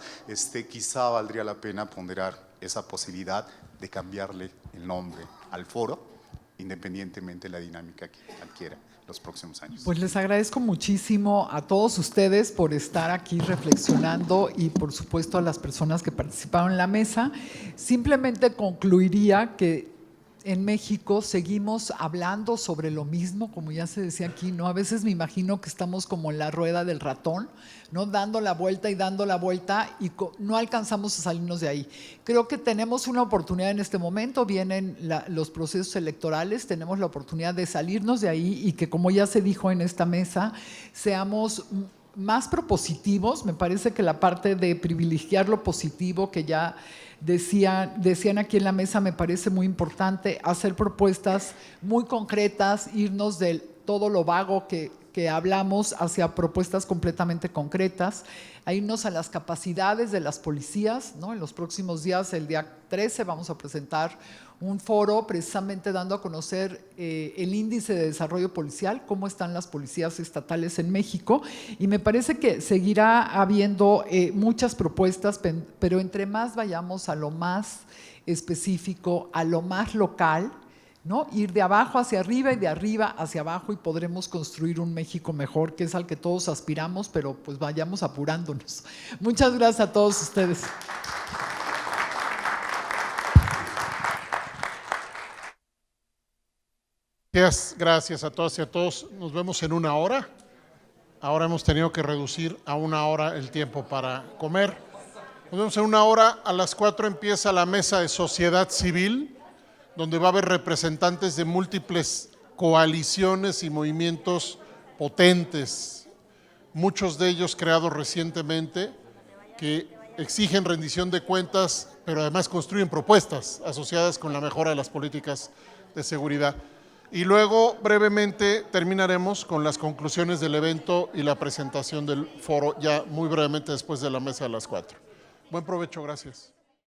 quizá valdría la pena ponderar esa posibilidad de cambiarle el nombre al foro, independientemente de la dinámica que adquiera los próximos años. Pues les agradezco muchísimo a todos ustedes por estar aquí reflexionando y por supuesto a las personas que participaron en la mesa. Simplemente concluiría que en México seguimos hablando sobre lo mismo, como ya se decía aquí, ¿no? A veces me imagino que estamos como en la rueda del ratón, ¿no? Dando la vuelta y no alcanzamos a salirnos de ahí. Creo que tenemos una oportunidad en este momento, vienen los procesos electorales, tenemos la oportunidad de salirnos de ahí y que, como ya se dijo en esta mesa, seamos más propositivos. Me parece que la parte de privilegiar lo positivo que ya decían aquí en la mesa me parece muy importante, hacer propuestas muy concretas, irnos de todo lo vago que hablamos hacia propuestas completamente concretas, a irnos a las capacidades de las policías, ¿no? En los próximos días, el día 13, vamos a presentar un foro precisamente dando a conocer el índice de desarrollo policial, cómo están las policías estatales en México, y me parece que seguirá habiendo muchas propuestas, pero entre más vayamos a lo más específico, a lo más local, ¿no? Ir de abajo hacia arriba y de arriba hacia abajo y podremos construir un México mejor, que es al que todos aspiramos, pero pues vayamos apurándonos. Muchas gracias a todos ustedes. Gracias a todas y a todos. Nos vemos en 1 hora. Ahora hemos tenido que reducir a 1 hora el tiempo para comer. Nos vemos en 1 hora. A las 4 empieza la mesa de sociedad civil, donde va a haber representantes de múltiples coaliciones y movimientos potentes, muchos de ellos creados recientemente, que exigen rendición de cuentas, pero además construyen propuestas asociadas con la mejora de las políticas de seguridad. Y luego, brevemente, terminaremos con las conclusiones del evento y la presentación del foro, ya muy brevemente después de la mesa a las 4. Buen provecho, gracias.